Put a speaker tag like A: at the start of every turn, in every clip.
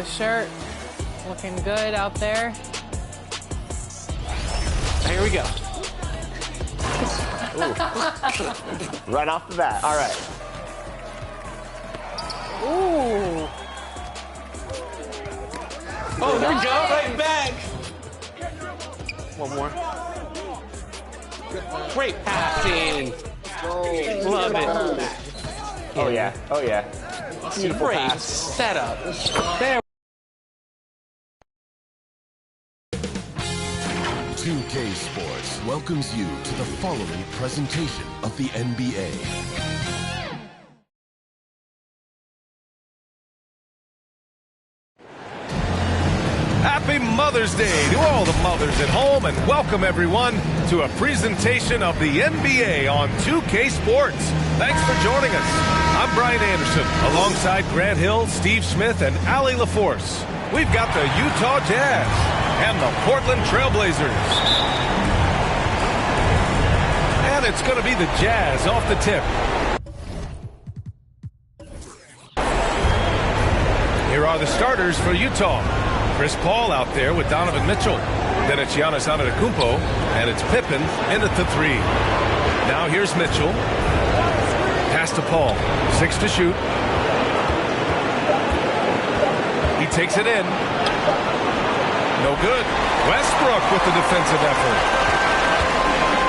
A: shirt. Looking good out there.
B: Here we go.
C: Right off the bat. All right.
A: Ooh.
B: Oh, there we go.
A: Nice.
B: Right back.
C: One more.
B: Great passing. Love it.
C: Oh, yeah. Oh, yeah. Beautiful
B: Great
C: pass.
B: setup. There.
D: 2K Sports welcomes you to the following presentation of the NBA.
E: Happy Mother's Day to all the mothers at home, and welcome everyone to a presentation of the NBA on 2K Sports. Thanks for joining us. I'm Brian Anderson, alongside Grant Hill, Steve Smith, and Allie LaForce. We've got the Utah Jazz and the Portland Trailblazers. And it's going to be the Jazz off the tip. Here are the starters for Utah. Chris Paul out there with Donovan Mitchell. Then it's Giannis Antetokounmpo, and it's Pippen in at the 3. Now here's Mitchell. Pass to Paul. 6 to shoot. He takes it in. No good. Westbrook with the defensive effort.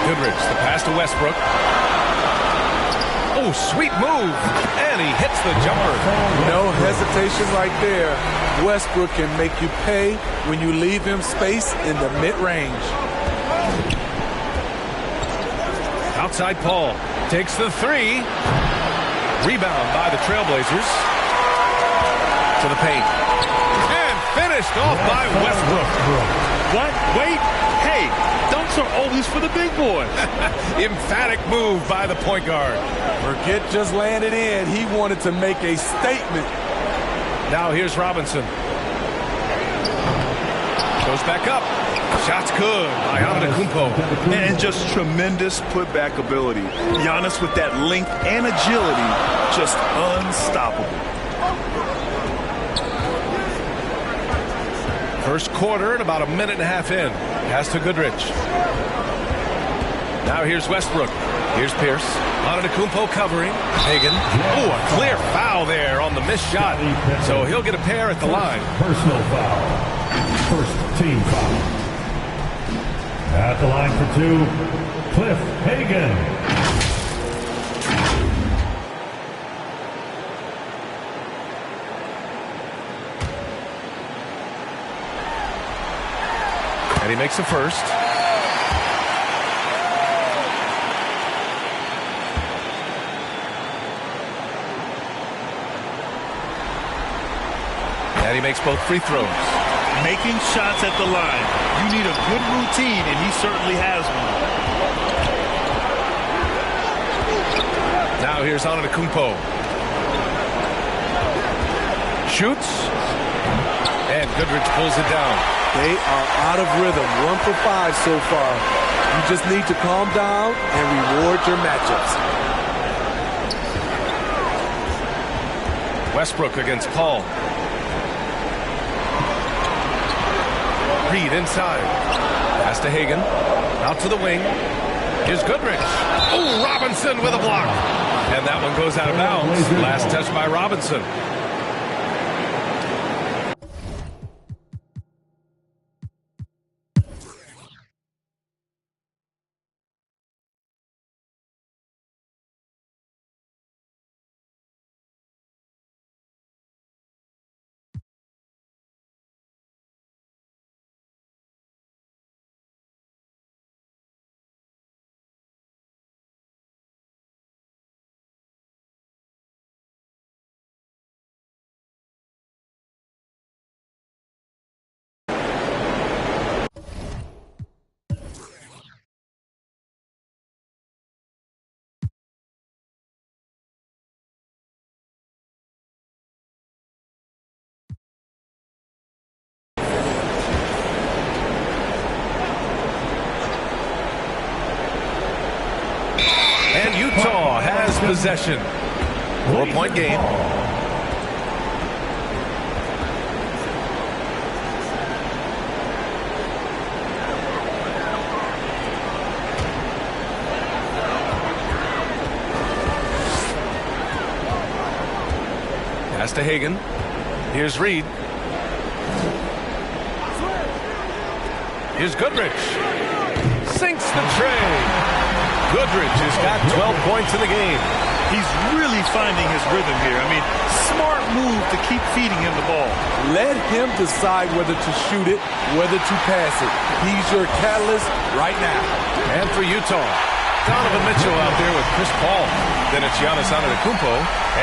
E: Goodrich, the pass to Westbrook. Oh, sweet move. And he hits the jumper.
F: No hesitation right there. Westbrook can make you pay when you leave him space in the mid-range.
E: Outside Paul. Takes the 3. Rebound by the Trailblazers. To the paint. And finished off by Westbrook.
G: What? Wait. Hey, dunks are always for the big boy.
E: Emphatic move by the point guard.
F: Forget just laying it in. He wanted to make a statement.
E: Now here's Robinson. Goes back up. Shot's good by Antetokounmpo.
G: And just tremendous putback ability. Giannis with that length and agility, just unstoppable.
E: First quarter and about a minute and a half in. Pass to Goodrich. Now here's Westbrook. Here's Pierce. Antetokounmpo covering. Hagan. Oh, a clear foul there on the missed shot. So he'll get a pair at the line.
H: Personal foul. First team foul. At the line for 2, Cliff Hagan.
E: And he makes the first. And he makes both free throws.
G: Making shots at the line. You need a good routine, and he certainly has one.
E: Now here's Antetokounmpo. Shoots. And Goodrich pulls it down.
F: They are out of rhythm. 1 for 5 so far. You just need to calm down and reward your matchups.
E: Westbrook against Paul. Reed inside. Pass to Hagan. Out to the wing. Here's Goodrich. Oh, Robinson with a block. And that one goes out of bounds. Last touch by Robinson. And Utah has possession. 4-point game. to Hagan. Here's Reed. Here's Goodrich. Sinks the tray. Goodrich has got 12 points in the game.
G: He's really finding his rhythm here. I mean, smart move to keep feeding him the ball.
F: Let him decide whether to shoot it, whether to pass it. He's your catalyst right now.
E: And for Utah, Donovan Mitchell out there with Chris Paul. Then it's Giannis Antetokounmpo,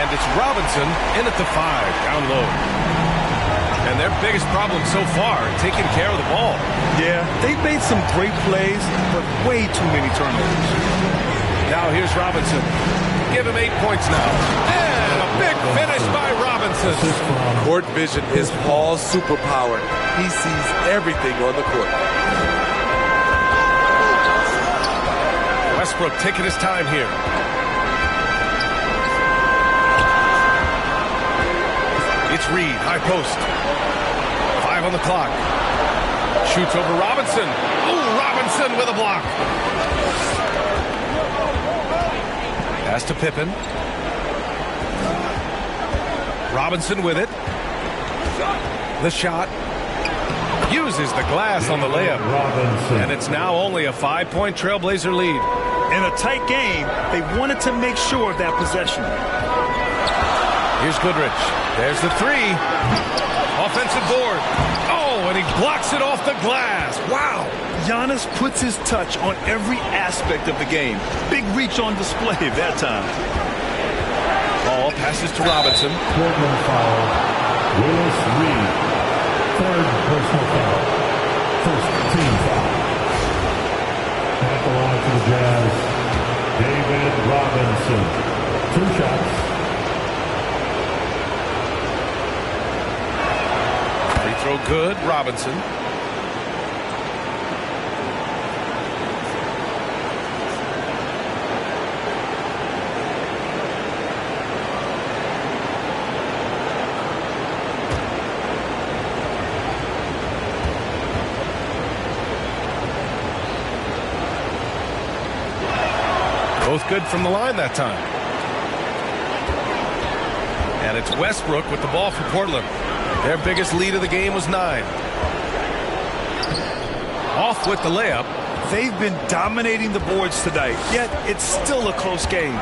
E: and it's Robinson in at the 5, down low. And their biggest problem so far, taking care of the ball.
G: Yeah, they've made some great plays, but way too many turnovers.
E: Now here's Robinson. Give him 8 points now. And a big finish by Robinson.
F: Court vision is Paul's superpower. He sees everything on the court.
E: Westbrook taking his time here. It's Reed, high post. 5 on the clock. Shoots over Robinson. Ooh, Robinson with a block. Pass to Pippen. Robinson with it. The shot. Uses the glass on the layup.
H: Robinson.
E: And it's now only a 5-point Trailblazer lead.
G: In a tight game, they wanted to make sure of that possession.
E: Here's Goodrich. There's the 3. Offensive board. Oh, and he blocks it off the glass. Wow.
G: Giannis puts his touch on every aspect of the game. Big reach on display that time.
E: Ball passes to Robinson.
H: Portland foul. Willis Reed. 3rd personal foul. 1st team foul. At the line for the Jazz, David Robinson. 2 shots.
E: Free throw good. Robinson. Both good from the line that time. And it's Westbrook with the ball for Portland. Their biggest lead of the game was 9. Off with the layup.
G: They've been dominating the boards tonight, yet it's still a close game.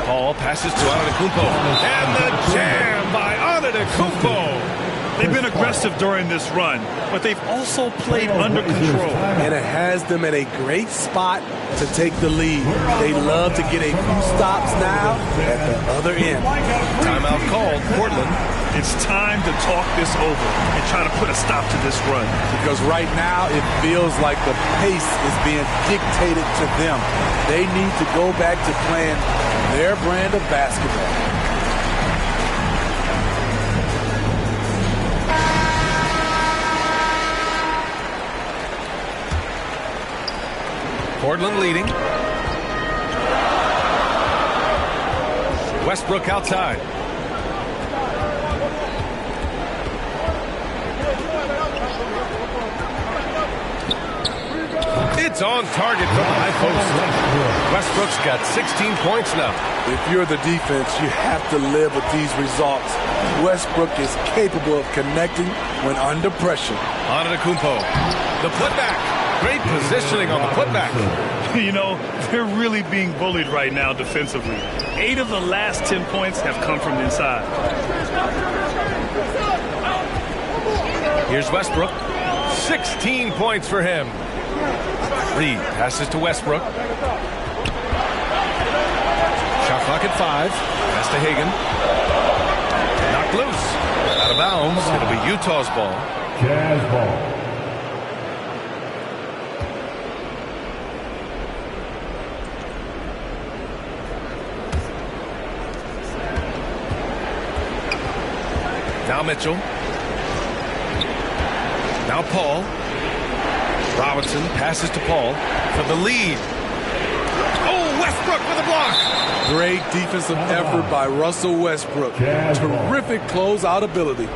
E: Paul passes to Antetokounmpo. And the jam by Antetokounmpo.
G: They've been aggressive during this run, but they've also played under control.
F: And it has them in a great spot to take the lead. They love to get a few stops now at the other end.
E: Timeout called. Portland.
G: It's time to talk this over and try to put a stop to this run.
F: Because right now it feels like the pace is being dictated to them. They need to go back to playing their brand of basketball.
E: Portland leading. Westbrook outside. It's on target from the high post. Westbrook's got 16 points now.
F: If you're the defense, you have to live with these results. Westbrook is capable of connecting when under pressure.
E: Antetokounmpo. The putback. Great positioning on the putback.
G: You know, they're really being bullied right now defensively. 8 of the last 10 points have come from inside.
E: Here's Westbrook. 16 points for him. Reed passes to Westbrook. Shot clock at 5. Pass to Hagan. Knocked loose. Out of bounds. It'll be Utah's ball.
H: Jazz ball.
E: Now Mitchell. Now Paul. Robinson passes to Paul for the lead. Oh, Westbrook with a block.
F: Great defensive effort by Russell Westbrook. Terrific closeout ability.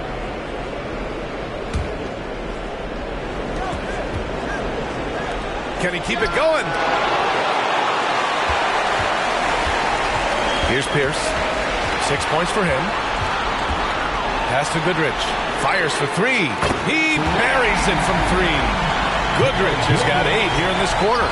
E: Can he keep it going? Here's Pierce. 6 points for him. Pass to Goodrich. Fires for three. He buries it from three. Goodrich has got 8 here in this quarter.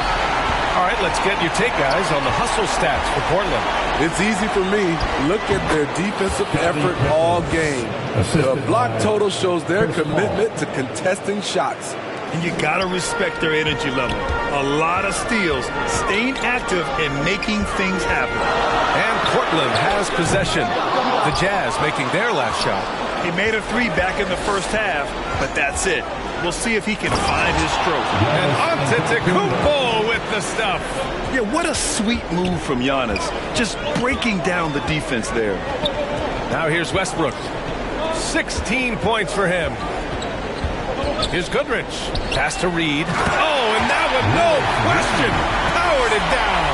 E: All right, let's get your take, guys, on the hustle stats for Portland.
F: It's easy for me. Look at their defensive effort all game. The block total shows their commitment to contesting shots.
G: And you got to respect their energy level. A lot of steals, staying active and making things happen.
E: And Portland has possession. The Jazz making their last shot.
G: He made a 3 back in the first half, but that's it. We'll see if he can find his stroke.
E: And Antetokounmpo with the stuff.
G: Yeah, what a sweet move from Giannis. Just breaking down the defense there.
E: Now here's Westbrook. 16 points for him. Here's Goodrich. Pass to Reed. Oh, and that one, no question, powered it down.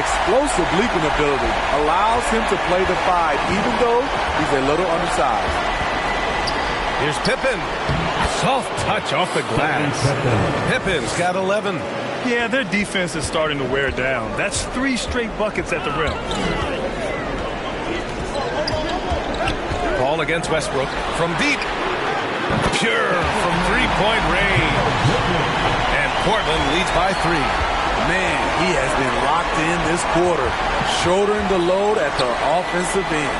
F: Explosive leaping ability allows him to play the 5, even though he's a little undersized.
E: Here's Pippen. Soft touch off the glass. Pippen's got 11.
G: Yeah, their defense is starting to wear down. That's 3 straight buckets at the rim.
E: Ball against Westbrook from deep. Pure from three-point range. And Portland leads by 3.
F: Man, he has been locked in this quarter, shouldering the load at the offensive end.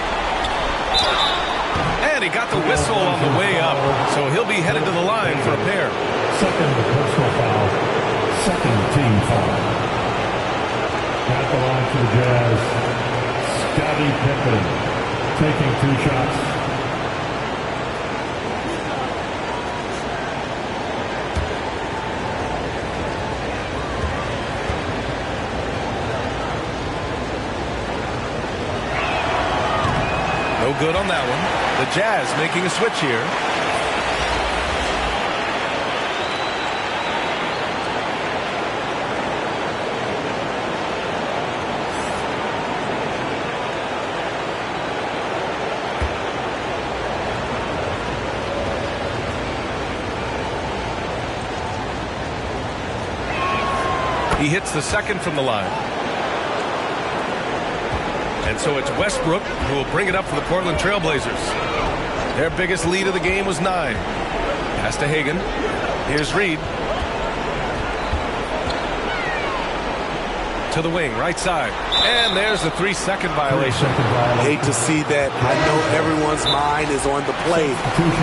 E: And he got the whistle on the way up, so he'll be headed to the line for a pair.
H: Second personal foul. Second team foul. At the line for the Jazz, Scottie Pippen taking 2 shots.
E: No good on that one. The Jazz making a switch here. He hits the second from the line. And so it's Westbrook who will bring it up for the Portland Trailblazers. Their biggest lead of the game was 9. Pass to Hagan. Here's Reed. To the wing, right side. And there's the 3-second violation.
F: Hate to see that. I know everyone's mind is on the play,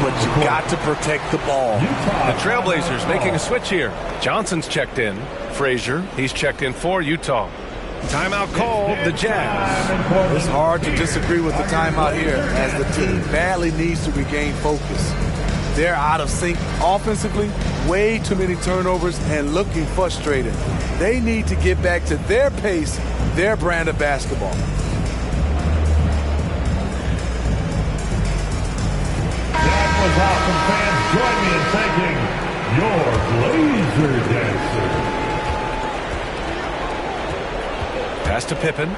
F: but you got to protect the ball.
E: The Trailblazers making a switch here. Johnson's checked in. Frazier, he's checked in for Utah. Timeout call, the Jazz.
F: It's hard to disagree with the timeout here, as the team badly needs to regain focus. They're out of sync offensively, way too many turnovers, and looking frustrated. They need to get back to their pace, their brand of basketball.
H: That was awesome, fans. Join me in thanking your Blazer Dancer.
E: Pass to Pippen.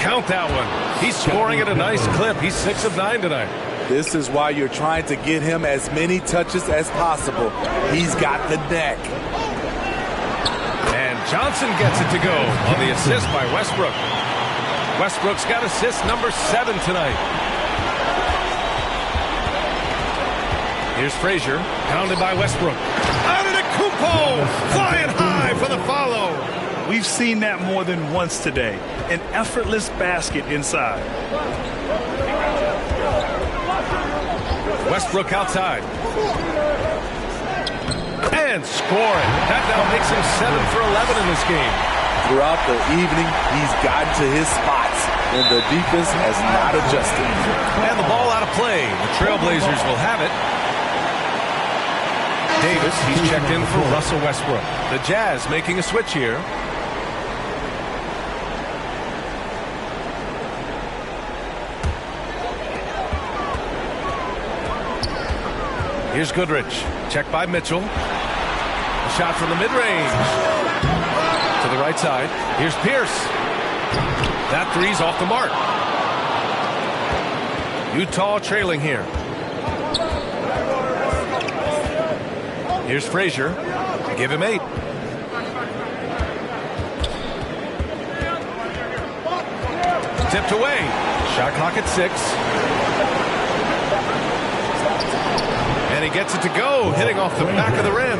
E: Count that one. He's scoring at a nice clip. He's 6 of 9 tonight.
F: This is why you're trying to get him as many touches as possible. He's got the neck.
E: And Johnson gets it to go on the assist by Westbrook. Westbrook's got assist number 7 tonight. Here's Frazier, pounded by Westbrook. Antetokounmpo flying high for the follow.
G: We've seen that more than once today. An effortless basket inside.
E: Westbrook outside. And scoring. That now makes him 7 for 11 in this game.
F: Throughout the evening, he's gotten to his spots, and the defense has not adjusted.
E: And the ball out of play. The Trailblazers will have it. Davis, he's checked in for Russell Westbrook. The Jazz making a switch here. Here's Goodrich. Checked by Mitchell. A shot from the mid-range. To the right side. Here's Pierce. That three's off the mark. Utah trailing here. Here's Frazier. Give him 8. Tipped away. Shot clock at 6. And he gets it to go, hitting off the back of the rim.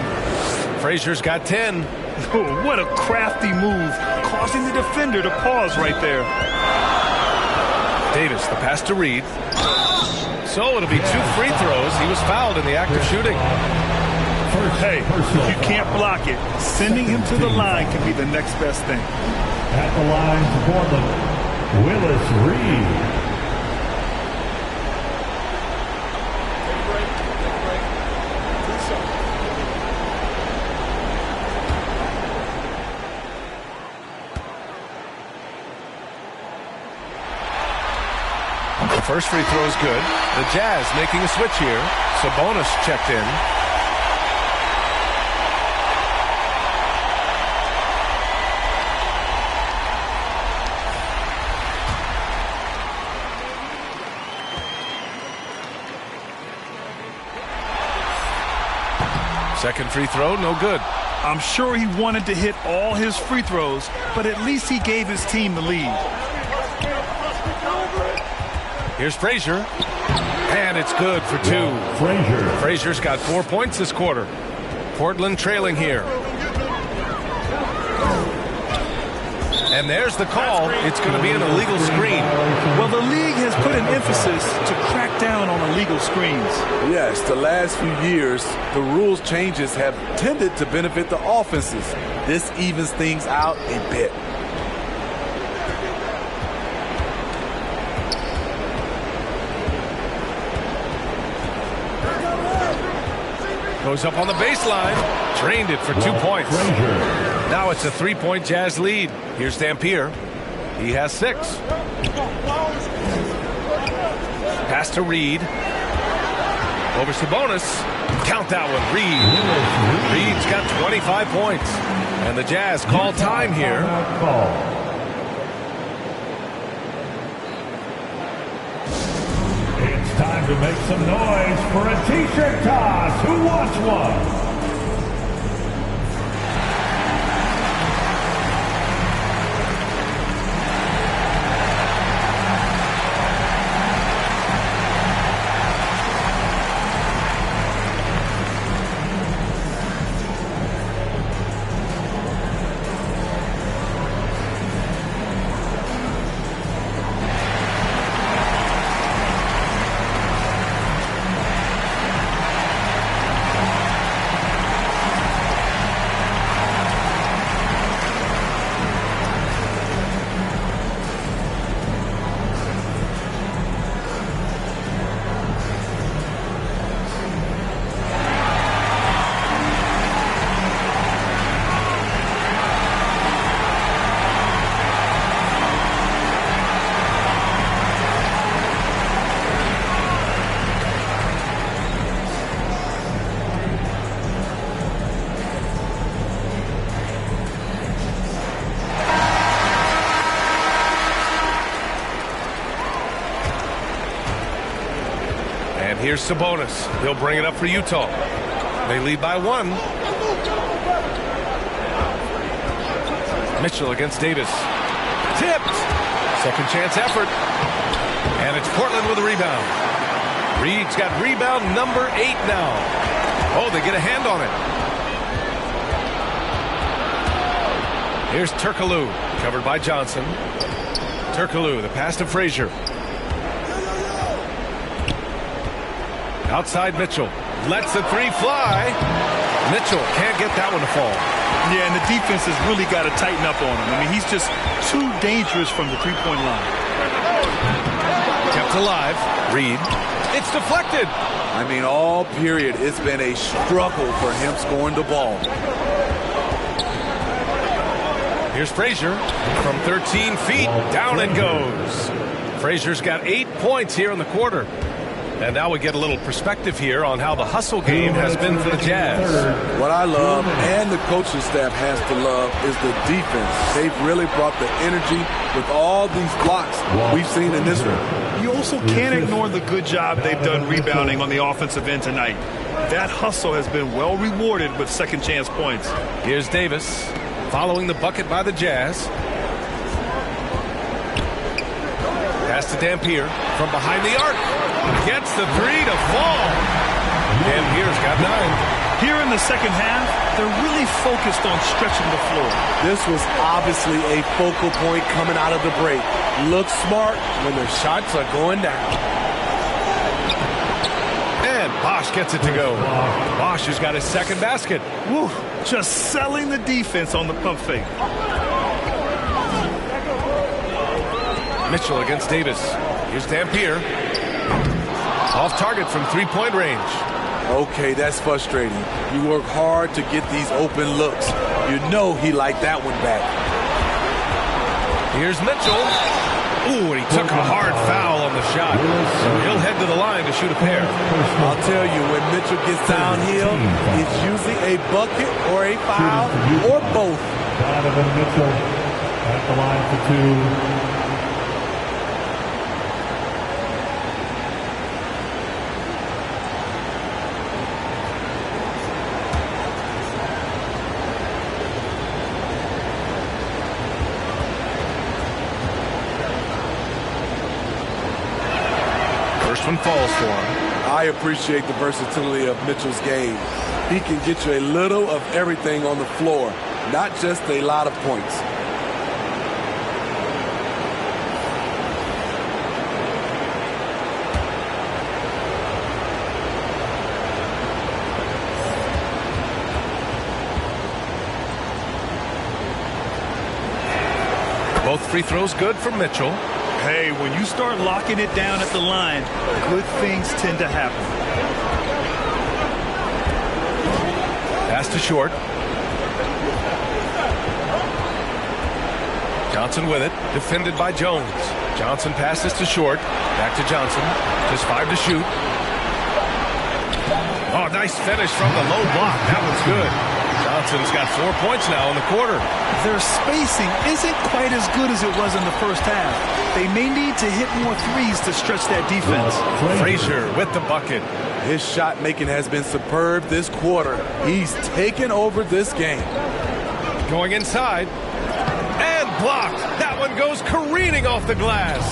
E: Frazier's got 10.
G: Oh, what a crafty move, causing the defender to pause right there.
E: Davis, the pass to Reed. So it'll be 2 free throws. He was fouled in the act of shooting.
G: Hey, if you can't block it, sending him to the line can be the next best thing.
H: At the line for Portland, Willis Reed.
E: The first free throw is good. The Jazz making a switch here. Sabonis checked in. Second free throw, no good.
G: I'm sure he wanted to hit all his free throws, but at least he gave his team the lead.
E: Here's Frazier, and it's good for 2. Frazier's got 4 points this quarter. Portland trailing here. And there's the call. It's going to be an illegal screen.
G: Well, the league has put an emphasis to crack down on illegal screens.
F: Yes, the last few years, the rules changes have tended to benefit the offenses. This evens things out a bit.
E: Goes up on the baseline. Drained it for 2 points. Now it's a 3-point Jazz lead. Here's Dampier. He has 6. Pass to Reed. Over Sabonis. Count that one. Reed. Reed's got 25 points. And the Jazz call time here.
H: It's time to make some noise for a t-shirt toss. Who wants one?
E: Here's Sabonis. He'll bring it up for Utah. They lead by 1. Mitchell against Davis. Tipped. Second chance effort. And it's Portland with a rebound. Reed's got rebound number 8 now. Oh, they get a hand on it. Here's Turkoglu. Covered by Johnson. Turkoglu, the pass to Frazier. Outside Mitchell. Lets the 3 fly. Mitchell can't get that one to fall.
G: Yeah, and the defense has really got to tighten up on him. I mean, he's just too dangerous from the three-point line.
E: Kept alive. Reed. It's deflected.
F: I mean, all period, it's been a struggle for him scoring the ball.
E: Here's Frazier. From 13 feet, down it goes. Frazier's got 8 points here in the quarter. And now we get a little perspective here on how the hustle game has been for the Jazz.
F: What I love, and the coaching staff has to love, is the defense. They've really brought the energy with all these blocks we've seen in this one.
G: You also can't ignore the good job they've done rebounding on the offensive end tonight. That hustle has been well rewarded with second chance points.
E: Here's Davis following the bucket by the Jazz. Pass to Dampier from behind the arc. Gets the three to fall. Dampier's got 9.
G: Here in the second half, they're really focused on stretching the floor.
F: This was obviously a focal point coming out of the break. Look smart when their shots are going down.
E: And Bosch gets it to go. Bosch has got his second basket.
G: Woo, just selling the defense on the pump fake.
E: Mitchell against Davis. Here's Dampier. Off target from three-point range.
F: Okay, that's frustrating. You work hard to get these open looks. You know he liked that one back.
E: Here's Mitchell. Ooh, and he took a hard foul on the shot. So he'll head to the line to shoot a pair.
F: I'll tell you, when Mitchell gets downhill, it's usually a bucket or a foul or both.
H: Donovan Mitchell at the line for 2.
E: One falls for him.
F: I appreciate the versatility of Mitchell's game. He can get you a little of everything on the floor, not just a lot of points.
E: Both free throws good for Mitchell.
G: Hey, when you start locking it down at the line, good things tend to happen.
E: Pass to Short. Johnson with it, defended by Jones. Johnson passes to Short. Back to Johnson. Just 5 to shoot. Oh, nice finish from the low block. That one's good. Johnson's got 4 points now in the quarter.
G: Their spacing isn't quite as good as it was in the first half. They may need to hit more threes to stretch that defense.
E: Frazier with the bucket.
F: His shot making has been superb this quarter. He's taken over this game.
E: Going inside. And blocked. That one goes careening off the glass.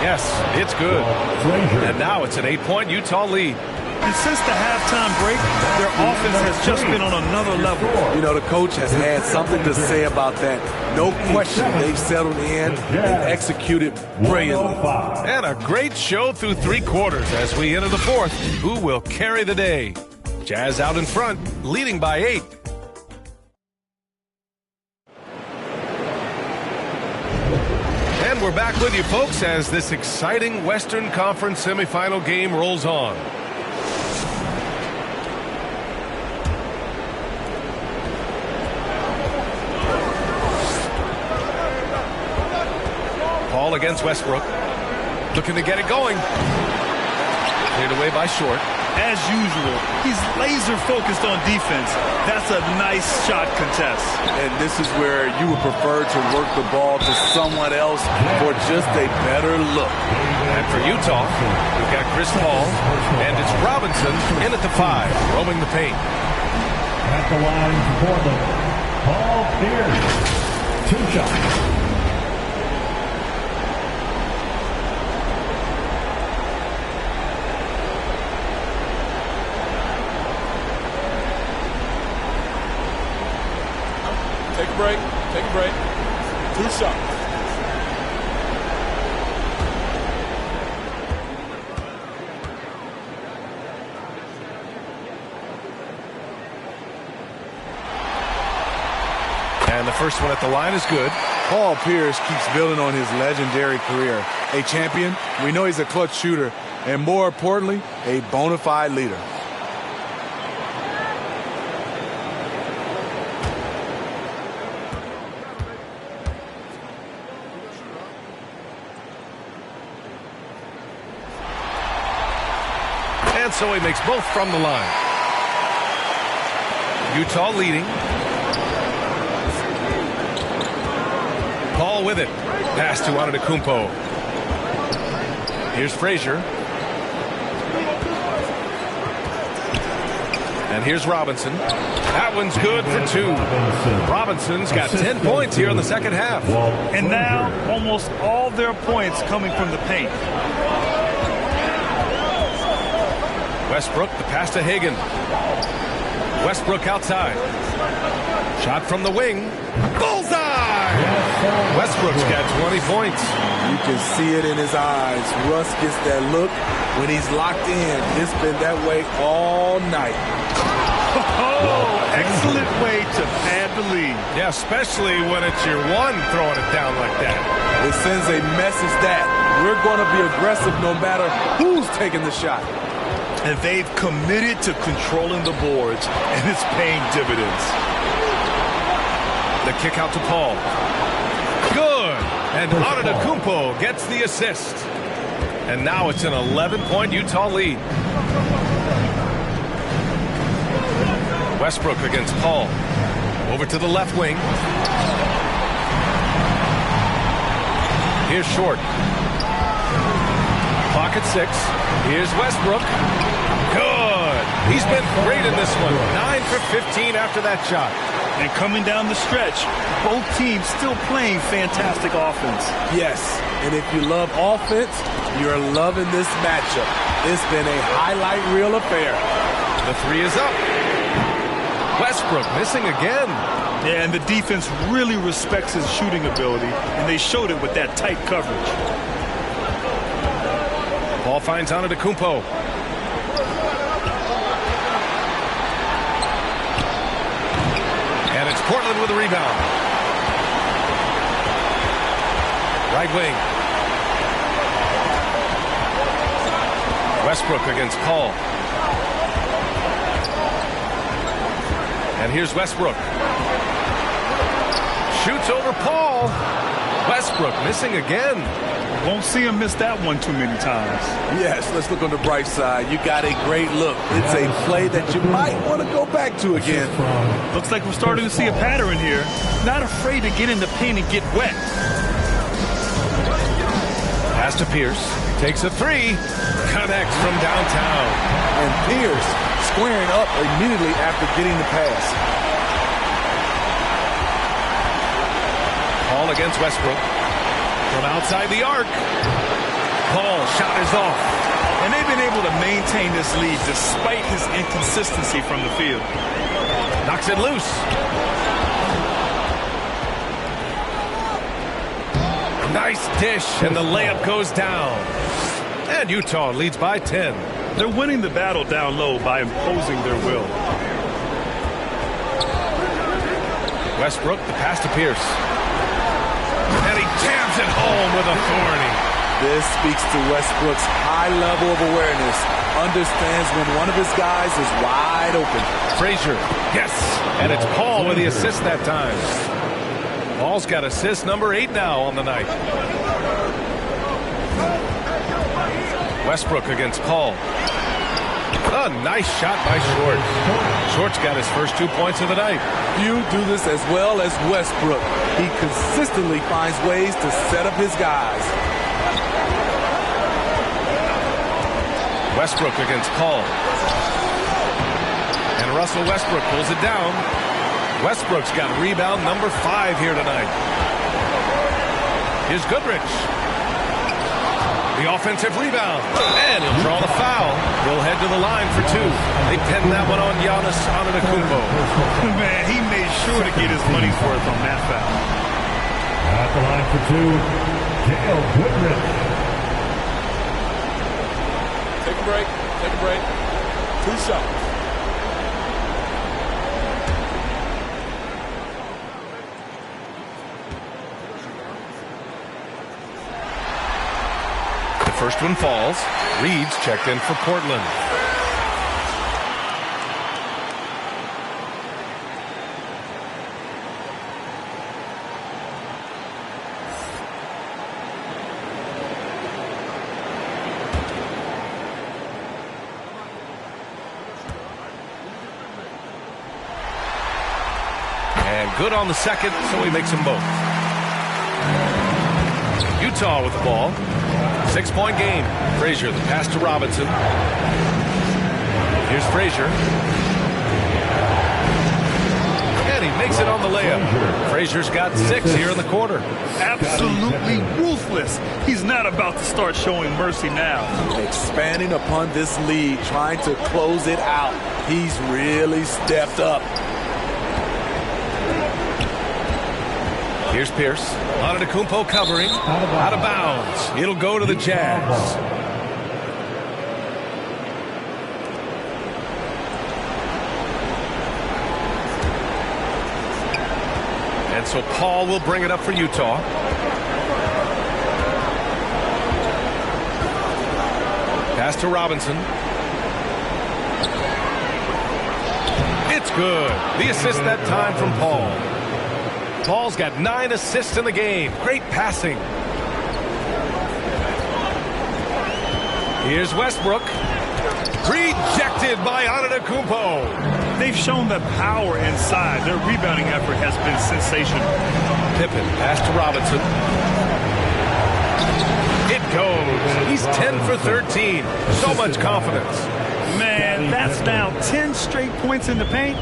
E: Yes, it's good. And now it's an 8-point Utah lead.
G: And since the halftime break, their offense has just been on another level.
F: You know, the coach has had something to say about that. No question, they've settled in and executed brilliantly.
E: And a great show through 3 quarters as we enter the 4th. Who will carry the day? Jazz out in front, leading by 8. And we're back with you, folks, as this exciting Western Conference semifinal game rolls on. Paul against Westbrook. Looking to get it going. Cleared away by Short.
G: As usual, he's laser focused on defense. That's a nice shot contest.
F: And this is where you would prefer to work the ball to someone else for just a better look.
E: And for Utah, we've got Chris Paul, and it's Robinson in at the 5, roaming the paint.
H: At the line for Portland, Paul Pierce, 2 shots.
F: Take a break. Take a break. 2 shots.
E: And the first one at the line is good.
F: Paul Pierce keeps building on his legendary career. A champion, we know he's a clutch shooter, and more importantly, a bona fide leader.
E: And so he makes both from the line. Utah leading. Paul with it. Pass to Antetokounmpo. Here's Frazier. And here's Robinson. That one's good for 2. Robinson's got 10 points here in the second half.
G: And now, almost all their points coming from the paint.
E: Westbrook, the pass to Hagan. Westbrook outside. Shot from the wing. Bullseye! Westbrook's got 20 points.
F: You can see it in his eyes. Russ gets that look when he's locked in. It's been that way all night.
G: Oh, excellent way to pad the lead.
E: Yeah, especially when it's your one throwing it down like that.
F: It sends a message that we're going to be aggressive no matter who's taking the shot.
G: And they've committed to controlling the boards, and it's paying dividends.
E: The kick out to Paul. Good. And Antetokounmpo gets the assist. And now it's an 11-point Utah lead. Westbrook against Paul. Over to the left wing. Here's Short. Clock at 6. Here's Westbrook. Good. He's been great in this one. 9 for 15 after that shot.
G: And coming down the stretch, both teams still playing fantastic offense.
F: Yes, and if you love offense, you're loving this matchup. It's been a highlight reel affair.
E: The 3 is up. Westbrook missing again.
G: Yeah, and the defense really respects his shooting ability, and they showed it with that tight coverage.
E: Ball finds Antetokounmpo. And it's Portland with a rebound. Right wing. Westbrook against Paul. And here's Westbrook. Shoots over Paul. Westbrook missing again.
G: Won't see him miss that one too many times.
F: Yes, let's look on the bright side. You got a great look. It's a play that you might want to go back to again.
G: Looks like we're starting to see a pattern here. Not afraid to get in the paint and get wet.
E: Pass to Pierce. Takes a 3. Connects from downtown.
F: And Pierce squaring up immediately after getting the pass.
E: Paul against Westbrook. From outside the arc. Paul shot is off.
G: And they've been able to maintain this lead despite his inconsistency from the field.
E: Knocks it loose. Nice dish, and the layup goes down. And Utah leads by 10.
G: They're winning the battle down low by imposing their will.
E: Westbrook, the pass to Pierce. And he jams it home with authority.
F: This speaks to Westbrook's high level of awareness. Understands when one of his guys is wide open.
E: Frazier, yes. And it's Paul with the assist that time. Paul's got assist number 8 now on the night. Westbrook against Paul. A nice shot by Short. Short's got his first 2 points of the night.
F: Few do this as well as Westbrook. He consistently finds ways to set up his guys.
E: Westbrook against Paul. And Russell Westbrook pulls it down. Westbrook's got rebound number 5 here tonight. Here's Goodrich. The offensive rebound. And he'll draw the foul. He'll head to the line for 2. They pinned that one on Giannis Antetokounmpo.
G: Man, he made sure to get his money's worth on that foul.
H: At the line for 2, Dale Goodrich.
F: Take a break. Take a break. 2 shots.
E: First one falls. Reed's checked in for Portland. And good on the second, so he makes them both. Utah with the ball. 6-point game. Frazier, the pass to Robinson. Here's Frazier. makes it on the layup. Frazier's got 6 here in the quarter.
G: Absolutely ruthless. He's not about to start showing mercy now.
F: Expanding upon this lead, trying to close it out. He's really stepped up.
E: Here's Pierce. Antetokounmpo covering. Out of bounds. It'll go to the Jazz. And so Paul will bring it up for Utah. Pass to Robinson. It's good. The assist that time from Paul. Paul's got 9 assists in the game. Great passing. Here's Westbrook. Rejected by Antetokounmpo.
G: They've shown the power inside. Their rebounding effort has been sensational.
E: Pippen, pass to Robinson. It goes. He's 10 for 13. So much confidence.
G: Man, that's now 10 straight points in the paint.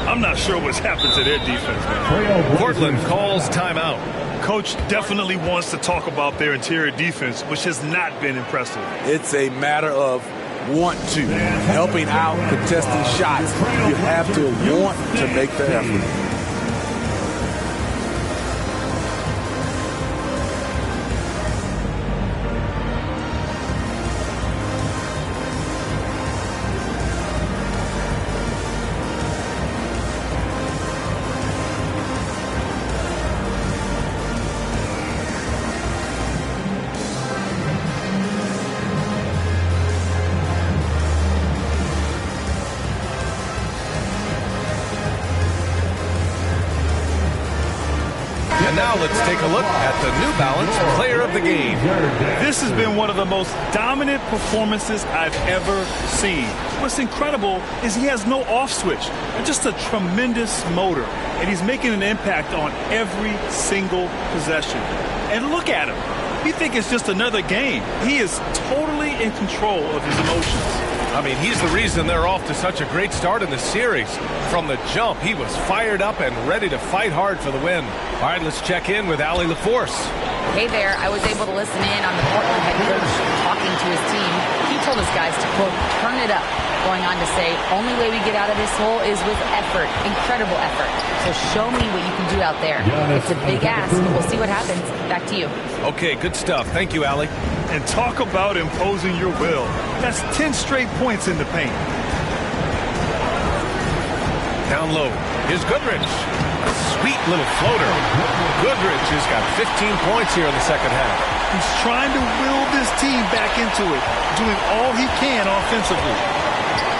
G: I'm not sure what's happened to their defense, man.
E: Portland calls timeout.
G: Coach definitely wants to talk about their interior defense, which has not been impressive.
F: It's a matter of want to, helping out, contesting shots. You have to want to make the effort.
E: And now let's take a look at the New Balance Player of the Game.
G: This has been one of the most dominant performances I've ever seen. What's incredible is he has no off switch. Just a tremendous motor. And he's making an impact on every single possession. And look at him. You think it's just another game. He is totally in control of his emotions.
E: I mean, he's the reason they're off to such a great start in the series. From the jump, he was fired up and ready to fight hard for the win. All right, let's check in with Allie LaForce.
I: Hey there, I was able to listen in on the Portland head coach talking to his team. He told his guys to, quote, turn it up, going on to say, only way we get out of this hole is with effort, incredible effort. So show me what you can do out there. It's a big ask, but we'll see what happens. Back to you.
E: Okay, good stuff. Thank you, Allie.
G: And talk about imposing your will. That's 10 straight points in the paint.
E: Down low. Here's Goodrich. A sweet little floater. Goodrich has got 15 points here in the second half.
G: He's trying to will this team back into it, doing all he can offensively.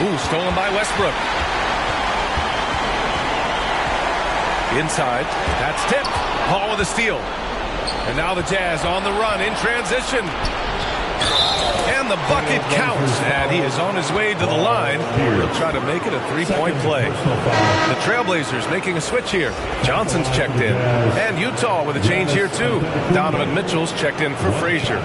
E: Ooh, stolen by Westbrook. Inside. That's tipped. Paul with a steal. And now the Jazz on the run in transition. And the bucket counts. And he is on his way to the line. He'll try to make it a three-point play. The Trailblazers making a switch here. Johnson's checked in. And Utah with a change here, too. Donovan Mitchell's checked in for Frazier.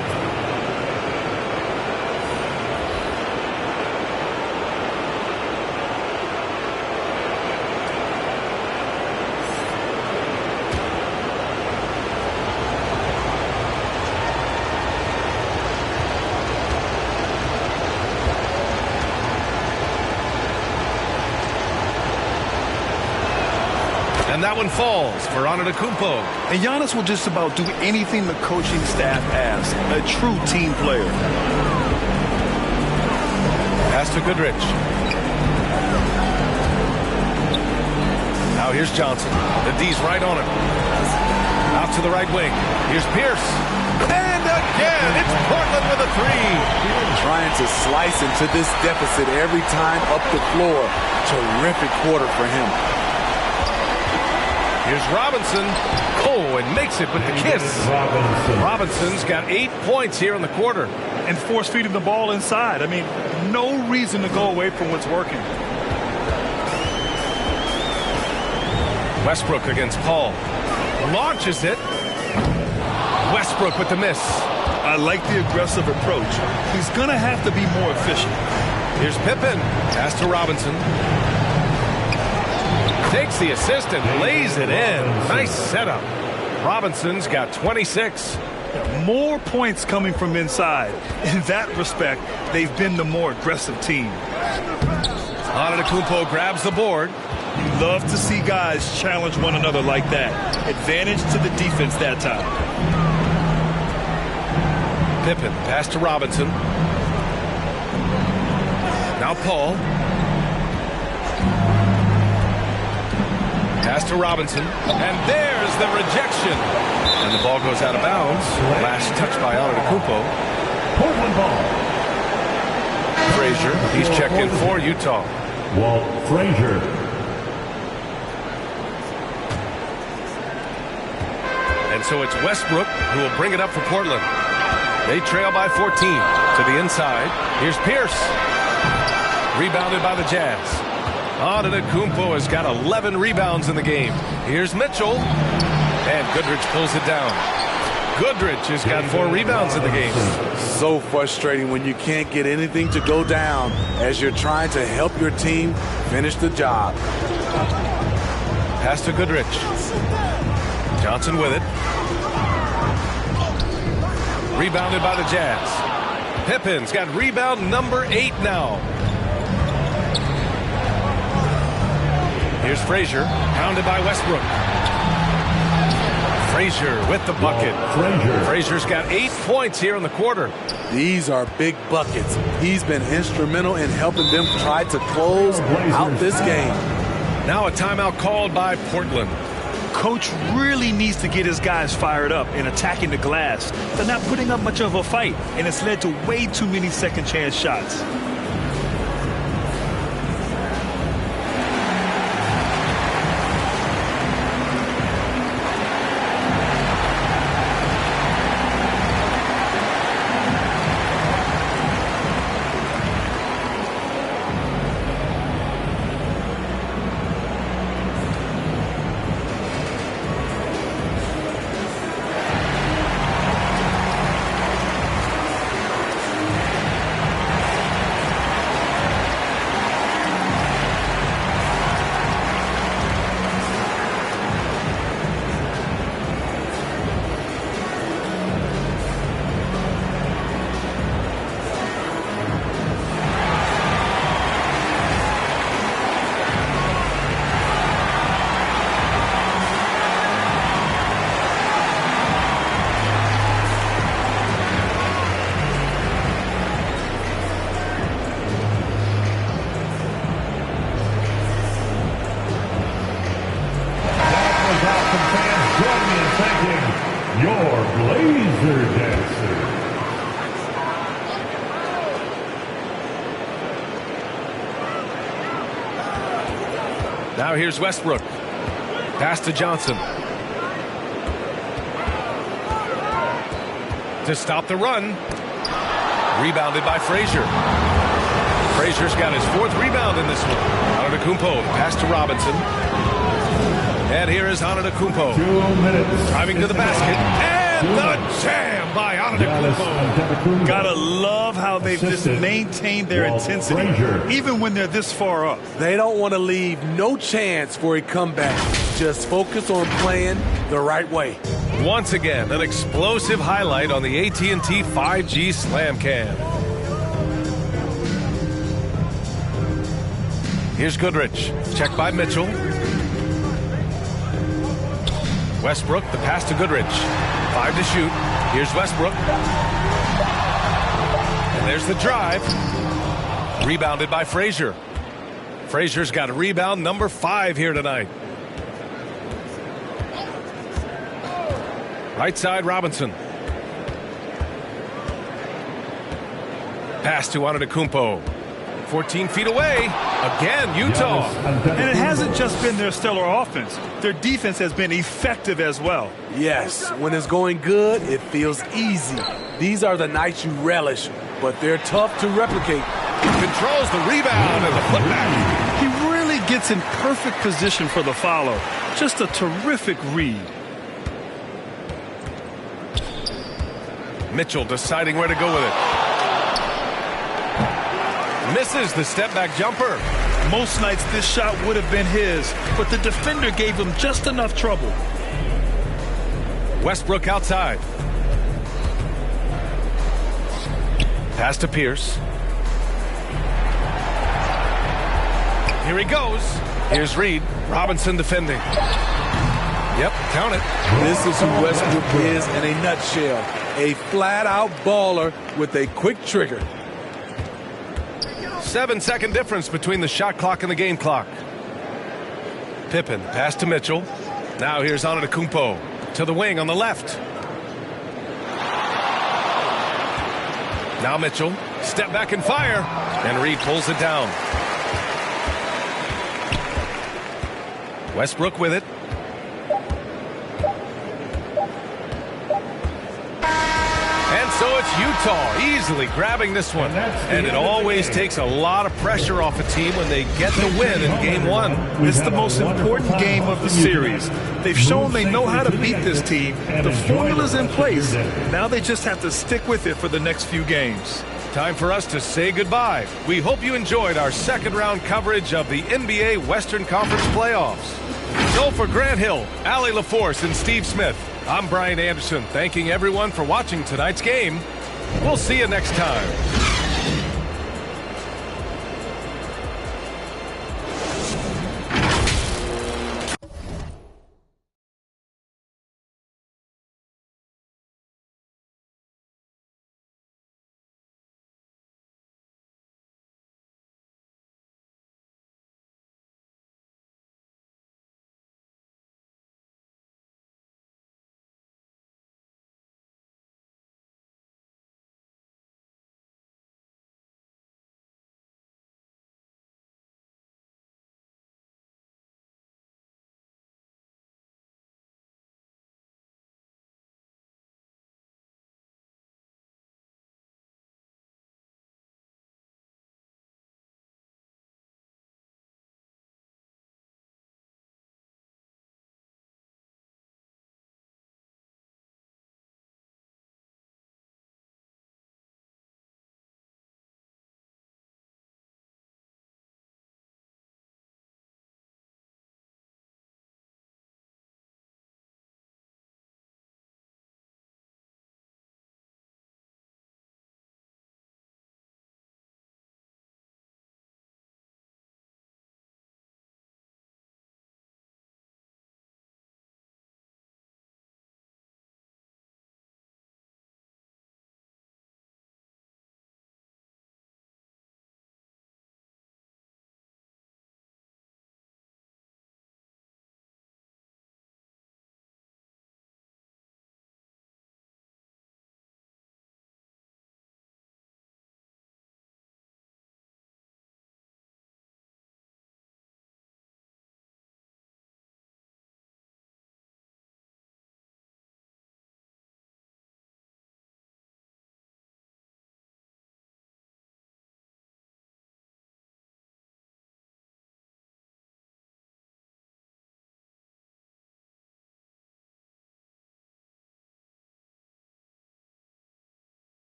E: And that one falls for Antetokounmpo.
G: And Giannis will just about do anything the coaching staff asks. A true team player.
E: Pass to Goodrich. Now here's Johnson. The D's right on him. Out to the right wing. Here's Pierce. And again, it's Portland with a three.
F: Trying to slice into this deficit every time up the floor. Terrific quarter for him.
E: Here's Robinson. Oh, and makes it with the kiss. Robinson's got 8 points here in the quarter.
G: And force feeding the ball inside. I mean, no reason to go away from what's working.
E: Westbrook against Paul. Launches it. Westbrook with the miss.
G: I like the aggressive approach. He's going to have to be more efficient.
E: Here's Pippen. Pass to Robinson. Takes the assist and lays it in. Nice setup. Robinson's got 26.
G: More points coming from inside. In that respect, they've been the more aggressive team.
E: Antetokounmpo grabs the board.
G: You love to see guys challenge one another like that. Advantage to the defense that time.
E: Pippen, pass to Robinson. Now Paul. Pass to Robinson. And there's the rejection. And the ball goes out of bounds. Last touch by Antetokounmpo.
H: Portland ball.
E: Frazier, he's checked in for Utah.
H: Walt Frazier.
E: And so it's Westbrook who will bring it up for Portland. They trail by 14 to the inside. Here's Pierce. Rebounded by the Jazz. Antetokounmpo has got 11 rebounds in the game. Here's Mitchell. And Goodrich pulls it down. Goodrich has got 4 rebounds in the game.
F: So frustrating when you can't get anything to go down as you're trying to help your team finish the job.
E: Pass to Goodrich. Johnson with it. Rebounded by the Jazz. Pippen's got rebound number 8 now. Here's Frazier, pounded by Westbrook. Frazier with the bucket. Frazier's got 8 points here in the quarter.
F: These are big buckets. He's been instrumental in helping them try to close out this game.
E: Now a timeout called by Portland.
G: Coach really needs to get his guys fired up and attacking the glass. They're not putting up much of a fight, and it's led to way too many second chance shots.
E: Now here's Westbrook. Pass to Johnson. To stop the run. Rebounded by Frazier. Frazier's got his 4th rebound in this one. Antetokounmpo, pass to Robinson. And here is Antetokounmpo.
H: 2 minutes.
E: Driving to the basket. And the jam by Antetokounmpo.
G: Gotta love how they've just maintained their intensity, even when they're this far up.
F: They don't want to leave no chance for a comeback. Just focus on playing the right way.
E: Once again, an explosive highlight on the AT&T 5G Slam Cam. Here's Goodrich. Checked by Mitchell. Westbrook, the pass to Goodrich. 5 to shoot. Here's Westbrook. And there's the drive. Rebounded by Frazier. Frazier's got a rebound number 5 here tonight. Right side, Robinson. Pass to Antetokounmpo. 14 feet away. Again, Utah.
G: And it hasn't just been their stellar offense. Their defense has been effective as well.
F: Yes, when it's going good, it feels easy. These are the nights you relish, but they're tough to replicate.
E: Controls the rebound and the putback.
G: He really gets in perfect position for the follow. Just a terrific read.
E: Mitchell deciding where to go with it. Misses the step back jumper.
G: Most nights this shot would have been his, but the defender gave him just enough trouble.
E: Westbrook outside. Pass to Pierce. Here he goes. Here's Reed. Robinson defending. Yep, count it.
F: This is who Westbrook is in a nutshell. A flat-out baller with a quick trigger.
E: 7-second difference between the shot clock and the game clock. Pippen, pass to Mitchell. Now here's Antetokounmpo to the wing on the left. Now Mitchell, step back and fire, and Reed pulls it down. Westbrook with it. And so it's Utah easily grabbing this one. And it always takes a lot of pressure off a team when they get the win in game one.
G: It's the most important game of the series. They've shown they know how to beat this team. The formula's in place. Now they just have to stick with it for the next few games.
E: Time for us to say goodbye. We hope you enjoyed our second round coverage of the NBA Western Conference playoffs. So for Grant Hill, Allie LaForce, and Steve Smith, I'm Brian Anderson, thanking everyone for watching tonight's game. We'll see you next time.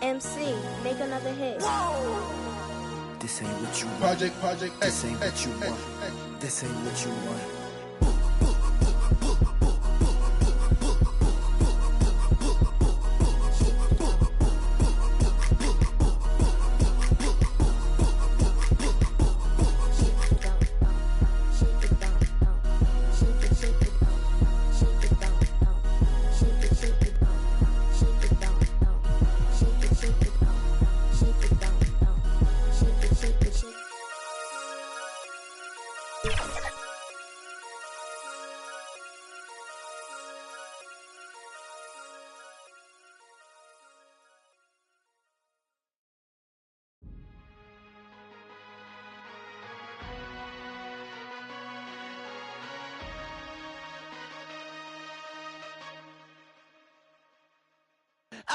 J: MC, make another hit.
K: This ain't what you want.
L: Project.
K: This ain't what you want. This ain't what you want.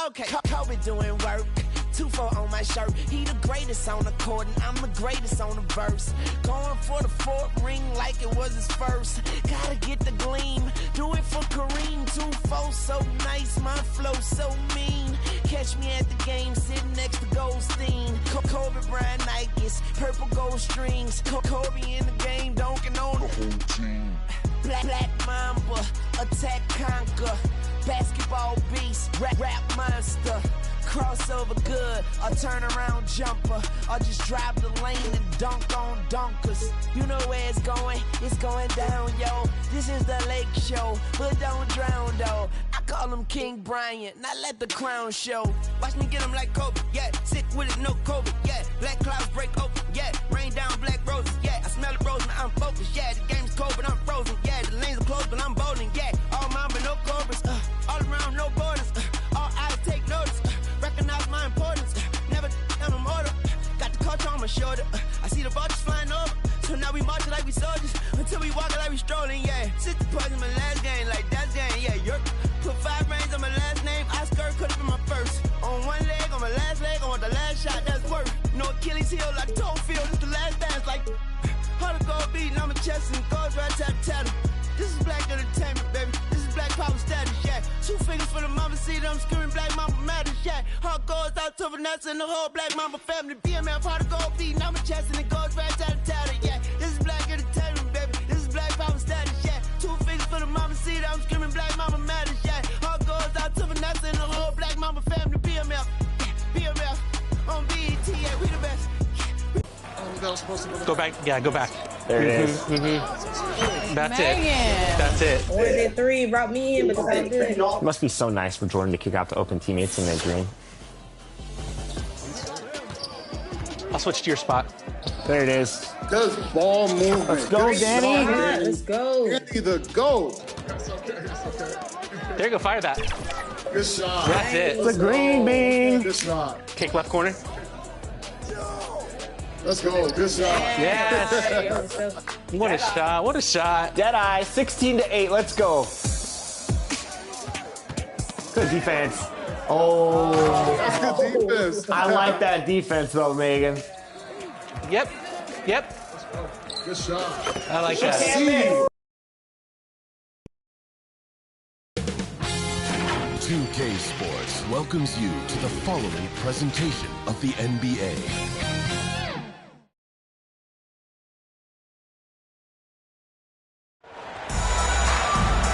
M: Okay, Kobe doing work. 2-4 on my shirt. He the greatest on the court, and I'm the greatest on the verse. Going for the fourth ring like it was his first. Gotta get the gleam. Do it for Kareem. 2-4 so nice, my flow so mean. Catch me at the game, sitting next to Goldstein. Kobe Bryant Nikes, purple gold strings. Kobe in the game, dunking on the whole team. Black Mamba, attack conquer. Basketball beast, rap monster. Crossover good, a turnaround jumper. Or just drive the lane and dunk on dunkers. You know where it's going down, yo. This is the Lake Show, but don't drown, though. I call him King Bryant, not let the crown show. Watch me get him like Kobe, yeah. Sick with it, no COVID, yeah. Black clouds break open, yeah. Rain down black roses, yeah. I smell the rose, but I'm focused, yeah. The game's cold, but I'm frozen, yeah. The lanes are closed, but I'm bowling, yeah. All mine, but no cobras, all around, no borders. All eyes take notice, recognize my importance. Never on a mortar, got the culture on my shoulder. I see the vultures flying over, so now we marching like we soldiers. Until we walking like we strolling, yeah. 60 points in my last game, like that's game, yeah. You're put 5 rings on my last name, I skirt could have been my first. On one leg, on my last leg, I want the last shot, that's worth. No Achilles heel, like toe field, this the last dance, like hard to go beating on my chest and goes right tat. This is black entertainment, baby. This is black power status, yeah. 2 fingers for the mama, see them screaming black mama matters, yeah. Heart goes out to Vanessa and the whole black mama family. BMF, hard to go beating on my chest and it goes right tat, yeah. This is black entertainment, baby. This is black power status, yeah. 2 fingers for the mama, see them screaming black mama matters, yeah. Heart goes out to Vanessa and the whole black mama family. BMF, on BET, yeah, we the best.
B: Go back. Yeah, go back.
C: There it is.
B: That's
A: Megan.
B: it. That's it.
N: Or did 3 brought me in, but it's all good.
C: It must be so nice for Jordan to kick out the open teammates in their green.
B: I'll switch to your spot.
C: There it is.
L: Just ball movement.
C: Let's go, Danny.
N: Let's go.
L: Danny the GOAT.
B: There you go. Fire that.
L: Good shot.
B: That's it.
C: It's a green bean.
L: Good shot.
B: Kick left corner.
L: Let's go. Good shot.
B: Yes. What a shot. What a shot.
C: Deadeye, 16-8. Let's go. Good defense. Oh.
L: That's good defense.
C: I like that defense, though, Megan.
B: Yep.
L: Good shot.
B: I like that.
D: 2K Sports welcomes you to the following presentation of the NBA.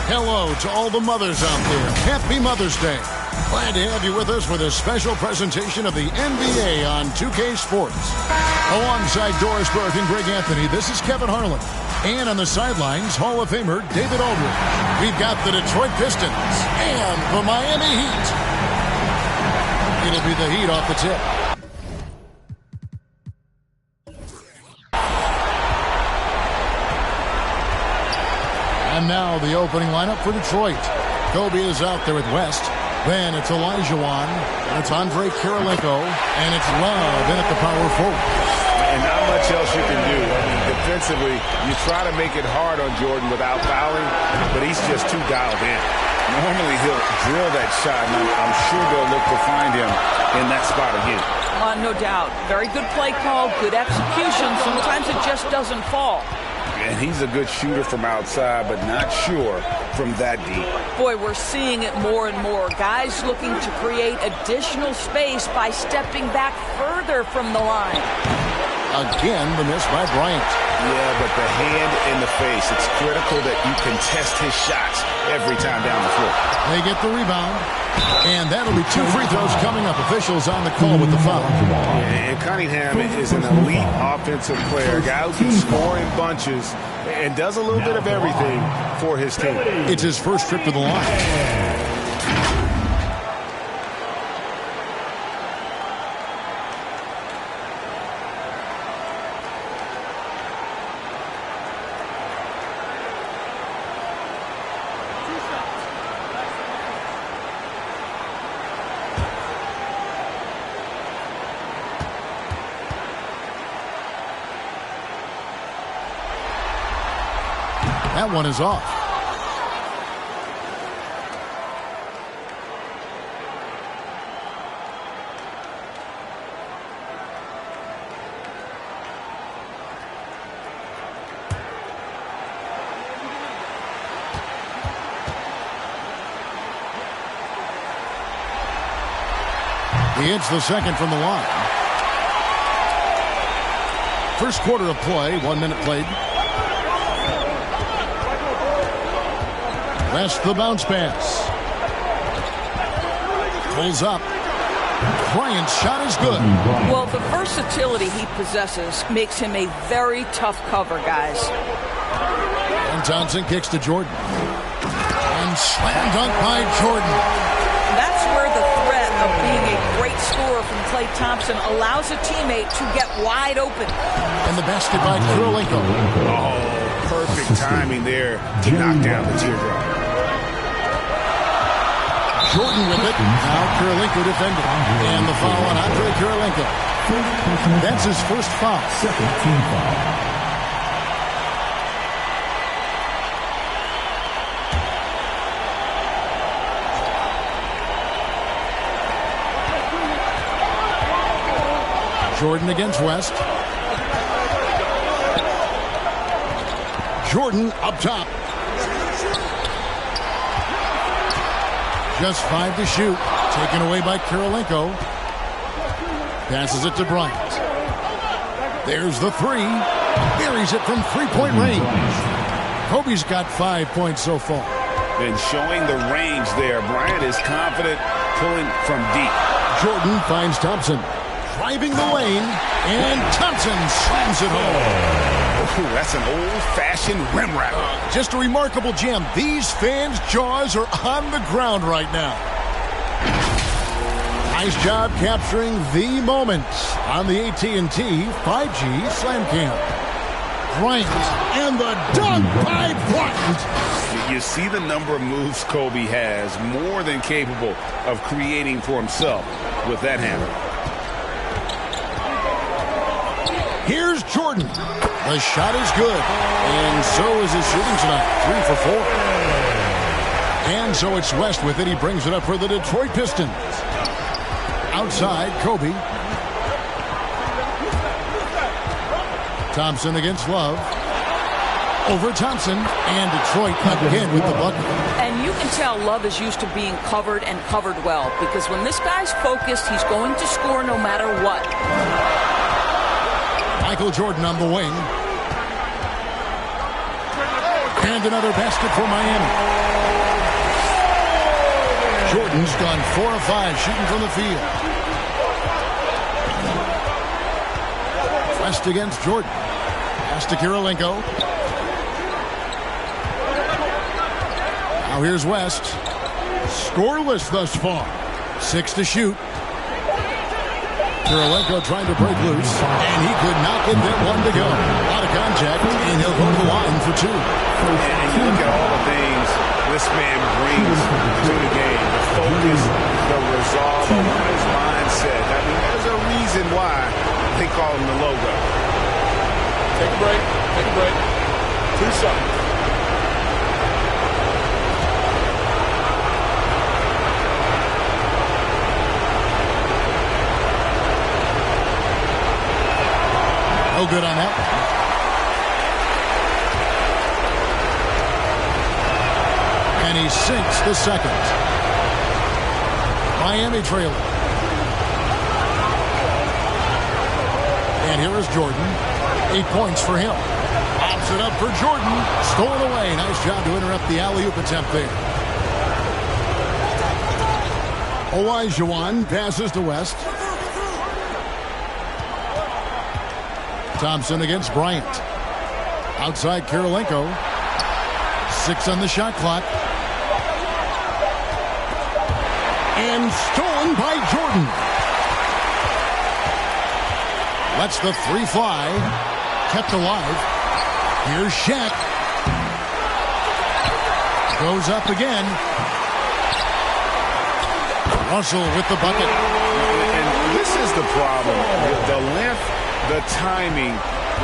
O: Hello to all the mothers out there. Happy Mother's Day. Glad to have you with us for this special presentation of the NBA on 2K Sports. Alongside Doris Burke and Greg Anthony, this is Kevin Harlan. And on the sidelines, Hall of Famer David Aldridge. We've got the Detroit Pistons and the Miami Heat. It'll be the Heat off the tip. And now the opening lineup for Detroit. Kobe is out there with West. Then it's Elijah Wan. And it's Andre Kirilenko. And it's Love in at the power forward.
E: And not much else you can do. I mean, defensively, you try to make it hard on Jordan without fouling, but he's just too dialed in. Normally, he'll drill that shot, and I'm sure they'll look to find him in that spot again.
P: No doubt. Very good play call, good execution. Sometimes it just doesn't fall. And he's a good shooter from outside, but not sure from that deep.
Q: Boy, we're seeing it more and more. Guys looking to create additional space by stepping back further from the line.
O: Again, the miss by Bryant.
P: Yeah, but the hand in the face. It's critical that you contest his shots every time down the floor.
O: They get the rebound. And that'll be 2 free throws coming up. Officials on the call with the foul.
P: And Cunningham is an elite offensive player. A guy who can score in bunches and does a little bit of everything for his team.
O: It's his first trip to the line. That one is off. He hits the second from the line. First quarter of play, 1 minute played. West the bounce pass. Pulls up. Bryant's shot is good.
Q: Well, the versatility he possesses makes him a very tough cover, guys.
O: And Thompson kicks to Jordan. And slam dunk by Jordan.
Q: That's where the threat of being a great scorer from Klay Thompson allows a teammate to get wide open.
O: And the basket by Kurolenko.
P: Oh, perfect timing there to knock down the teardrop.
O: Jordan with it. Now Kurolenko defending. And the foul on Andre Kurolenko. That's his first foul.
H: Second team foul.
O: Jordan against West. Jordan up top. Just 5 to shoot. Taken away by Kurolenko. Passes it to Bryant. There's the three. Buries it from three-point range. Kobe's got 5 points so far.
P: And showing the range there. Bryant is confident pulling from deep.
O: Jordan finds Thompson. Driving the lane. And Thompson slams it home.
P: Ooh, that's an old-fashioned rim rattler.
O: Just a remarkable jam. These fans' jaws are on the ground right now. Nice job capturing the moments on the AT&T 5G Slam Cam. Bryant and the dunk by Bryant.
P: You see the number of moves Kobe has, more than capable of creating for himself with that handle.
O: Here's Jordan. The shot is good. And so is his shooting tonight. 3 for 4. And so it's West with it. He brings it up for the Detroit Pistons. Outside, Kobe. Thompson against Love. Over Thompson. And Detroit again with the bucket.
Q: And you can tell Love is used to being covered and covered well. Because when this guy's focused, he's going to score no matter what.
O: Michael Jordan on the wing. And another basket for Miami. Jordan's gone 4 of 5 shooting from the field. West against Jordan. Pass to Kurolenko. Now here's West. Scoreless thus far. 6 to shoot. Kurolenko trying to break loose, and he could not get that one to go. A lot of contact, and he'll go to the line for 2.
P: And you look at all the things this man brings to the game. The focus, the resolve, his mindset. I mean, there's a reason why they call him the logo.
L: Take a break. Take a break. 2 seconds.
O: No good on that. And he sinks the second. Miami trailing. And here is Jordan. 8 points for him. Pops it up for Jordan. Stolen away. Nice job to interrupt the alley-oop attempt there. Myleague passes to West. Thompson against Bryant. Outside Kirilenko. 6 on the shot clock. And stolen by Jordan. Lets the 3 fly. Kept alive. Here's Shaq. Goes up again. Russell with the bucket.
P: And this is the problem. The length, the timing.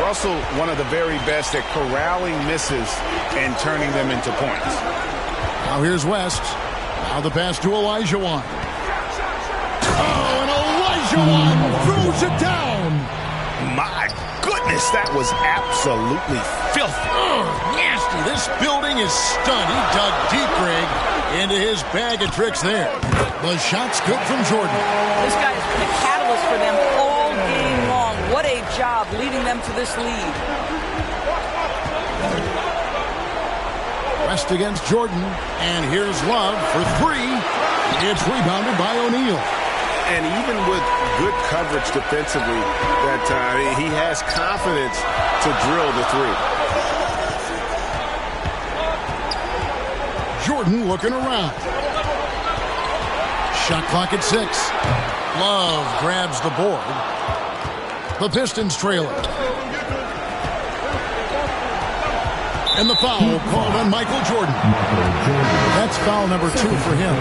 P: Russell, one of the very best at corralling misses and turning them into points.
O: Now here's West. Now the pass to Olajuwon. Oh, and Olajuwon throws it down.
P: My goodness, that was absolutely filthy.
O: Nasty. This building is stunned. He dug deep, Greg, into his bag of tricks there. The shot's good from Jordan.
Q: This guy has been a catalyst for them all game long. What a job leading them to this lead.
O: West against Jordan. And here's Love for 3. It's rebounded by O'Neal.
P: And even with good coverage defensively that time, he has confidence to drill the 3.
O: Jordan looking around. Shot clock at 6. Love grabs the board. The Pistons trailing. And the foul called on Michael Jordan. That's foul number 2 for him.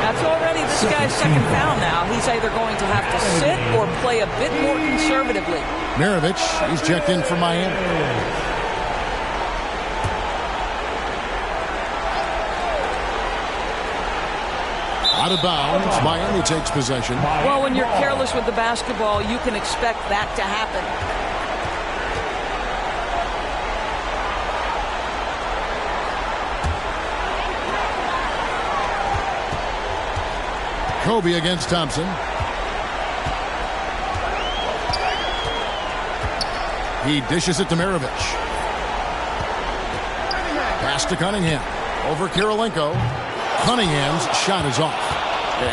Q: That's already this guy's second foul now. He's either going to have to sit or play a bit more conservatively.
O: Maravich, he's checked in for Miami. Out of bounds, Miami takes possession.
Q: Well, when you're careless with the basketball, you can expect that to happen.
O: Kobe against Thompson. He dishes it to Maravich. Pass to Cunningham. Over Kirilenko. Cunningham's shot is off.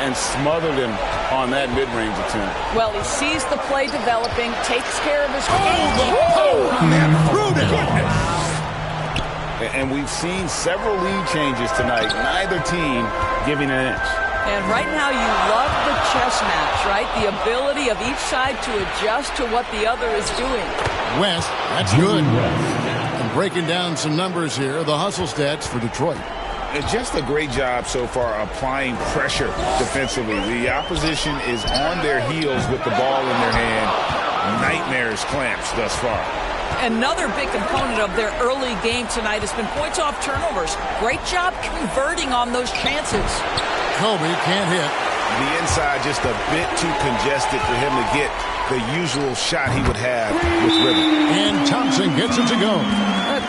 P: And smothered him on that mid-range attempt.
Q: Well, he sees the play developing, takes care of his...
P: And we've seen several lead changes tonight. Neither team giving an inch.
Q: And right now you love the chess match, right? The ability of each side to adjust to what the other is doing.
O: West, that's good. And breaking down some numbers here, the hustle stats for Detroit.
P: Just a great job so far applying pressure defensively. The opposition is on their heels with the ball in their hand. Nightmares clamps thus far.
Q: Another big component of their early game tonight has been points off turnovers. Great job converting on those chances.
O: Kobe can't hit.
P: The inside just a bit too congested for him to get the usual shot he would have with rhythm.
O: And Thompson gets it to go.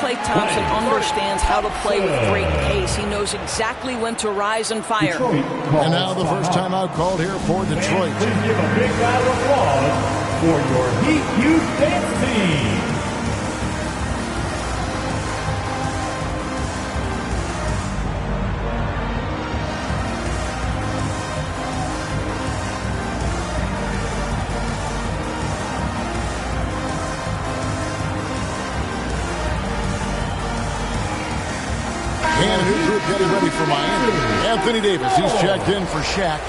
Q: Klay Thompson understands how to play with great pace. He knows exactly when to rise and fire.
O: And now the first timeout called here for Detroit.
H: Give a big round of applause for your Heat Youth Dance Team.
O: And his group getting ready for Miami. Anthony Davis, he's checked in for Shaq.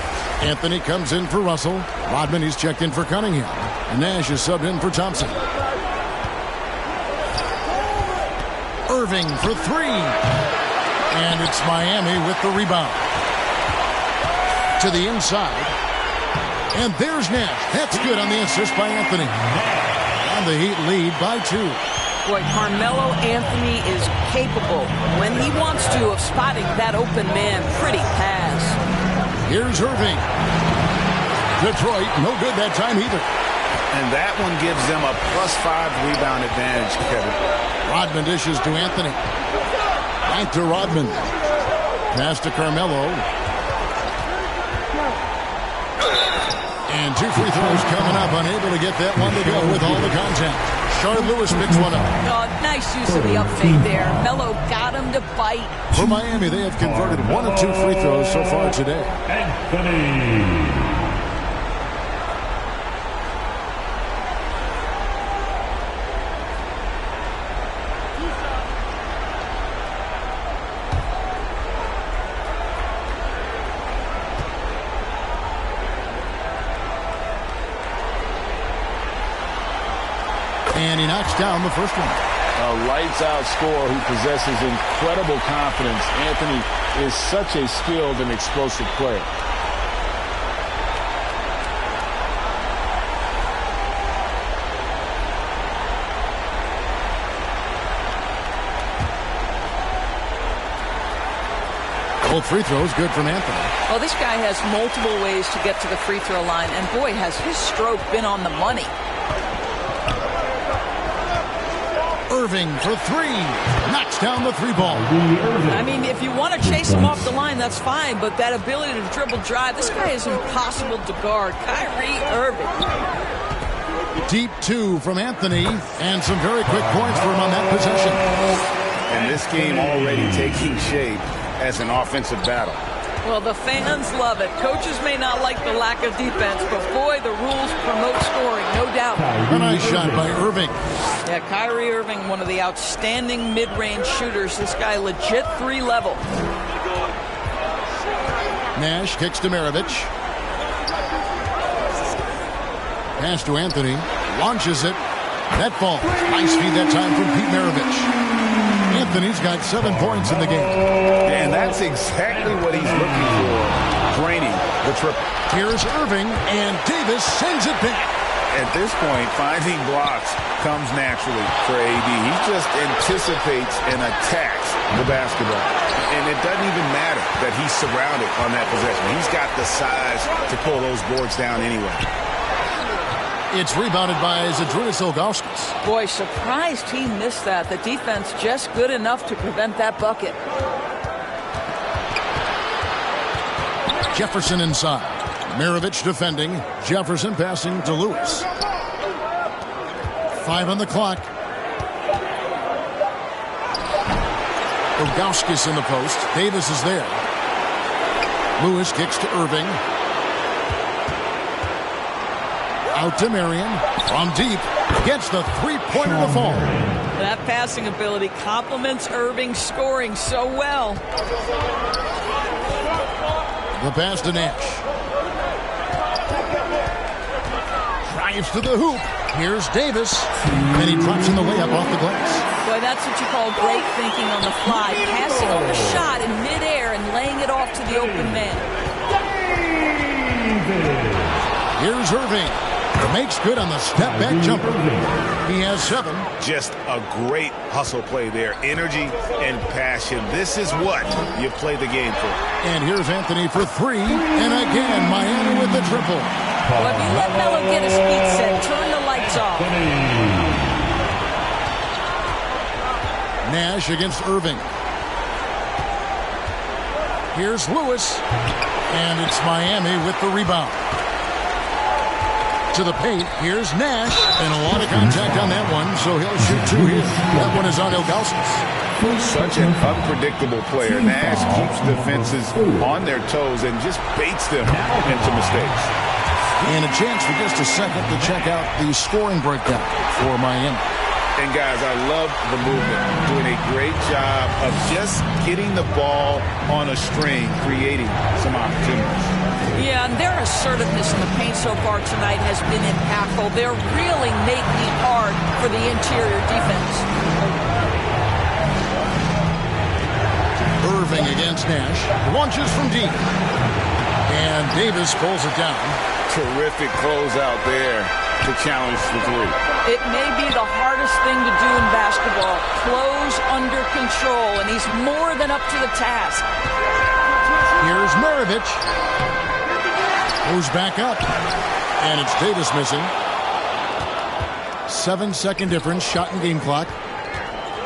O: Anthony comes in for Russell. Rodman, he's checked in for Cunningham. And Nash is subbed in for Thompson. Irving for 3. And it's Miami with the rebound. To the inside. And there's Nash. That's good on the assist by Anthony. And the Heat lead by 2.
Q: Boy, Carmelo Anthony is capable, when he wants to, of spotting that open man. Pretty pass.
O: Here's Irving. Detroit, no good that time either.
P: And that one gives them a +5 rebound advantage, Kevin.
O: Rodman dishes to Anthony. Back to Rodman. Pass to Carmelo. And 2 free throws coming up. Unable to get that one to go with all the contact. Shard Lewis picks one up.
Q: Oh, nice use of the up fade there. Melo got him to bite.
O: For Miami, they have converted 1 of 2 free throws so far today.
H: Anthony.
O: And he knocks down the first one.
P: A lights-out scorer who possesses incredible confidence. Anthony is such a skilled and explosive player.
O: Both free throws good from Anthony.
Q: Well, this guy has multiple ways to get to the free throw line, and boy, has his stroke been on the money.
O: Irving for 3. Knocks down the 3 ball.
Q: I mean, if you want to chase him off the line, that's fine, but that ability to dribble drive, this guy is impossible to guard. Kyrie Irving.
O: Deep 2 from Anthony, and some very quick points for him on that possession.
P: And this game already taking shape as an offensive battle.
Q: Well, the fans love it. Coaches may not like the lack of defense, but boy, the rules promote scoring, no doubt.
O: A nice shot by Irving.
Q: Yeah, Kyrie Irving, one of the outstanding mid-range shooters. This guy legit 3 level.
O: Nash kicks to Maravich. Pass to Anthony. Launches it. That falls. Nice feed that time from Pete Maravich. Anthony's got 7 points in the game.
P: And that's exactly what he's looking for, draining the triple.
O: Here's Irving, and Davis sends it back.
P: At this point, finding blocks comes naturally for AD. He just anticipates and attacks the basketball. And it doesn't even matter that he's surrounded on that possession. He's got the size to pull those boards down anyway.
O: It's rebounded by Zydrunas Ilgauskas.
Q: Boy, surprised he missed that. The defense just good enough to prevent that bucket.
O: Jefferson inside. Maravich defending. Jefferson passing to Lewis. 5 on the clock. Ilgauskas in the post. Davis is there. Lewis kicks to Irving. Out to Marion. From deep. Gets the 3-pointer to fall.
Q: That passing ability complements Irving's scoring so well.
O: The pass to Nash. Drives to the hoop. Here's Davis. And he drops in the layup off the glass.
Q: Boy, that's what you call great thinking on the fly. Passing a shot in midair and laying it off to the open man.
O: Here's Irving. Makes good on the step-back jumper. He has 7.
P: Just a great hustle play there. Energy and passion. This is what you play the game for.
O: And here's Anthony for 3. And again, Miami with the triple.
Q: Well, if you let Melo get his feet set, turn the lights off.
O: Nash against Irving. Here's Lewis. And it's Miami with the rebound. To the paint, here's Nash, and a lot of contact on that one, so he'll shoot 2 here. That one is on Ilgauskas.
P: Such an unpredictable player. Nash keeps defenses on their toes and just baits them into mistakes.
O: And a chance for just a second to check out the scoring breakdown for Miami.
P: And guys, I love the movement. Doing a great job of just getting the ball on a string, creating some opportunities.
Q: Yeah, and their assertiveness in the paint so far tonight has been impactful. They're really making it hard for the interior defense.
O: Irving against Nash. Launches from deep. And Davis pulls it down.
P: Terrific closeout there to challenge the 3.
Q: It may be the hardest thing to do in basketball. Close under control, and he's more than up to the task.
O: Here's Maravich. Goes back up. And it's Davis missing. 7-second difference. Shot and game clock.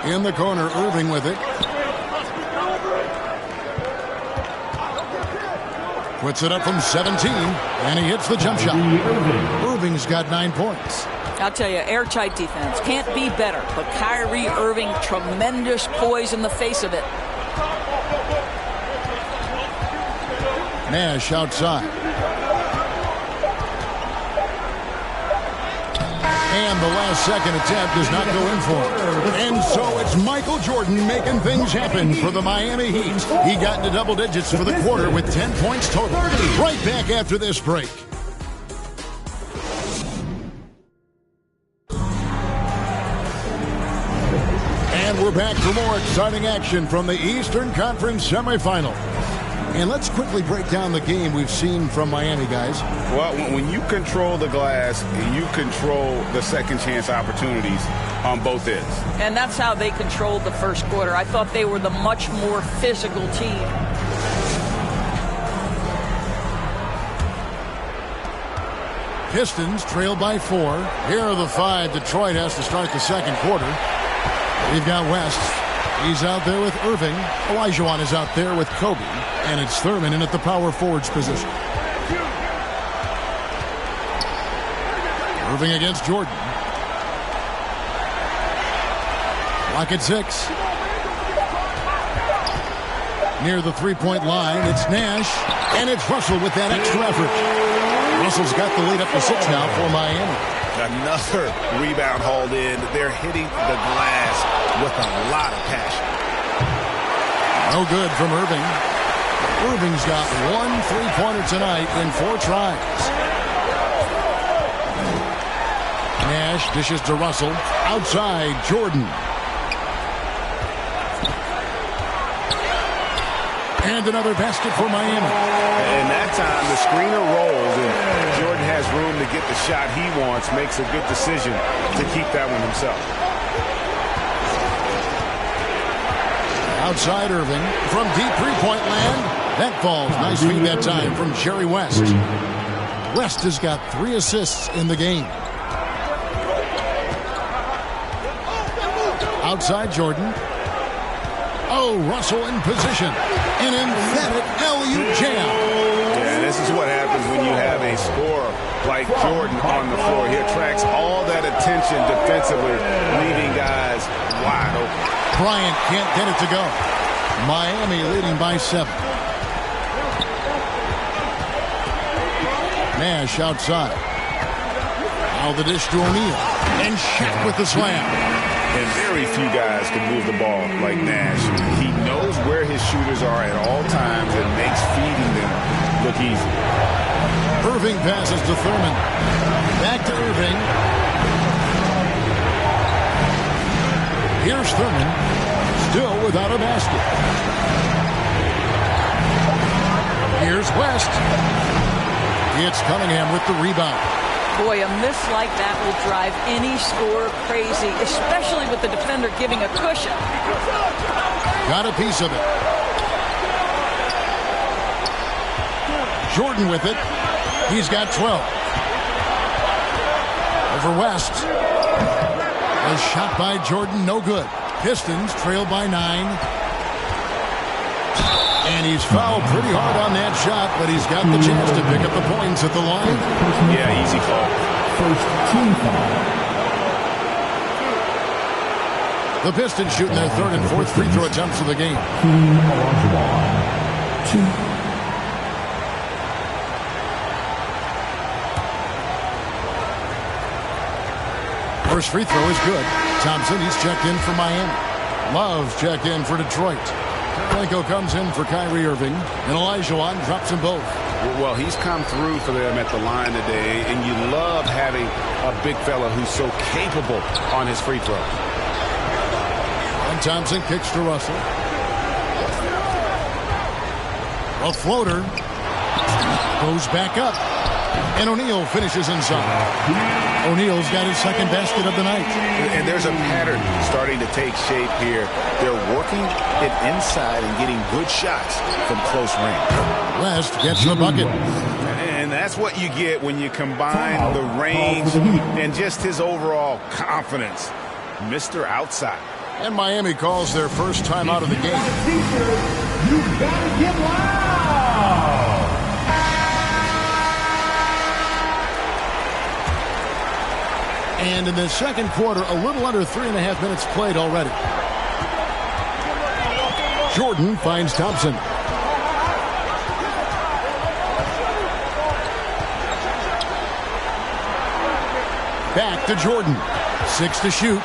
O: In the corner, Irving with it. puts it up from 17, and he hits the jump shot. Irving's got 9 points.
Q: I'll tell you, airtight defense. Can't be better. But Kyrie Irving, tremendous poise in the face of it.
O: Nash outside. And the last second attempt does not go in for him. And so it's Michael Jordan making things happen for the Miami Heat. He got into double digits for the quarter with 10 points total. Right back after this break. And we're back for more exciting action from the Eastern Conference semifinal. And let's quickly break down the game we've seen from Miami, guys.
P: Well, when you control the glass, you control the second chance opportunities on both ends.
Q: And that's how they controlled the first quarter. I thought they were the much more physical team.
O: Pistons trail by 4. Here are the 5 Detroit has to start the second quarter. We've got West. He's out there with Irving. Olajuwon is out there with Kobe. And it's Thurman in at the power forwards position. Irving against Jordan. Clock at 6. Near the three-point line, it's Nash. And it's Russell with that extra effort. Russell's got the lead up to 6 now for Miami.
P: Another rebound hauled in. They're hitting the glass with a lot of passion.
O: No good from Irving. Irving's got 1 3-pointer tonight in 4 tries. Nash dishes to Russell. Outside, Jordan. And another basket for Miami.
P: And that time, the screener rolls, and Jordan has room to get the shot he wants, makes a good decision to keep that one himself.
O: Outside Irving from deep three-point land. That falls. Nice feed that time from Jerry West. West has got 3 assists in the game. Outside Jordan. Oh, Russell in position. An emphatic alley-oop jam.
P: Yeah, this is what happens when you have a scorer like Jordan on the floor. He attracts all that attention defensively, leaving guys wide open.
O: Bryant can't get it to go. Miami leading by 7. Nash outside. Now the dish to O'Neal. And Shaq with the slam.
P: And very few guys can move the ball like Nash. He knows where his shooters are at all times and makes feeding them look easy.
O: Irving passes to Thurman. Back to Irving. Here's Thurman. Still without a basket. Here's West. It's Cunningham with the rebound.
Q: Boy, a miss like that will drive any scorer crazy, especially with the defender giving a cushion.
O: Got a piece of it. Jordan with it. He's got 12. Over West. A shot by Jordan, no good. Pistons trail by 9. And he's fouled pretty hard on that shot, but he's got the chance to pick up the points at the line.
P: Yeah, easy call.
H: First team foul.
O: The Pistons shooting their 3rd and 4th free throw attempts of the game.
H: Team Olajuwon. 2.
O: First free throw is good. Thompson, he's checked in for Miami. Love's checked in for Detroit. Blanco comes in for Kyrie Irving, and Olajuwon drops them both.
P: Well, he's come through for them at the line today, and you love having a big fella who's so capable on his free throws.
O: And Thompson kicks to Russell. A floater goes back up, and O'Neal finishes inside. O'Neal's got his 2nd basket of the night.
P: And there's a pattern starting to take shape here. They're working it inside and getting good shots from close range.
O: West gets the bucket.
P: And that's what you get when you combine the range and just his overall confidence. Mr. Outside.
O: And Miami calls their first time out of the game.
H: You gotta get loud.
O: And in the second quarter, a little under 3.5 minutes played already. Jordan finds Thompson. Back to Jordan. 6 to shoot.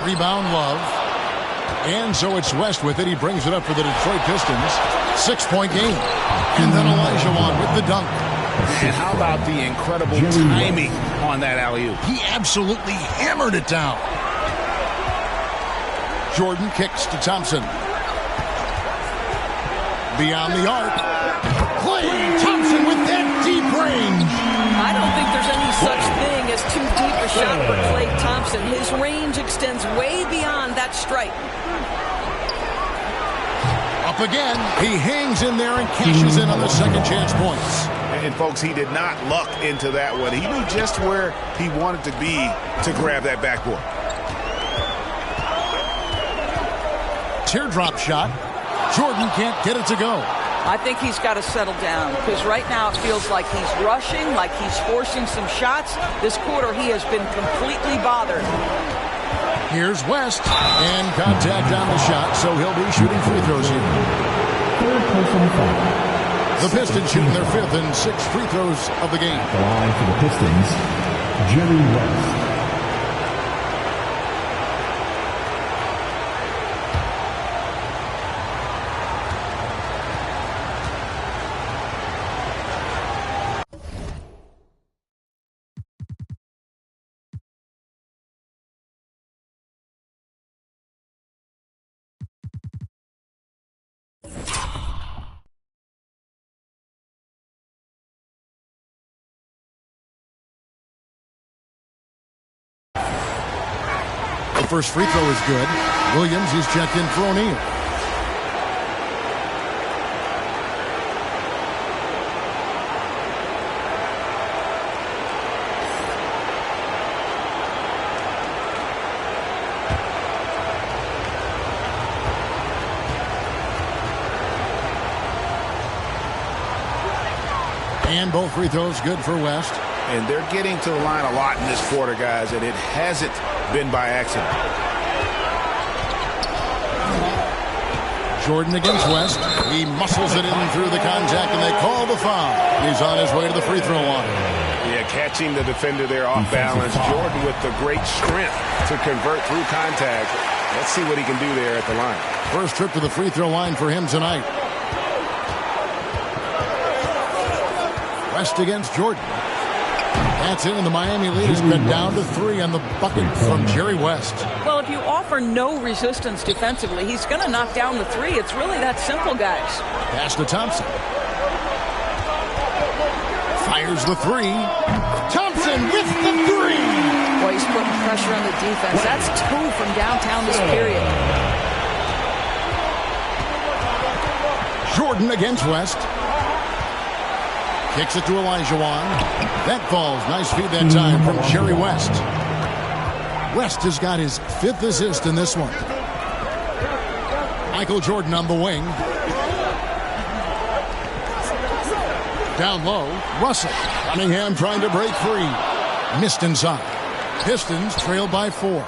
O: Rebound, Love. And so it's West with it. He brings it up for the Detroit Pistons. 6-point game. And then Olajuwon with the dunk.
P: And how about the incredible timing on that alley-oop?
O: He absolutely hammered it down. Jordan kicks to Thompson. Beyond the arc. Klay Thompson with that deep range.
Q: I don't think there's any such thing as too deep a shot for Klay Thompson. His range extends way beyond that stripe.
O: Up again. He hangs in there and cashes in on the second chance points.
P: And folks, he did not luck into that one. He knew just where he wanted to be to grab that backboard.
O: Teardrop shot. Jordan can't get it to go.
Q: I think he's got to settle down because right now it feels like he's rushing, like he's forcing some shots. This quarter he has been completely bothered.
O: Here's West, and contact on the shot, so he'll be shooting free throws here. The Pistons shooting their 5th and 6th free throws of the game.
H: The line for the Pistons, Jerry West.
O: First free throw is good. Williams is checked in for O'Neal. And both free throws good for West.
P: And they're getting to the line a lot in this quarter, guys, and it hasn't been by accident.
O: Jordan against West. He muscles it in through the contact, and they call the foul. He's on his way to the free throw line.
P: Yeah, catching the defender there off balance. Jordan with the great strength to convert through contact. Let's see what he can do there at the line.
O: First trip to the free throw line for him tonight. West against Jordan. That's it, and the Miami lead has been down to 3 on the bucket from Jerry West.
Q: Well, if you offer no resistance defensively, he's going to knock down the 3. It's really that simple, guys.
O: Pass to Thompson. Fires the 3. Thompson with the 3.
Q: Boy, he's putting pressure on the defense. That's 2 from downtown this period.
O: Jordan against West. Kicks it to Olajuwon. That falls. Nice feed that time from Jerry West. West has got his 5th assist in this one. Michael Jordan on the wing. Down low, Russell. Cunningham trying to break free. Missed inside. Pistons trail by 4.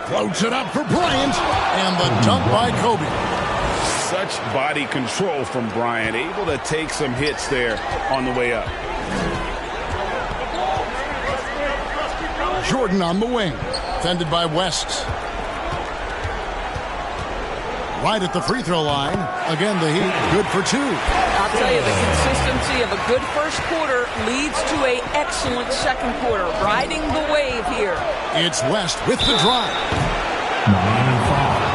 O: Floats it up for Bryant. And the dunk by Kobe.
P: Such body control from Bryant, able to take some hits there on the way up.
O: Jordan on the wing, defended by West. Right at the free throw line. Again, the Heat good for 2.
Q: I'll tell you, the consistency of a good first quarter leads to an excellent second quarter. Riding the wave here.
O: It's West with the drive.
H: Miami foul.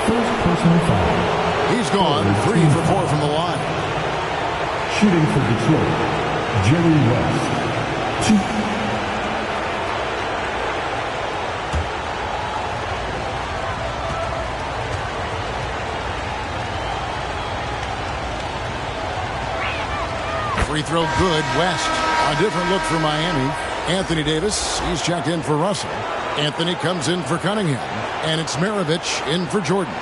H: First personal foul.
O: He's gone 3 for 4 from the line.
H: Shooting for Detroit, Jerry West. 2.
O: Free throw good, West. A different look for Miami. Anthony Davis, he's checked in for Russell. Anthony comes in for Cunningham. And it's Maravich in for Jordan.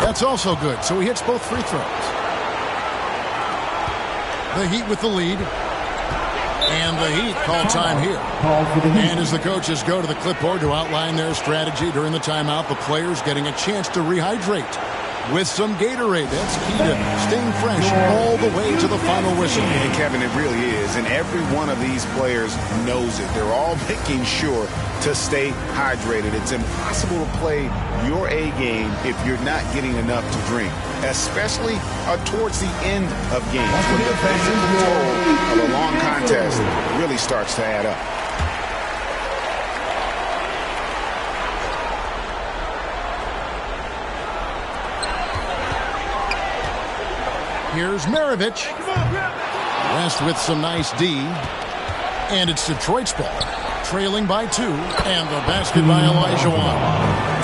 O: That's also good, so he hits both free throws. The Heat with the lead. And the Heat call time here. And as the coaches go to the clipboard to outline their strategy during the timeout, the players getting a chance to rehydrate with some Gatorade. That's key to staying fresh all the way to the final whistle.
P: And Kevin, it really is. And every one of these players knows it. They're all making sure to stay hydrated. It's impossible to play your A game if you're not getting enough to drink, especially towards the end of games when the physical toll of a long contest really starts to add up.
O: Here's Maravich. West with some nice D. And it's Detroit's ball. Trailing by 2. And the basket by Olajuwon.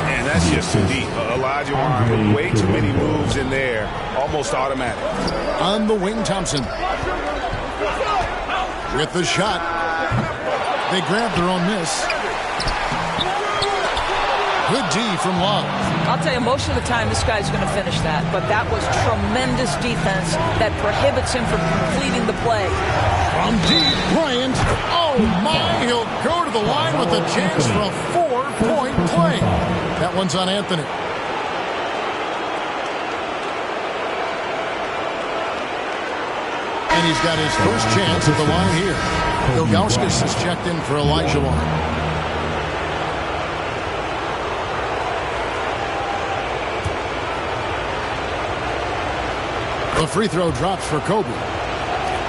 P: And that's just too deep. Olajuwon with way too many moves in there. Almost automatic.
O: On the wing, Thompson. With the shot. They grab their own miss. Good D from Love.
Q: I'll tell you, most of the time this guy's going to finish that, but that was tremendous defense that prohibits him from completing the play.
O: From deep, Bryant. Oh, my. He'll go to the line with a chance for a 4-point play. That one's on Anthony. And he's got his first chance at the line here. Ilgauskas is checked in for Olajuwon. The free throw drops for Kobe.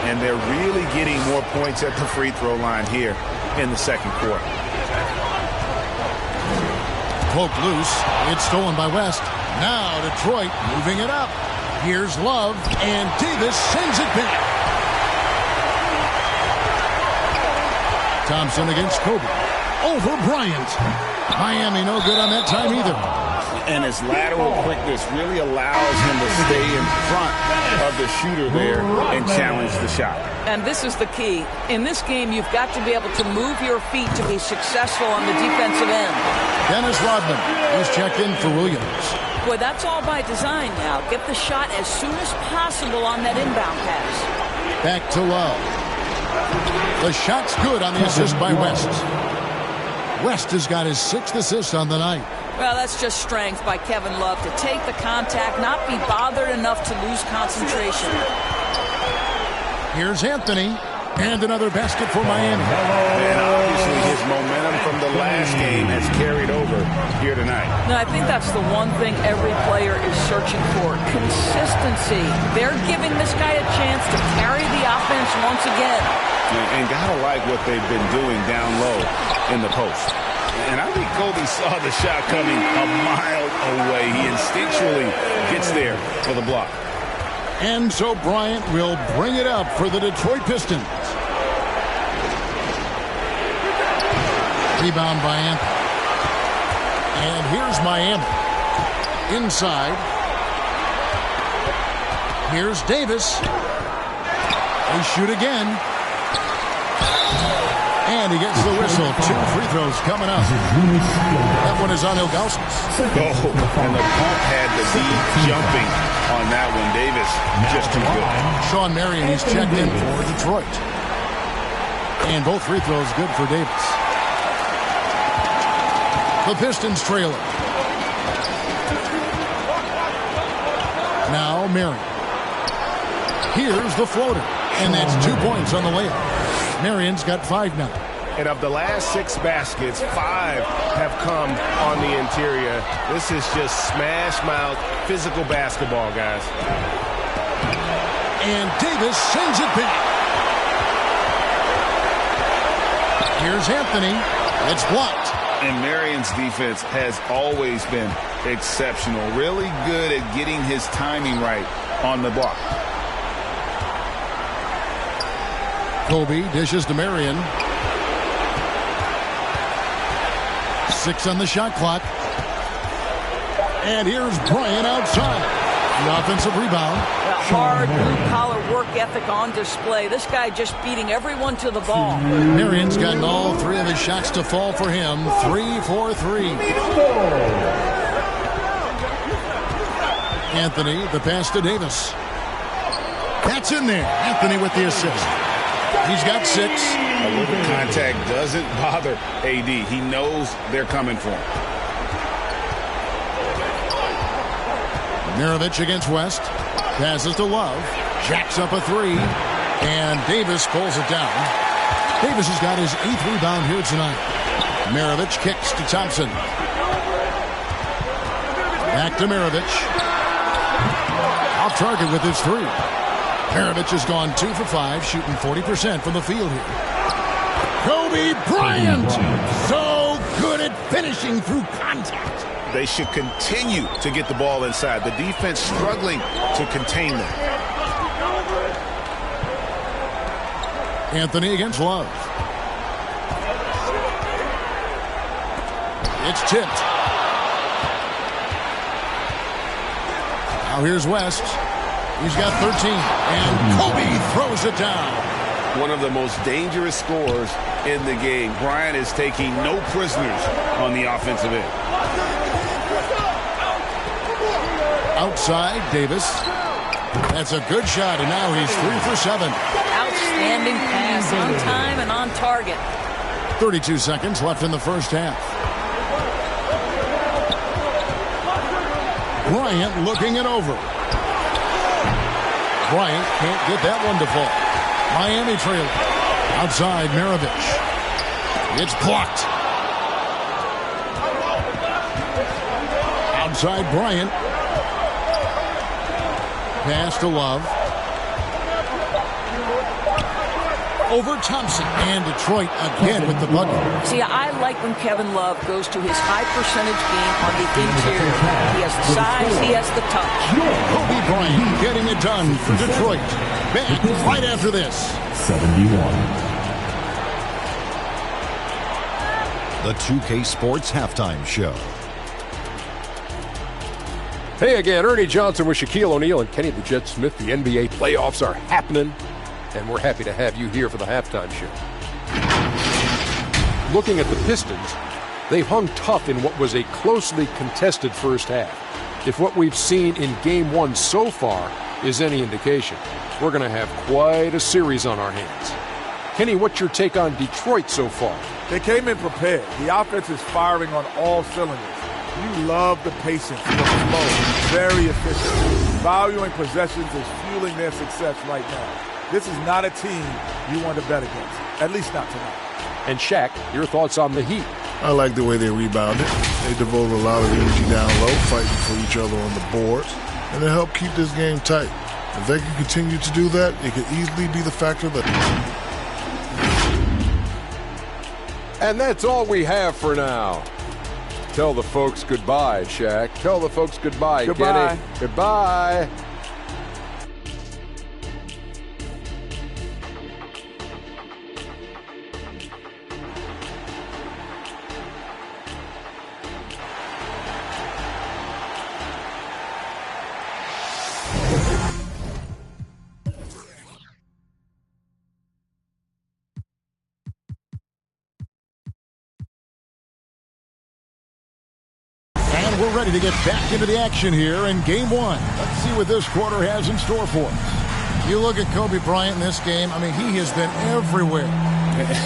P: And they're really getting more points at the free throw line here in the second quarter.
O: Poked loose. It's stolen by West. Now Detroit moving it up. Here's Love, and Davis sends it back. Thompson against Kobe. Over Bryant. Miami no good on that time either.
P: And his lateral quickness really allows him to stay in front of the shooter there and challenge the shot.
Q: And this is the key. In this game, you've got to be able to move your feet to be successful on the defensive end.
O: Dennis Rodman is checked in for Williams.
Q: Boy, that's all by design now. Get the shot as soon as possible on that inbound pass.
O: Back to Love. The shot's good on the assist by West. West has got his 6th assist on the night.
Q: Well, that's just strength by Kevin Love to take the contact, not be bothered enough to lose concentration.
O: Here's Anthony, and another basket for Miami.
P: And obviously his momentum from the last game has carried over here tonight.
Q: No, I think that's the one thing every player is searching for, consistency. They're giving this guy a chance to carry the offense once again.
P: And gotta like what they've been doing down low in the post. And I think Kobe saw the shot coming a mile away. He instinctually gets there for the block.
O: And so Bryant will bring it up for the Detroit Pistons. Rebound by Anthony. And here's Miami. Inside. Here's Davis. They shoot again. And he gets the whistle. 2 free throws coming up. That one is on Ilgauskas.
P: Oh, and the pump had the D jumping on that one. Davis just too good.
O: Sean Marion, he's checked in for Detroit. And both free throws good for Davis. The Pistons trailing. Now Marion. Here's the floater. And that's 2 points on the layup. Marion's got 5 now.
P: And of the last 6 baskets, 5 have come on the interior. This is just smash mouth physical basketball, guys.
O: And Davis sends it back. Here's Anthony. It's blocked.
P: And Marion's defense has always been exceptional. Really good at getting his timing right on the block.
O: Kobe dishes to Marion. 6 on the shot clock. And here's Bryant outside. The offensive rebound.
Q: That hard blue-collar work ethic on display. This guy just beating everyone to the ball.
O: Marion's gotten all 3 of his shots to fall for him. 3 for 3. Anthony, the pass to Davis. That's in there. Anthony with the assist. He's got 6.
P: A little contact doesn't bother AD. He knows they're coming for him.
O: Mirovic against West. Passes to Love. Jacks up a 3. And Davis pulls it down. Davis has got his 8th rebound here tonight. Mirovic kicks to Thompson. Back to Mirovic. Off target with his 3. Mirovic has gone 2 for 5, shooting 40% from the field here. Kobe Bryant, so good at finishing through contact.
P: They should continue to get the ball inside. The defense struggling to contain them.
O: Anthony against Love. It's tipped. Now here's West. He's got 13. And Kobe throws it down.
P: One of the most dangerous scorers in the game. Bryant is taking no prisoners on the offensive end.
O: Outside, Davis. That's a good shot, and now he's 3 for 7.
Q: Outstanding pass, on time and on target.
O: 32 seconds left in the first half. Bryant looking it over. Bryant can't get that one to fall. Miami trailing. Outside, Mirovic. It's blocked. Outside, Bryant. Pass to Love. Over Thompson. And Detroit again with the bucket.
Q: See, I like when Kevin Love goes to his high percentage game on the interior. He has the size, he has the touch.
O: Kobe Bryant getting it done for Detroit. Back right after this.
H: 71.
R: The 2K Sports Halftime Show.
L: Hey again, Ernie Johnson with Shaquille O'Neal and Kenny the Jet Smith. The NBA playoffs are happening, and we're happy to have you here for the halftime show. Looking at the Pistons, they've hung tough in what was a closely contested first half. If what we've seen in Game 1 so far is any indication, we're going to have quite a series on our hands. Kenny, what's your take on Detroit so far?
F: They came in prepared. The offense is firing on all cylinders. You love the patience, the flow, very efficient. Valuing possessions is fueling their success right now. This is not a team you want to bet against, at least not tonight.
L: And Shaq, your thoughts on the Heat?
S: I like the way they rebounded. They devoted a lot of energy down low, fighting for each other on the boards, and they helped keep this game tight. If they can continue to do that, it could easily be the factor that...
L: And that's all we have for now. Tell the folks goodbye, Shaq. Tell the folks goodbye,
F: Goodbye.
L: Kenny. Goodbye.
O: We're ready to get back into the action here in Game 1. Let's see what this quarter has in store for us. You look at Kobe Bryant in this game, I mean, he has been everywhere.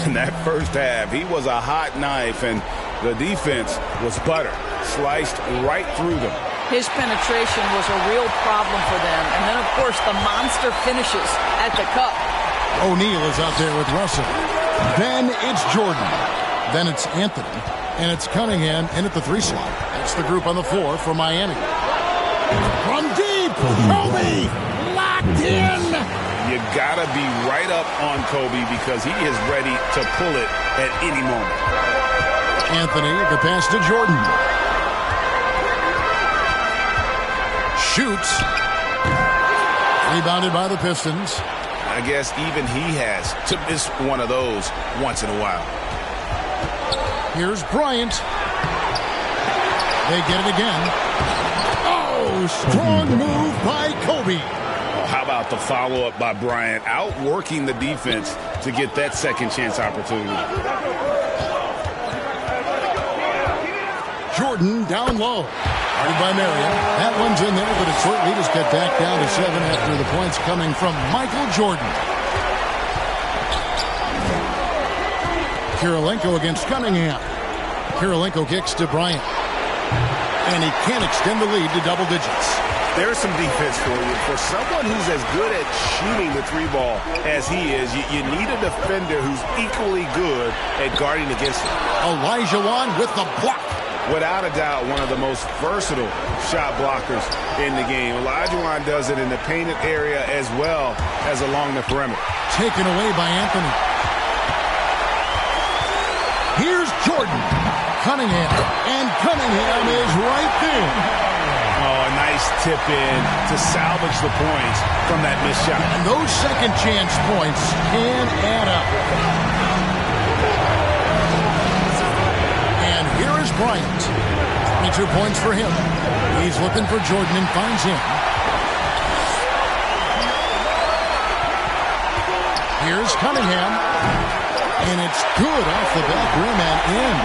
P: In that first half, he was a hot knife, and the defense was butter, sliced right through them.
Q: His penetration was a real problem for them. And then, of course, the monster finishes at the cup.
O: O'Neal is out there with Russell. Then it's Jordan. Then it's Anthony. And it's Cunningham in at the 3 slot. That's the group on the floor for Miami. From deep, Kobe locked in.
P: You gotta be right up on Kobe because he is ready to pull it at any moment.
O: Anthony, the pass to Jordan. Shoots. Rebounded by the Pistons.
P: I guess even he has to miss one of those once in a while.
O: Here's Bryant. They get it again. Oh, strong move by Kobe.
P: Oh, how about the follow-up by Bryant, outworking the defense to get that second chance opportunity.
O: Jordan down low. Guarded by Marion. That one's in there, but it's Short lead is cut back down to 7 after the points coming from Michael Jordan. Kirilenko against Cunningham. Kirilenko kicks to Bryant. And he can't extend the lead to double digits.
P: There's some defense for you. For someone who's as good at shooting the three ball as he is, you need a defender who's equally good at guarding against him.
O: Olajuwon with the block.
P: Without a doubt, one of the most versatile shot blockers in the game. Olajuwon does it in the painted area as well as along the perimeter.
O: Taken away by Anthony. Here's Jordan. Cunningham. And Cunningham is right there.
P: Oh, a nice tip in to salvage the points from that missed shot.
O: And those second chance points can add up. And here is Bryant. 22 points for him. He's looking for Jordan and finds him. Here's Cunningham. And it's good off the back rim and in.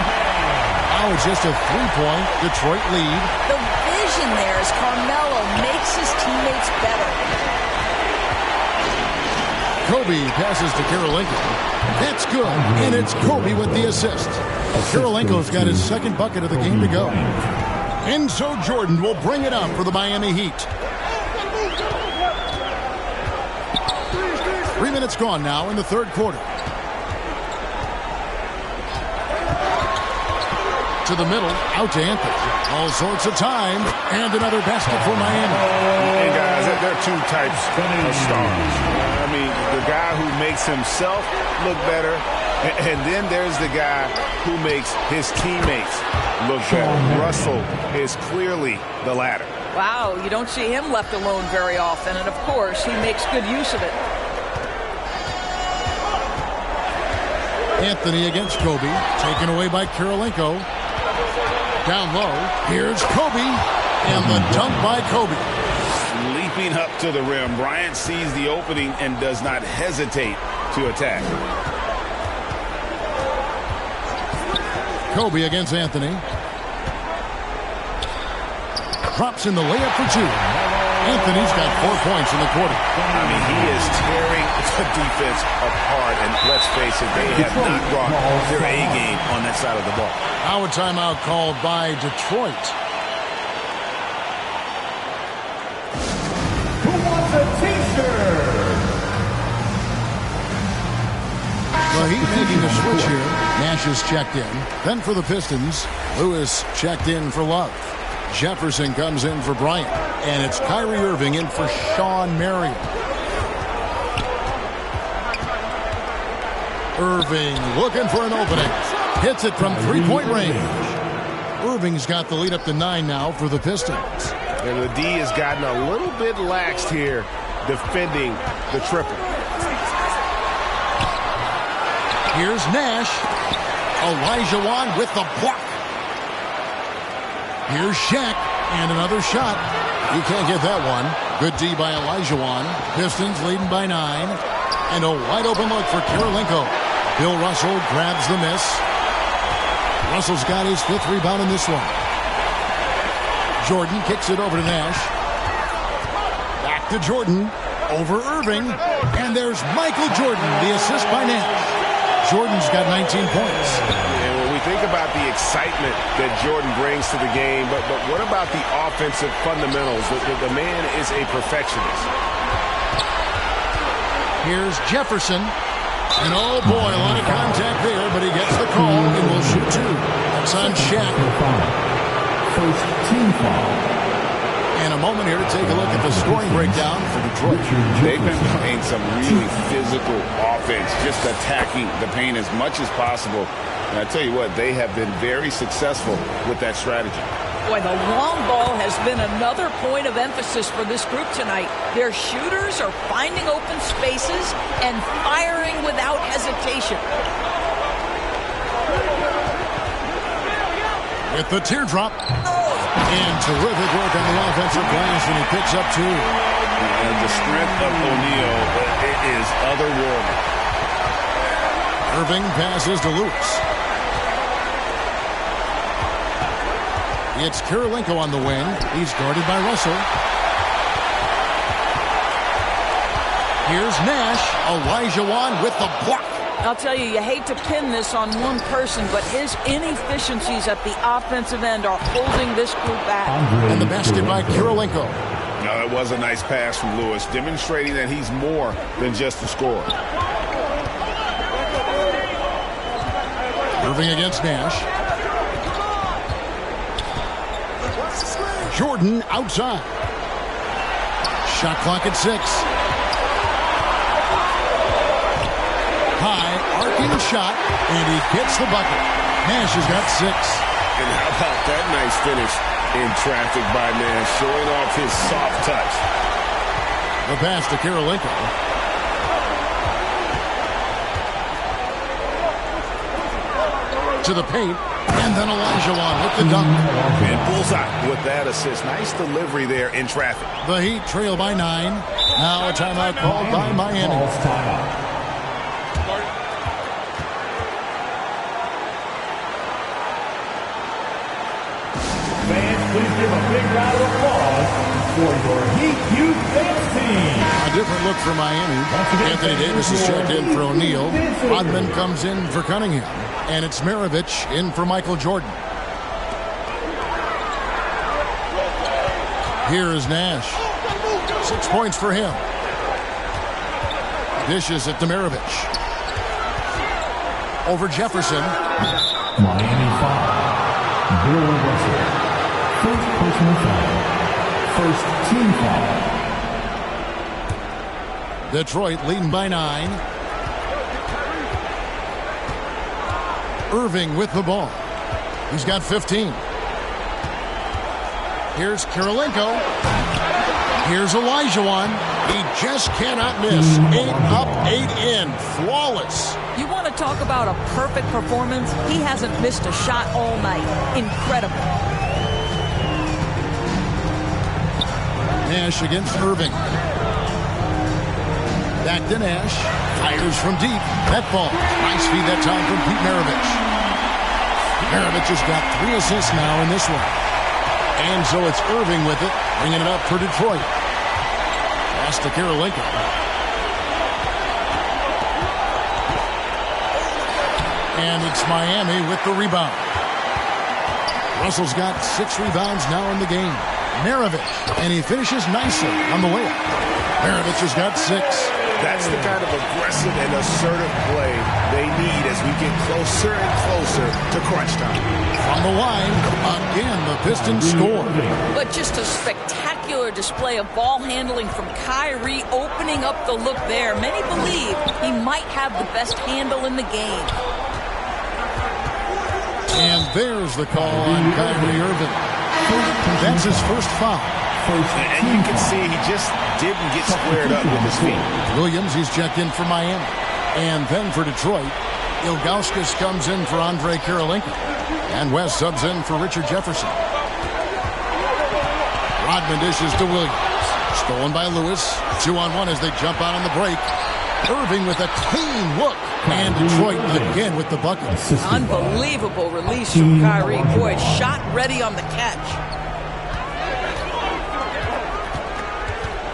O: Now it's just a 3-point Detroit lead.
Q: The vision there as Carmelo makes his teammates better.
O: Kobe passes to Kirilenko. That's good. And it's Kobe with the assist. Kirilenko's got his second bucket of the game to go. And so Jordan will bring it up for the Miami Heat. 3 minutes gone now in the third quarter. To the middle, out to Anthony. All sorts of time, and another basket for Miami.
P: And guys, there are two types of stars. I mean, the guy who makes himself look better, and then there's the guy who makes his teammates look better. Russell is clearly the latter.
Q: Wow, you don't see him left alone very often, and of course, he makes good use of it.
O: Anthony against Kobe, taken away by Kirilenko. Down low, here's Kobe, and the dunk by Kobe.
P: Leaping up to the rim, Bryant sees the opening and does not hesitate to attack.
O: Kobe against Anthony. Drops in the layup for 2. Anthony's got 4 points in the quarter.
P: I mean, he is tearing the defense apart, and let's face it, they have not brought their A game on that side of the ball.
O: Now a timeout called by Detroit.
H: Who wants a t-shirt?
O: The Heat making a switch here. Nash is checked in. Then for the Pistons, Lewis checked in for Love. Jefferson comes in for Bryant. And it's Kyrie Irving in for Sean Marion. Irving looking for an opening. Hits it from three-point range. Irving's got the lead up to 9 now for the Pistons.
P: And the D has gotten a little bit laxed here defending the triple.
O: Here's Nash. Olajuwon with the block. Here's Shaq. And another shot. You can't get that one. Good D by Olajuwon. Pistons leading by 9. And a wide open look for Kirilenko. Bill Russell grabs the miss. Russell's got his 5th rebound in this one. Jordan kicks it over to Nash. Back to Jordan. Over Irving. And there's Michael Jordan, the assist by Nash. Jordan's got 19 points.
P: And when we think about the excitement that Jordan brings to the game, but what about the offensive fundamentals? The man is a perfectionist.
O: Here's Jefferson. And oh boy, a lot of contact there, but he gets the call and will shoot 2. That's on Shaq.
H: First team foul.
O: And a moment here to take a look at the scoring breakdown for Detroit.
P: They've been playing some really physical offense, just attacking the paint as much as possible. And I tell you what, they have been very successful with that strategy.
Q: Boy, the long ball has been another point of emphasis for this group tonight. Their shooters are finding open spaces and firing without hesitation.
O: With the teardrop. And terrific work on the offensive glass, and he picks up 2.
P: And the strength of O'Neal, it is otherworldly.
O: Irving passes to Lewis. It's Kirilenko on the wing. He's guarded by Russell. Here's Nash. Olajuwon with the block.
Q: I'll tell you, you hate to pin this on one person, but his inefficiencies at the offensive end are holding this group back.
O: And the basket by Kirilenko.
P: No, that was a nice pass from Lewis, demonstrating that he's more than just a scorer.
O: Irving against Nash. Jordan outside. Shot clock at 6. High, arcing shot, and he gets the bucket. Nash has got 6.
P: And how about that nice finish in traffic by Nash, showing off his soft touch.
O: The pass to Kirilenko. To the paint, and then Olajuwon with the dunk.
P: And bullseye with that assist. Nice delivery there in traffic.
O: The Heat trail by 9. Now a timeout called by Miami.
H: Please give a big round of applause for your Heat Youth Dance Team.
O: A different look for Miami. Anthony Davis is checked in for O'Neal. Rodman comes in for Cunningham. And it's Maravich in for Michael Jordan. Here is Nash. 6 points for him. Dishes it to Maravich. Over Jefferson.
H: Miami foul. Bill Russell. First personal foul. First team foul.
O: Detroit leading by 9. Irving with the ball. He's got 15. Here's Kirilenko. Here's Olajuwon. He just cannot miss. 8 up, 8 in. Flawless.
Q: You want to talk about a perfect performance? He hasn't missed a shot all night. Incredible.
O: Nash against Irving. Back to Nash. Fires from deep. That ball. Nice feed that time from Pete Maravich. Maravich has got 3 assists now in this one. And so it's Irving with it, bringing it up for Detroit. Pass to Kirilenko. And it's Miami with the rebound. Russell's got 6 rebounds now in the game. Maravich, and he finishes nicely on the layup. Maravich has got 6.
P: That's the kind of aggressive and assertive play they need as we get closer and closer to crunch time.
O: On the line, again, the Pistons score.
Q: But just a spectacular display of ball handling from Kyrie, opening up the look there. Many believe he might have the best handle in the game.
O: And there's the call on Kyrie Irving. That's his first foul.
P: And you can see he just didn't get squared up with his feet.
O: Williams, he's checked in for Miami. And then for Detroit, Ilgauskas comes in for Andre Kirilenko. And West subs in for Richard Jefferson. Rodman dishes to Williams. Stolen by Lewis. 2-on-1 as they jump out on the break. Irving with a clean look. And Detroit again with the bucket.
Q: Unbelievable release from Kyrie. Boy, shot ready on the catch.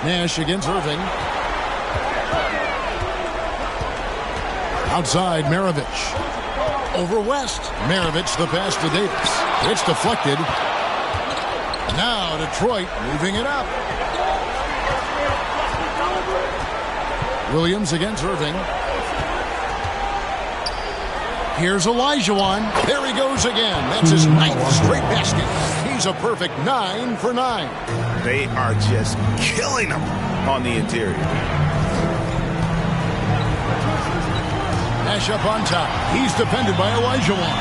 O: Nash against Irving. Outside, Maravich. Over West. Maravich, the pass to Davis. It's deflected. Now Detroit moving it up. Williams against Irving. Here's Olajuwon. There he goes again. That's his 9th straight basket. He's a perfect 9 for 9.
P: They are just killing him on the interior.
O: Nash up on top. He's defended by Olajuwon.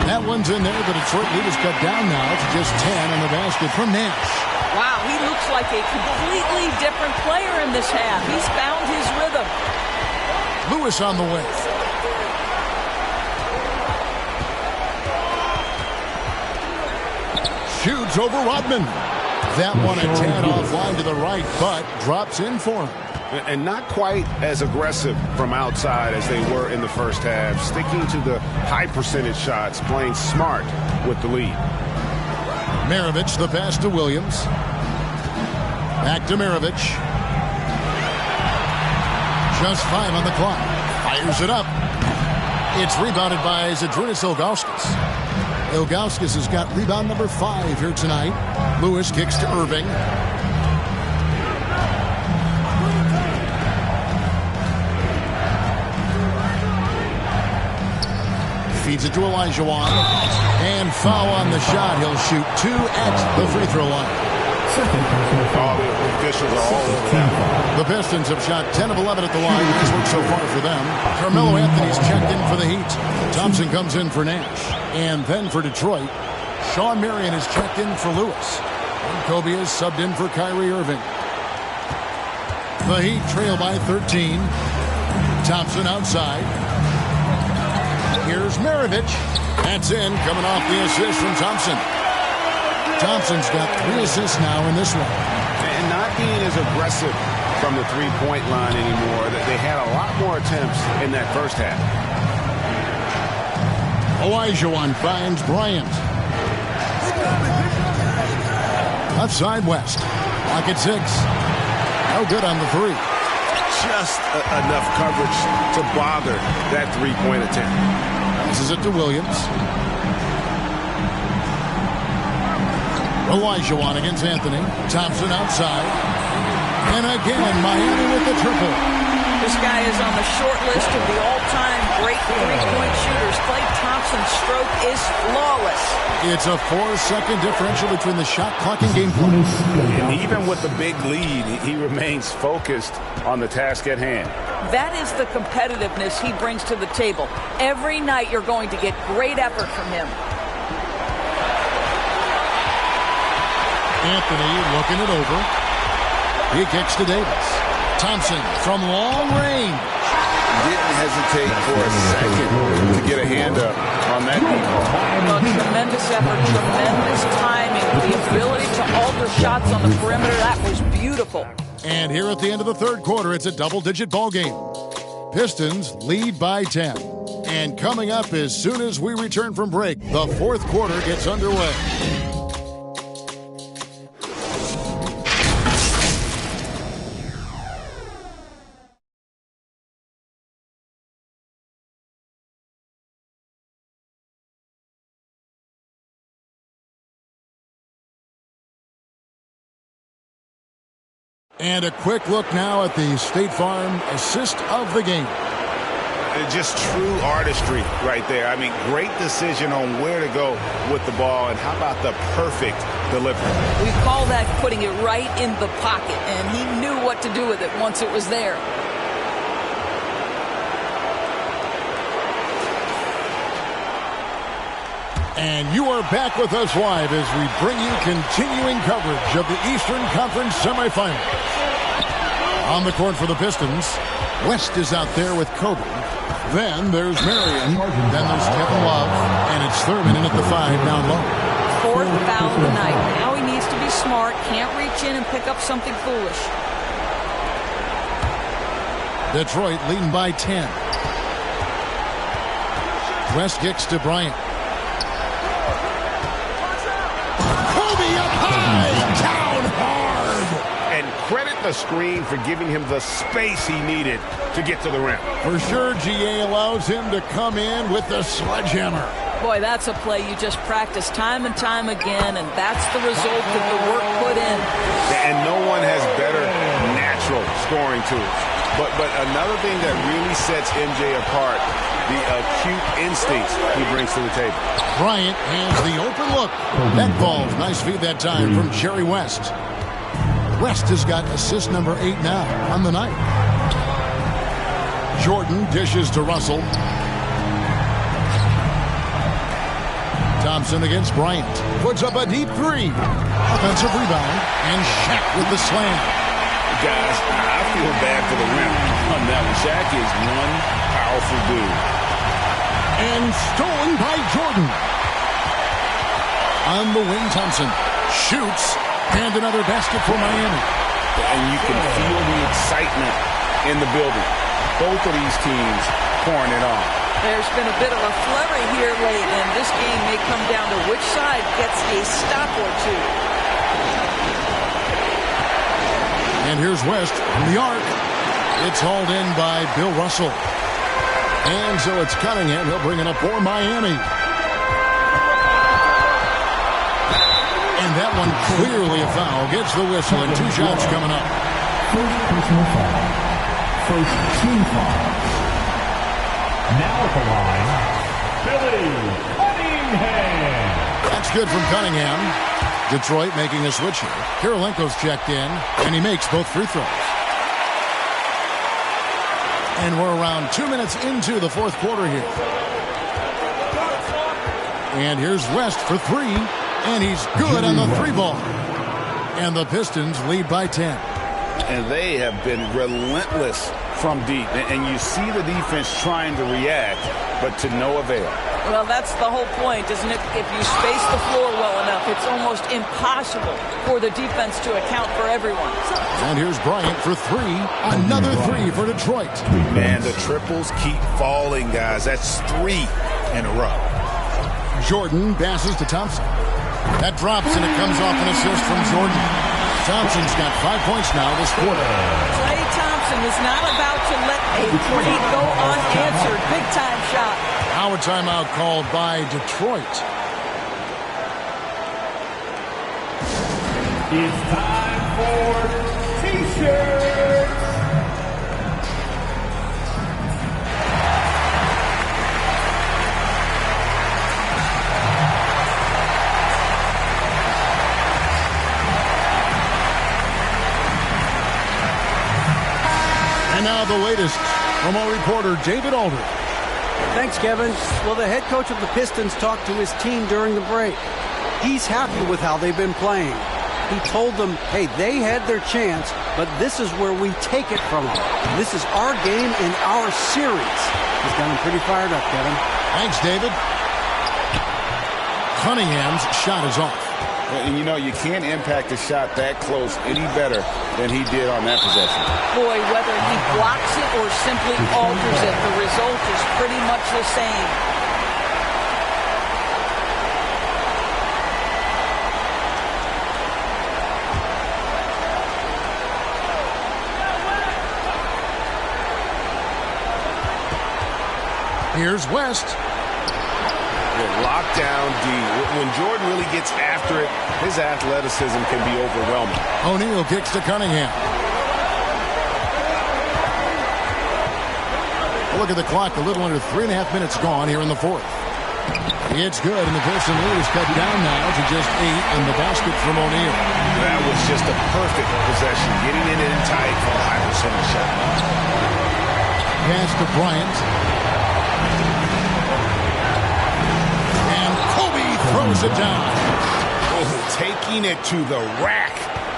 O: That one's in there. The Detroit lead is cut down now to just 10 on the basket from Nash.
Q: Wow, he looks like a completely different player in this half. He's found his rhythm.
O: Lewis on the way. Shoots over Rodman. That one a tad offline to the right, but drops in for him.
P: And not quite as aggressive from outside as they were in the first half. Sticking to the high percentage shots, playing smart with the lead.
O: Maravich, the pass to Williams. Back to Maravich. Just 5 on the clock. Fires it up. It's rebounded by Zydrunas Ilgauskas. Ilgauskas has got rebound number 5 here tonight. Lewis kicks to Irving. Feeds it to Olajuwon. And foul on the shot. He'll shoot 2 at the free throw line.
P: All the officials are all over that.
O: The Pistons have shot 10 of 11 at the line. Nice work so far for them. Carmelo Anthony's checked in for the Heat. Thompson comes in for Nash. And then for Detroit, Sean Marion is checked in for Lewis. And Kobe is subbed in for Kyrie Irving. The Heat trail by 13. Thompson outside. Here's Maravich. That's in, coming off the assist from Thompson. Thompson's got 3 assists now in this one.
P: And not being as aggressive from the three-point line anymore. They had a lot more attempts in that first half.
O: Olajuwon finds Bryant. Left side West. Lock at 6. No good on the 3.
P: Just enough coverage to bother that three-point attempt.
O: Passes it to Williams. Olajuwon against Anthony. Thompson outside. And again, Miami with the triple.
Q: This guy is on the short list of the all-time great three-point shooters. Klay Thompson's stroke is flawless.
O: It's a 4-second differential between the shot clock and game clock.
P: And even with the big lead, he remains focused on the task at hand.
Q: That is the competitiveness he brings to the table. Every night you're going to get great effort from him.
O: Anthony looking it over. He kicks to Davis. Thompson from long range.
P: Didn't hesitate for a second to get a hand up on that deep ball.
Q: Tremendous effort, tremendous timing, the ability to alter shots on the perimeter. That was beautiful.
O: And here at the end of the third quarter, it's a double-digit ball game. Pistons lead by 10. And coming up as soon as we return from break, the fourth quarter gets underway. And a quick look now at the State Farm assist of the game.
P: Just true artistry right there. I mean, great decision on where to go with the ball, and how about the perfect delivery?
Q: We call that putting it right in the pocket, and he knew what to do with it once it was there.
O: And you are back with us live as we bring you continuing coverage of the Eastern Conference semifinals. On the court for the Pistons, West is out there with Kobe. Then there's Marion. Then there's Kevin Love. And it's Thurman in at the 5 down low.
Q: Fourth foul of the night. Now he needs to be smart. Can't reach in and pick up something foolish.
O: Detroit leading by 10. West kicks to Bryant.
P: Credit the screen for giving him the space he needed to get to the rim.
O: For sure, GA allows him to come in with the sledgehammer.
Q: Boy, that's a play you just practice time and time again, and that's the result of the work put in.
P: And no one has better natural scoring tools. But another thing that really sets MJ apart, the acute instincts he brings to the table.
O: Bryant has the open look. That ball's nice feed that time from Jerry West. West has got assist number 8 now on the night. Jordan dishes to Russell. Thompson against Bryant. Puts up a deep 3. Offensive rebound. And Shaq with the slam.
P: Guys, I feel bad for the rim on that one. Shaq is one powerful dude.
O: And stolen by Jordan. On the wing, Thompson shoots. And another basket for Miami.
P: And you can feel the excitement in the building. Both of these teams pouring it on.
Q: There's been a bit of a flurry here late, and this game may come down to which side gets a stop or two.
O: And here's West from the arc. It's hauled in by Bill Russell. And so it's Cunningham. He'll bring it up for Miami. And that one clearly a foul. Gets the whistle and 2 shots coming up.
H: First personal foul. First team foul. Now at the line, Billy Cunningham.
O: That's good from Cunningham. Detroit making a switch here. Kirilenko's checked in, and he makes both free throws. And we're around 2 minutes into the fourth quarter here. And here's West for 3, and he's good on the 3-ball. And the Pistons lead by 10.
P: And they have been relentless from deep. And you see the defense trying to react, but to no avail.
Q: Well, that's the whole point, isn't it? If you space the floor well enough, it's almost impossible for the defense to account for everyone.
O: And here's Bryant for 3. Another 3 for Detroit.
P: Man, the triples keep falling, guys. That's 3 in a row.
O: Jordan passes to Thompson. That drops, and it comes off an assist from Jordan. Thompson's got 5 points now this quarter.
Q: Klay Thompson is not about to let a 3 go unanswered. Big-time shot.
O: Now a timeout called by Detroit.
H: It's time for T-shirts.
O: And now the latest from our reporter, David Aldridge.
T: Thanks, Kevin. Well, the head coach of the Pistons talked to his team during the break. He's happy with how they've been playing. He told them, hey, they had their chance, but this is where we take it from them. This is our game and our series. He's got him pretty fired up, Kevin.
O: Thanks, David. Cunningham's shot is off.
P: And you know, you can't impact a shot that close any better than he did on that possession.
Q: Boy, whether he blocks it or simply alters it, the result is pretty much the same.
O: Here's West.
P: Locked down D. When Jordan really gets after it, his athleticism can be overwhelming.
O: O'Neal kicks to Cunningham. Look at the clock. A little under 3.5 minutes gone here in the fourth. It's good, and the Pistons lead is cut down now to just 8, and the basket from O'Neal.
P: That was just a perfect possession, getting it in tight for a high percentage shot.
O: Pass to Bryant. Throws it down.
P: Oh, taking it to the rack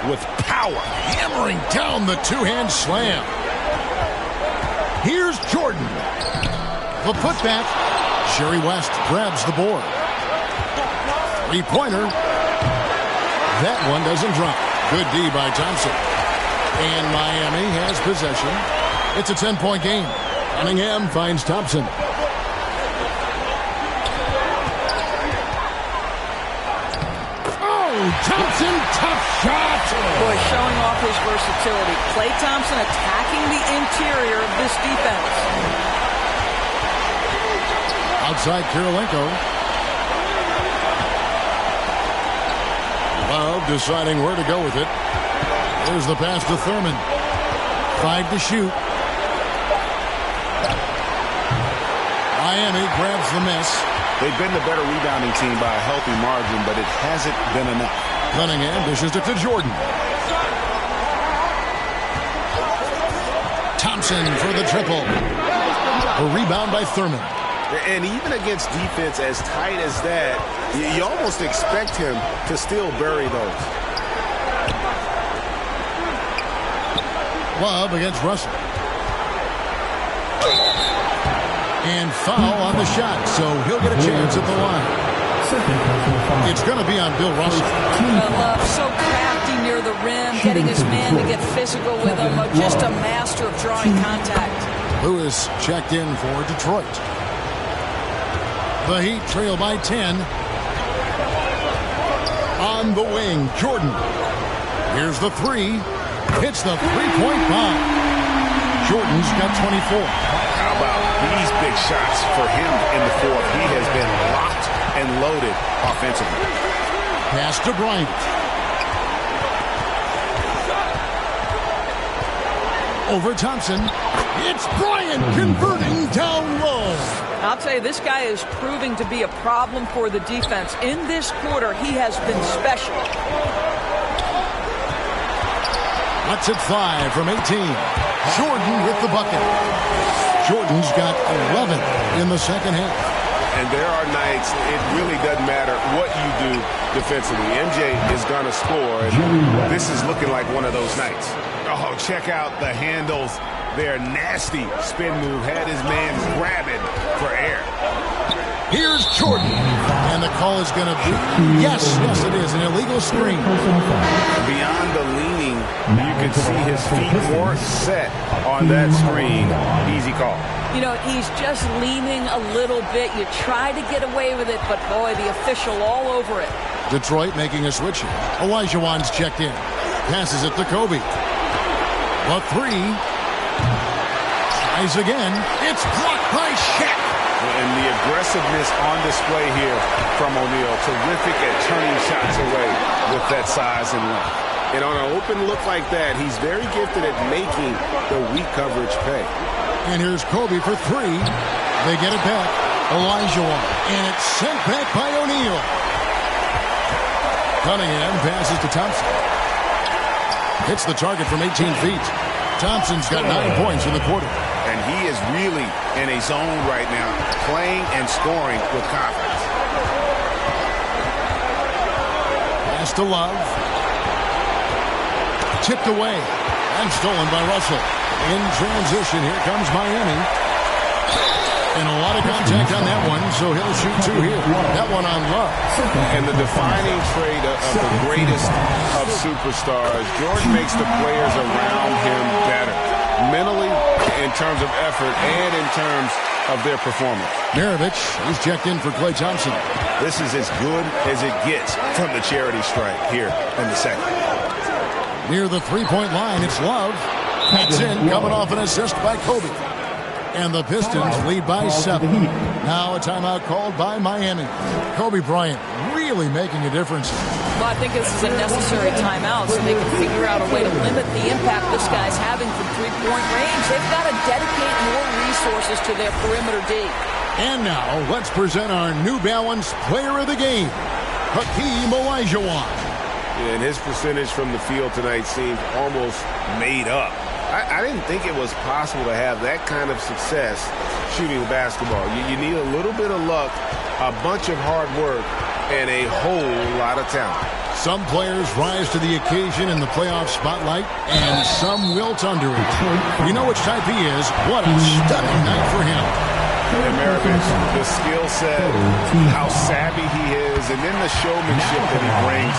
P: with power.
O: Hammering down the two-hand slam. Here's Jordan. The putback. Jerry West grabs the board. 3-pointer. That one doesn't drop. Good D by Thompson. And Miami has possession. It's a 10-point game. Cunningham finds Thompson. Thompson, tough shot.
Q: Boy, showing off his versatility. Klay Thompson attacking the interior of this defense.
O: Outside Kirilenko. Love deciding where to go with it. There's the pass to Thurman. 5 to shoot. Miami grabs the miss.
P: They've been the better rebounding team by a healthy margin, but it hasn't been enough.
O: Cunningham dishes it to Jordan. Thompson for the triple. A rebound by Thurman.
P: And even against defense as tight as that, you almost expect him to still bury those.
O: Love against Russell. And foul on the shot, so he'll get a chance at the line. It's going to be on Bill Russell.
Q: Love so crafty near the rim, getting his man to get physical with him. Just a master of drawing contact.
O: Lewis checked in for Detroit. The Heat trail by 10. On the wing, Jordan. Here's the 3. Hits the 3-point bomb. Jordan's got 24.
P: How about these big shots for him in the fourth? He has been locked and loaded offensively.
O: Pass to Bryant. Over Thompson. It's Bryant converting down low.
Q: I'll tell you, this guy is proving to be a problem for the defense. In this quarter, he has been special.
O: Lets it fly from 18. Jordan with the bucket. Jordan's got 11 in the second half.
P: And there are nights it really doesn't matter what you do defensively. MJ is going to score, and this is looking like one of those nights. Oh, check out the handles. Their nasty spin move had his man grabbing for air.
O: Here's Jordan. And the call is going to be, yes, it is, an illegal screen.
P: Beyond the leaning, you can see his feet weren't set on that screen. Easy call.
Q: You know, he's just leaning a little bit. You try to get away with it, but boy, the official all over it.
O: Detroit making a switch here. Olajuwon's checked in. Passes it to Kobe. A three. Tries again. It's blocked by Shaq.
P: And the aggressiveness on display here from O'Neal. Terrific at turning shots away with that size and length. And on an open look like that, he's very gifted at making the weak coverage pay.
O: And here's Kobe for three. They get it back. Olajuwon. And it's sent back by O'Neal. Cunningham passes to Thompson. Hits the target from 18 feet. Thompson's got 9 points in the quarter.
P: And he is really in a zone right now, playing and scoring with confidence.
O: Pass to Love. Tipped away and stolen by Russell. In transition, here comes Miami. And a lot of contact on that one, so he'll shoot two here. That one on Love.
P: And the defining trait of the greatest of superstars, Jordan makes the players around him better. Mentally, in terms of effort, and in terms of their performance.
O: Maravich is checked in for Klay Thompson.
P: This is as good as it gets from the charity stripe here in the second.
O: Near the three-point line, it's Love. That's in, coming off an assist by Kobe. And the Pistons lead by 7. Now a timeout called by Miami. Kobe Bryant really making a difference.
Q: Well, I think this is a necessary timeout so they can figure out a way to limit the impact this guy's having from three-point range. They've got to dedicate more resources to their perimeter D.
O: And now let's present our New Balance Player of the Game, Hakeem Olajuwon.
P: And his percentage from the field tonight seems almost made up. I didn't think it was possible to have that kind of success shooting the basketball. You need a little bit of luck, a bunch of hard work, and a whole lot of talent.
O: Some players rise to the occasion in the playoff spotlight, and some wilt under it. You know which type he is. What a stunning night for him.
P: And Maravich, the skill set, how savvy he is, and then the showmanship that he brings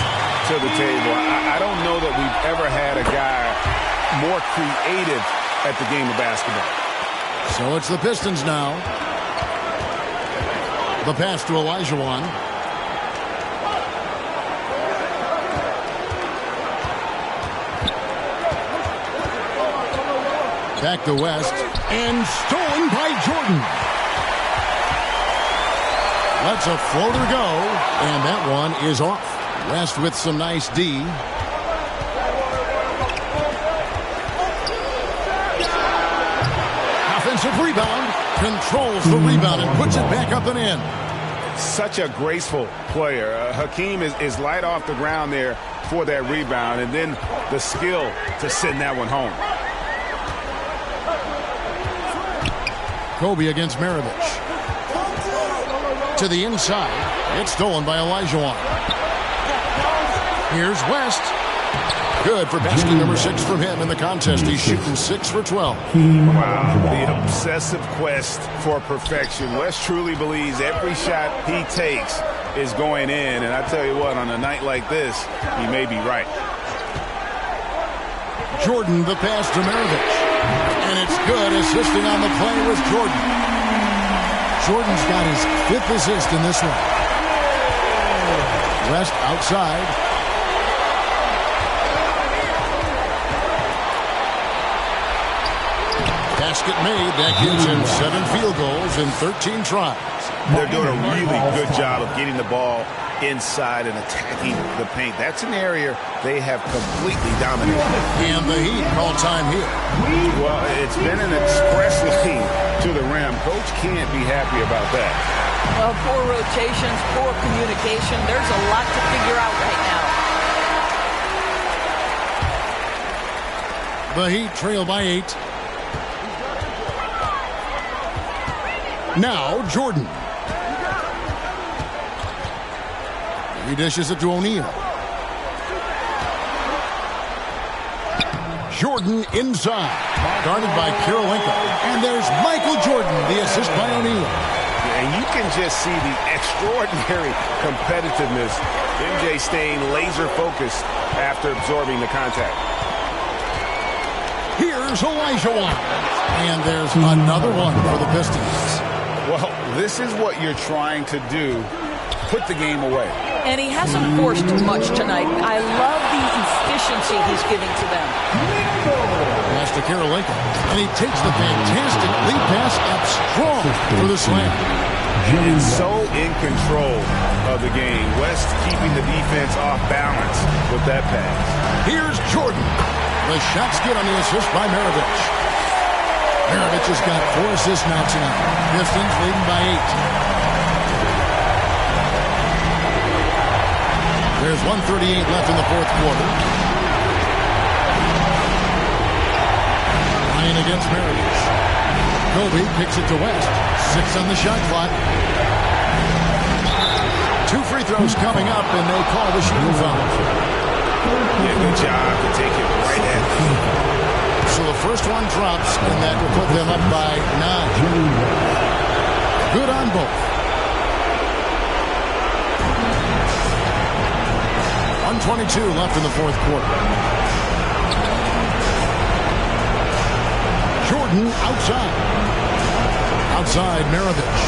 P: to the table. I don't know that we've ever had a guy more creative at the game of basketball.
O: So it's the Pistons now. The pass to Olajuwon. Back to West. And stolen by Jordan. Lets a floater go. And that one is off. West with some nice D. Offensive rebound. Controls the rebound and puts it back up and in.
P: Such a graceful player. Hakeem is light off the ground there for that rebound, and then the skill to send that one home.
O: Kobe against Maravich. To the inside. It's stolen by Olajuwon. Here's West. Good for basket number 6 from him in the contest. He's shooting 6 for 12.
P: Wow, the obsessive quest for perfection. West truly believes every shot he takes is going in. And I tell you what, on a night like this, he may be right.
O: Jordan, the pass to Maravich. And it's good. Assisting on the play was Jordan. Jordan's got his 5th assist in this one. West outside. basket made. That gives him 7 field goals in 13 tries.
P: They're doing a really good job of getting the ball inside and attacking the paint. That's an area they have completely dominated.
O: And the Heat call time here.
P: Well, it's been an express lane to the rim. Coach can't be happy about that.
Q: Well, poor rotations, poor communication. There's a lot to figure out right now.
O: The Heat trail by 8. Now Jordan. He dishes it to O'Neal. Jordan inside. Guarded by Karolinko. And there's Michael Jordan, the assist by O'Neal.
P: And you can just see the extraordinary competitiveness. MJ staying laser focused after absorbing the contact.
O: Here's Elijah Wan. And there's another one for the Pistons.
P: Well, this is what you're trying to do. Put the game away.
Q: And he hasn't forced much tonight. I love the efficiency he's giving to them.
O: Pass to Karolinko. And he takes the fantastic lead pass up strong for the slam.
P: And so in control of the game. West keeping the defense off balance with that pass.
O: Here's Jordan. The shot's good on the assist by Maravich. Maravich has got 4 assists now tonight. Pistons leading by 8. There's 1:38 left in the fourth quarter. Ryan against Maravich. Kobe kicks it to West. 6 on the shot clock. 2 free throws coming up, and they call the shooting foul.
P: Yeah, good job to take it right at him.
O: So the first one drops, and that will put them up by 9. Good on both. 1:22 left in the fourth quarter. Jordan outside. Outside Maravich.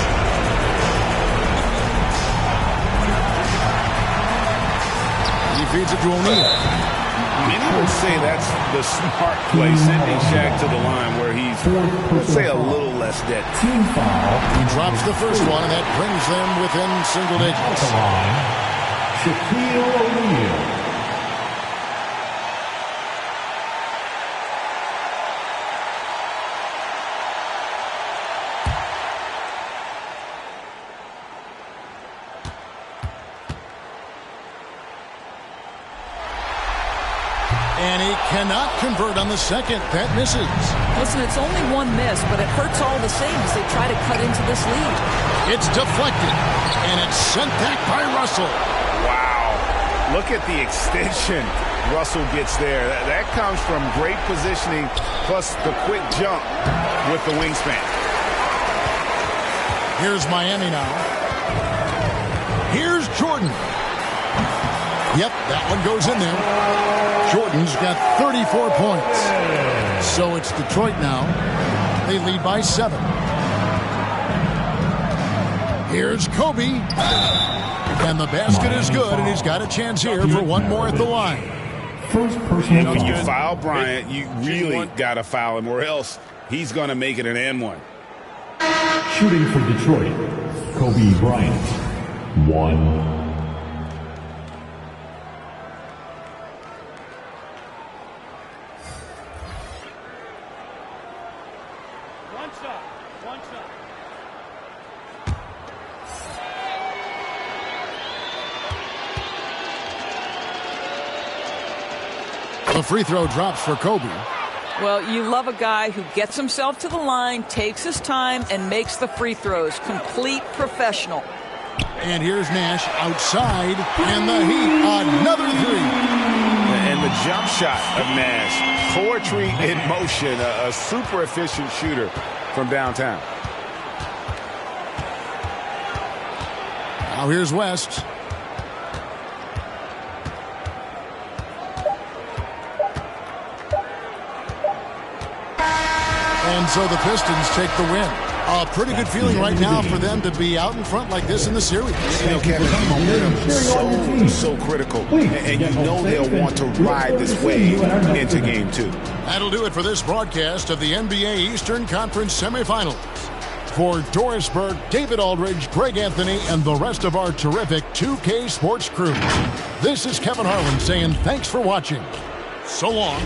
O: He feeds it to O'Neal.
P: Many would say that's the smart play, sending Shaq to the line where he's, let's say, a little less dead.
O: Team foul. He drops the first one, and that brings them within single digits.
H: Shaquille O'Neal.
O: And he cannot convert on the second. That misses.
Q: Listen, it's only one miss, but it hurts all the same as they try to cut into this lead.
O: It's deflected, and it's sent back by Russell.
P: Wow. Look at the extension Russell gets there. That comes from great positioning, plus the quick jump with the wingspan.
O: Here's Miami now. Here's Jordan. Yep, that one goes in there. Jordan's got 34 points. So it's Detroit now. They lead by 7. Here's Kobe. And the basket is good, and he's got a chance here for one more at the line.
H: First personal
P: When you foul Bryant, you really got to foul him, or else he's going to make it an and-one.
H: Shooting for Detroit, Kobe Bryant. 1.
O: The free throw drops for Kobe.
Q: Well, you love a guy who gets himself to the line, takes his time, and makes the free throws. Complete professional.
O: And here's Nash outside, and the Heat, another 3.
P: And the jump shot of Nash. Poetry in motion. A super efficient shooter from downtown.
O: Now here's West. And so the Pistons take the win. A pretty good feeling right now for them to be out in front like this in the series.
P: You know, Kevin, so critical. And you know they'll want to ride this wave into Game 2.
O: That'll do it for this broadcast of the NBA Eastern Conference semifinals. For Doris Burke, David Aldridge, Greg Anthony, and the rest of our terrific 2K Sports crew, this is Kevin Harlan saying thanks for watching. So long.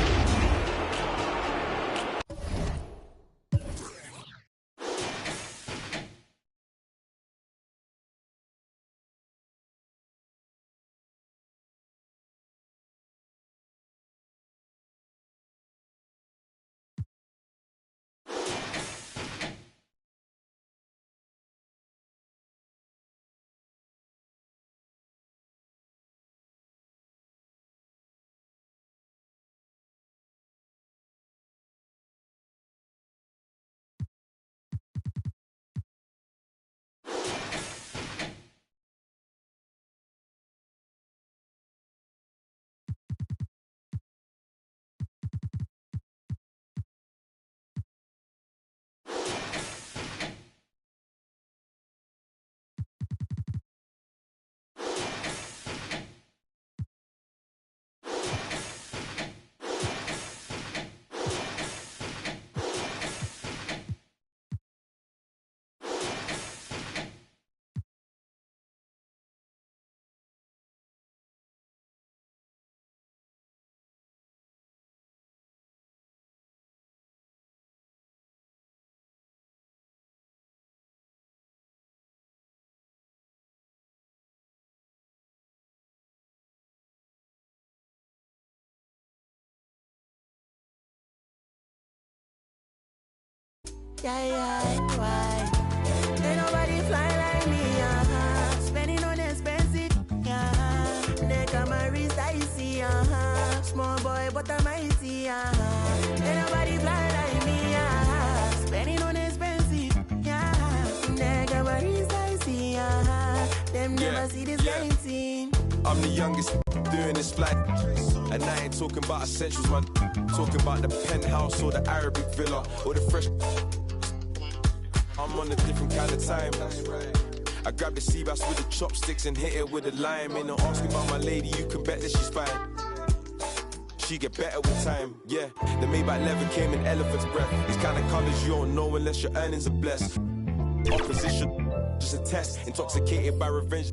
M: Yeah, why? Ain't nobody fly like me, spending on expensive, neck on my wrist, I see, small boy, but I'm mighty, ain't nobody fly like me, spending on expensive, neck on my wrist, I see, them never see this game team.
U: I'm the youngest doing this flight, and I ain't talking about essentials, man. Talking about the penthouse or the Arabic villa or the fresh. I'm on a different kind of time. I grab the sea bass with the chopsticks and hit it with a lime. Ain't no asking about my lady, you can bet that she's fine. She get better with time, yeah. The Maybach leather came in elephant's breath. These kind of colors you don't know unless your earnings are blessed. Opposition, just a test. Intoxicated by revenge.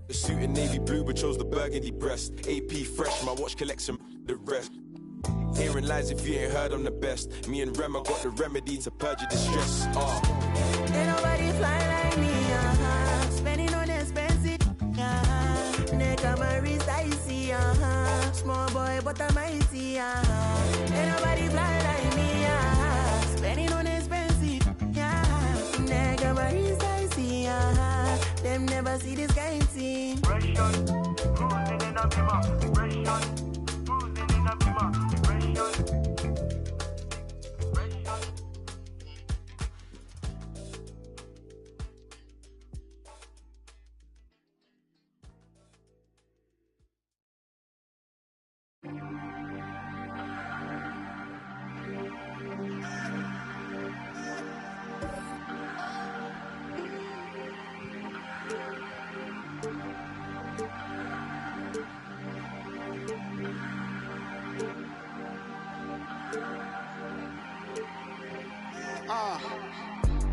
U: The suit in navy blue but chose the burgundy breast. AP fresh, my watch collection, the rest. Hearing lies if you ain't heard I'm the best. Me and Rema got the remedy to purge your distress.
M: Ain't nobody fly like me, spending on expensive, neck on my wrist, I see, small boy, but I'm mighty, ain't nobody fly like me, spending on expensive, neck on my wrist, I see, them never see this game team. Fresh on, cruising in a bimmer, fresh on, cruising in a bimmer, fresh on.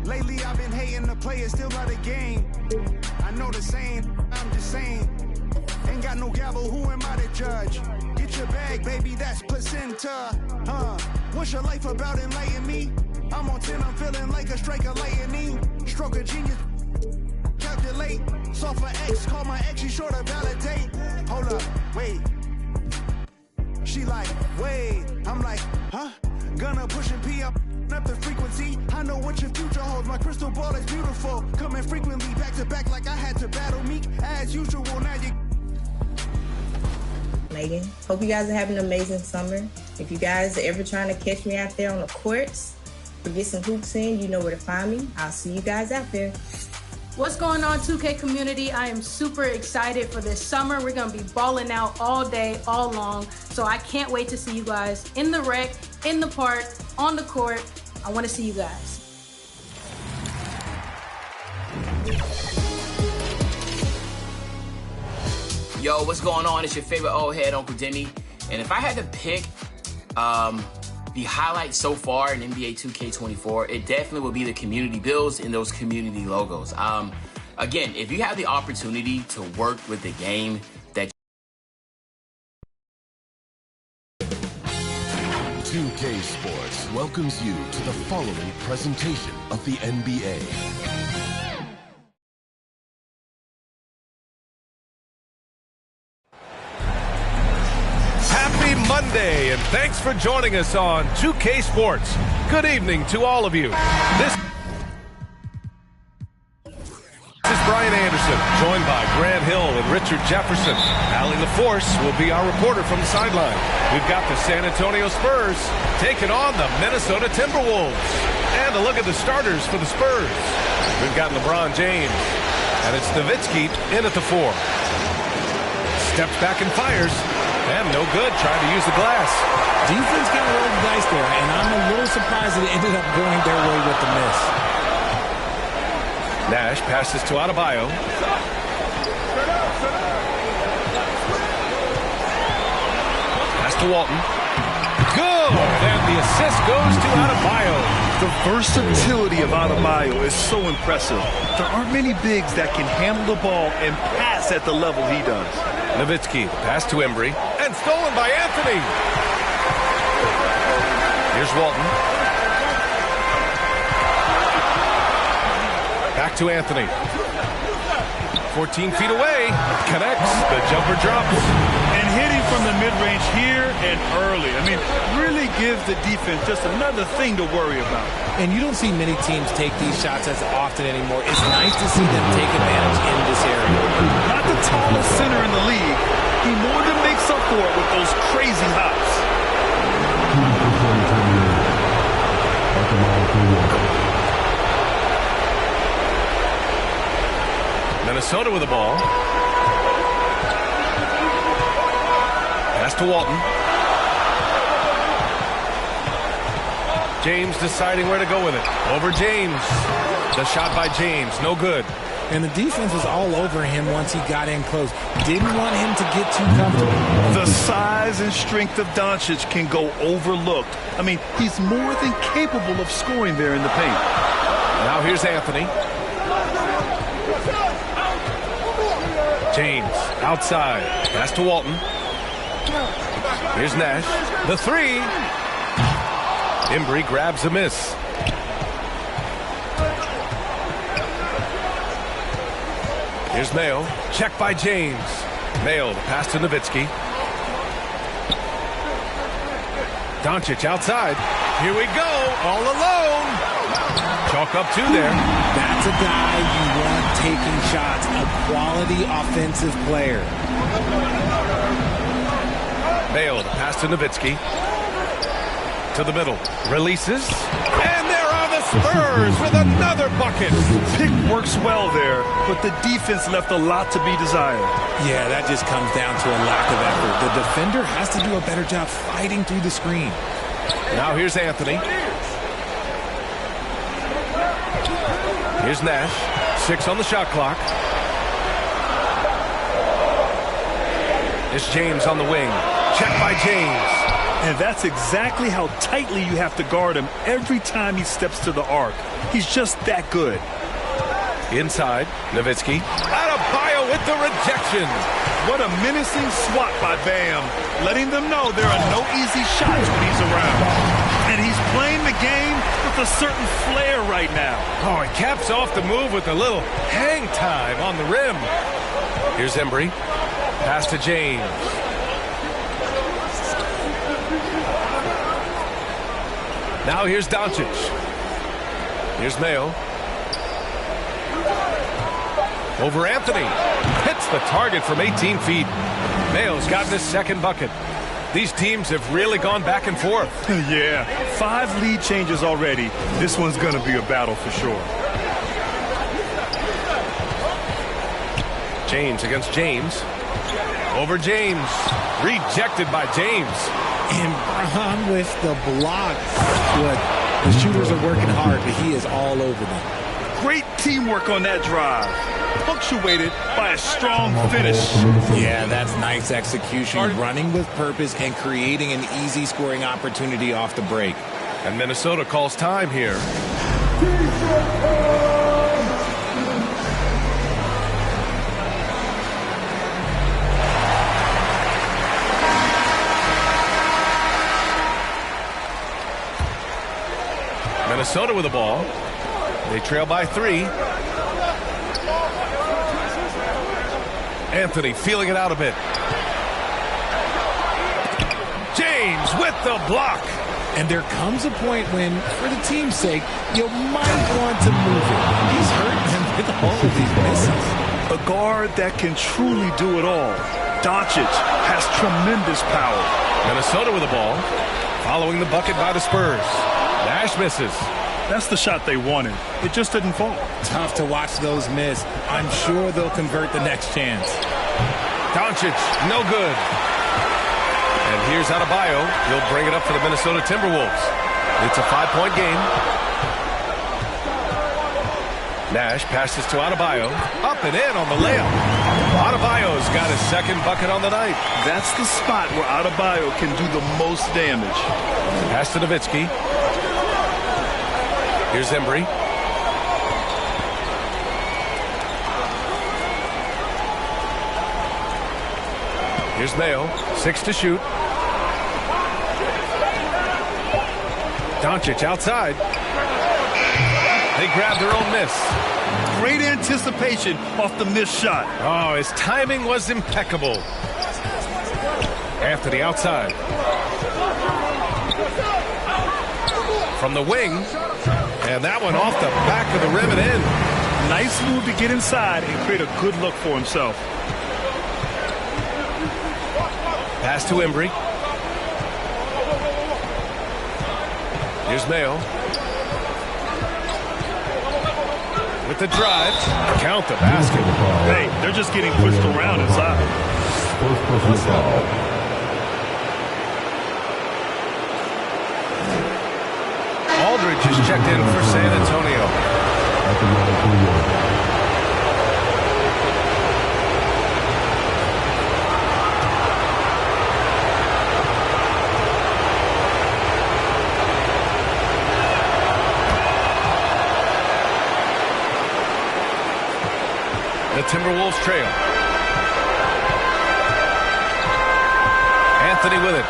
V: Lately I've been hating the players, still out of game. I know the saying, I'm just saying. Ain't got no gavel, who am I to judge? Get your bag, baby, that's placenta. What's your life about, enlighten me? I'm on 10, I'm feeling like a strike of lightning. Stroke of genius, calculate. Soft for X, call my ex, she sure to validate. Hold up, wait. She like, wait. I'm like, huh? Gonna push and pee up the frequency. I know what your future holds. My crystal ball is beautiful. Coming frequently back to back like I had to battle Meek. As usual, now you.
N: Megan, hope you guys are having an amazing summer. If you guys are ever trying to catch me out there on the courts or get some hoops in, you know where to find me. I'll see you guys out there.
W: What's going on, 2K community? I am super excited for this summer. We're going to be balling out all day, all long. So I can't wait to see you guys in the rec, in the park, on the court. I want to see you guys.
G: Yo, what's going on? It's your favorite old head, Uncle Demi. And if I had to pick the highlight so far in NBA 2K24, it definitely will be the community builds and those community logos. Again, if you have the opportunity to work with the game that
D: 2K Sports welcomes you to the following presentation of the NBA.
E: Happy Monday, and thanks for joining us on 2K Sports. Good evening to all of you. This is Brian Anderson, joined by Grant Hill and Richard Jefferson. Allie LaForce will be our reporter from the sideline. We've got the San Antonio Spurs taking on the Minnesota Timberwolves. And a look at the starters for the Spurs. We've got LeBron James, and it's Nowitzki in at the 4. Steps back and fires. And no good, trying to use the glass.
I: Defense kind of rolled the dice there, and I'm a little surprised that it ended up going their way with the miss.
E: Nash passes to Adebayo. Pass to Walton. Good! And the assist goes to Adebayo.
J: The versatility of Adebayo is so impressive. There aren't many bigs that can handle the ball and pass at the level he does.
E: Nowitzki, pass to Embry, and stolen by Anthony. Here's Walton. Back to Anthony. 14 feet away. Connects. The jumper drops.
J: And hitting from the mid-range here and early. I mean, really gives the defense just another thing to worry about.
I: And you don't see many teams take these shots as often anymore. It's nice to see them take advantage in this area.
J: Not the tallest center in the league. He more than makes up for it with those crazy hops.
E: Minnesota with the ball. Pass to Walton. James deciding where to go with it. Over James. The shot by James. No good.
I: And the defense was all over him once he got in close. Didn't want him to get too comfortable.
J: The size and strength of Doncic can go overlooked. I mean, he's more than capable of scoring there in the paint.
E: Now here's Anthony. James outside. Pass to Walton. Here's Nash. The 3. Embry grabs a miss. Here's Mayo. Check by James. Mayo, the pass to Nowitzki. Doncic outside. Here we go. All alone. Chalk up 2 there.
I: That's a guy you want taking shots. A quality offensive player.
E: Mayo, the pass to Nowitzki. To the middle. Releases. And there are the Spurs with another bucket.
J: Pick works well there, but the defense left a lot to be desired.
I: Yeah, that just comes down to a lack of effort. The defender has to do a better job fighting through the screen.
E: Now here's Anthony. Here's Nash. 6 on the shot clock. It's James on the wing. Check by James.
J: And that's exactly how tightly you have to guard him every time he steps to the arc. He's just that good.
E: Inside, Nowitzki. Adebayo with the rejection.
J: What a menacing swat by Bam, letting them know there are no easy shots when he's around. And he's playing the game with a certain flair right now.
E: Oh, he caps off the move with a little hang time on the rim. Here's Embry. Pass to James. Now here's Doncic. Here's Mayo. Over Anthony. Hits the target from 18 feet. Mayo's gotten his second bucket. These teams have really gone back and forth.
J: Yeah, 5 lead changes already. This one's going to be a battle for sure.
E: James against James. Over James. Rejected by James.
I: And Braun with the block. Good. The shooters are working hard, but he is all over them.
J: Great teamwork on that drive. Punctuated by a strong finish.
I: Yeah, that's nice execution. Running with purpose and creating an easy scoring opportunity off the break.
E: And Minnesota calls time here. Minnesota with the ball. They trail by 3. Anthony feeling it out a bit. James with the block.
I: And there comes a point when, for the team's sake, you might want to move it. He's hurt him with all of these misses.
J: A guard that can truly do it all. Doncic has tremendous power.
E: Minnesota with the ball. Following the bucket by the Spurs. Nash misses.
J: That's the shot they wanted. It just didn't fall.
I: Tough to watch those miss. I'm sure they'll convert the next chance.
E: Doncic, no good. And here's Adebayo. He'll bring it up for the Minnesota Timberwolves. It's a 5-point game. Nash passes to Adebayo. Up and in on the layup. Adebayo's got his second bucket on the night.
J: That's the spot where Adebayo can do the most damage.
E: Pass to Nowitzki. Here's Embry. Here's Mayo. 6 to shoot. Doncic outside. They grab their own miss.
J: Great anticipation off the missed shot.
E: Oh, his timing was impeccable. Anthony outside. From the wing. And that one off the back of the rim and in.
J: Nice move to get inside and create a good look for himself.
E: Pass to Embry. Here's Mayo. With the drive. Count the basket.
J: Hey, they're just getting pushed around inside.
H: First personal foul.
E: Aldridge is checked in for San Antonio. The Timberwolves trail. Anthony with it.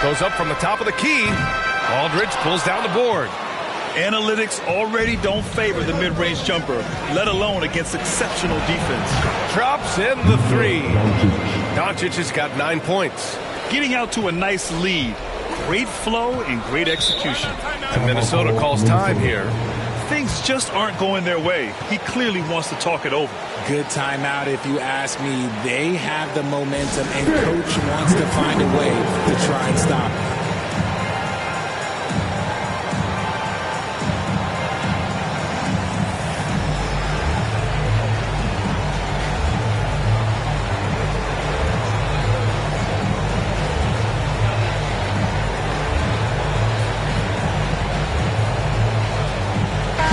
E: Goes up from the top of the key. Aldridge pulls down the board.
J: Analytics already don't favor the mid-range jumper, let alone against exceptional defense.
E: Drops in the 3. Doncic has got 9 points.
J: Getting out to a nice lead. Great flow and great execution.
E: And Minnesota calls time here.
J: Things just aren't going their way. He clearly wants to talk it over.
I: Good timeout if you ask me. They have the momentum and coach wants to find a way to try and stop it.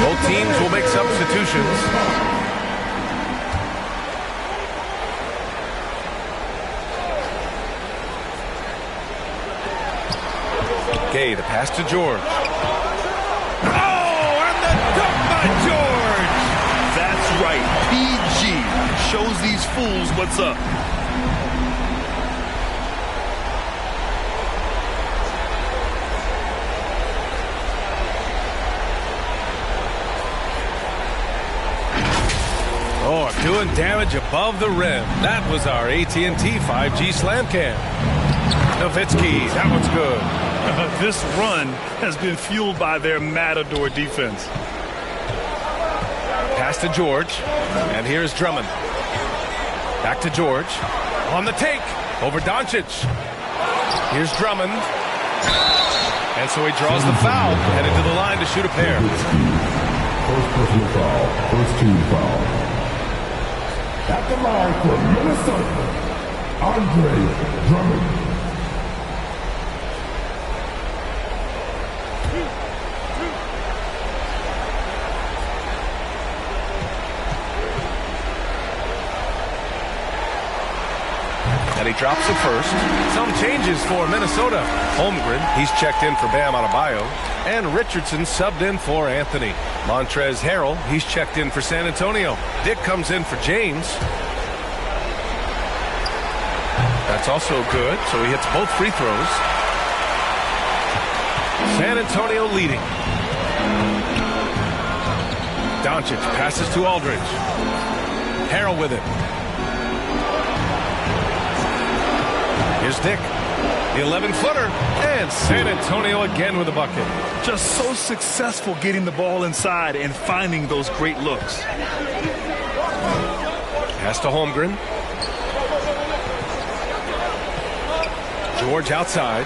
E: Both teams will make substitutions. Gay, the pass to George. Oh, and the dunk by George!
J: That's right. PG shows these fools what's up.
E: Oh, doing damage above the rim. That was our AT&T 5G slam cam. Nowitzki, that one's good.
J: This run has been fueled by their Matador defense.
E: Pass to George, and here's Drummond. Back to George. On the take, over Doncic. Here's Drummond. And so he draws the foul, headed to the line to shoot a pair.
H: First personal foul. First team foul. At the line for Minnesota, Andre Drummond.
E: He drops the first. Some changes for Minnesota. Holmgren, he's checked in for Bam Adebayo. And Richardson subbed in for Anthony. Montrezl Harrell, he's checked in for San Antonio. Dick comes in for James. That's also good, so he hits both free throws. San Antonio leading. Doncic passes to Aldridge. Harrell with it. Here's Dick. The 11-footer. And San Antonio again with a bucket.
J: Just so successful getting the ball inside and finding those great looks.
E: Pass to Holmgren. George outside.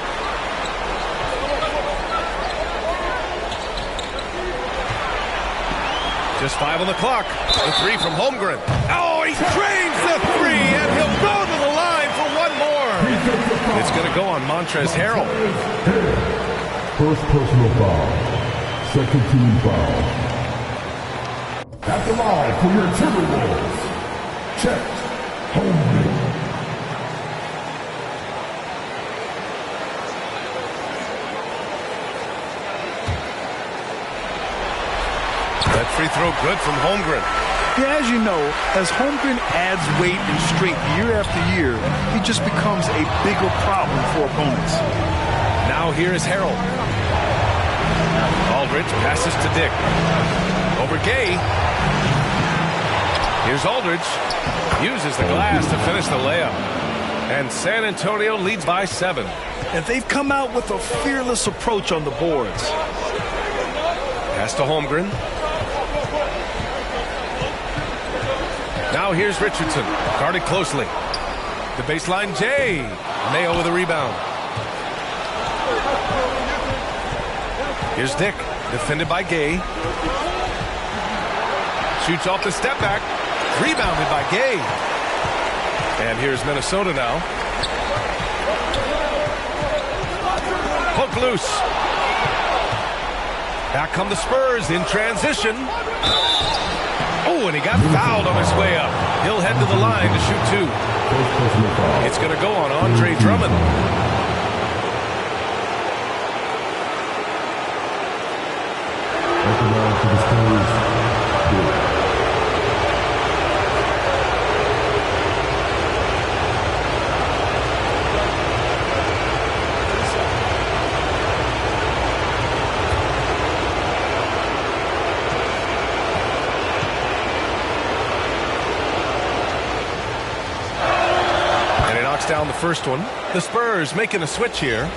E: Just 5 on the clock. The 3 from Holmgren. Oh, he drains the 3, and he'll go to the line for one more. It's going to go on Montrezl Harrell.
H: First personal foul. Second team foul. At the line for your Timberwolves. Check. Holmgren.
E: That free throw good from Holmgren.
J: Yeah, as you know, as Holmgren adds weight and strength year after year, he just becomes a bigger problem for opponents.
E: Now here is Harrell. Aldridge passes to Dick. Over Gay. Here's Aldridge. Uses the glass to finish the layup. And San Antonio leads by 7.
J: And they've come out with a fearless approach on the boards.
E: Pass to Holmgren. Now here's Richardson, guarded closely. The baseline, Jay. Mayo with a rebound. Here's Dick, defended by Gay. Shoots off the step back, rebounded by Gay. And here's Minnesota now. Hook loose. Back come the Spurs in transition. Oh, and he got fouled on his way up. He'll head to the line to shoot 2. It's going to go on Andre Drummond. Down the first one. The Spurs making a switch here.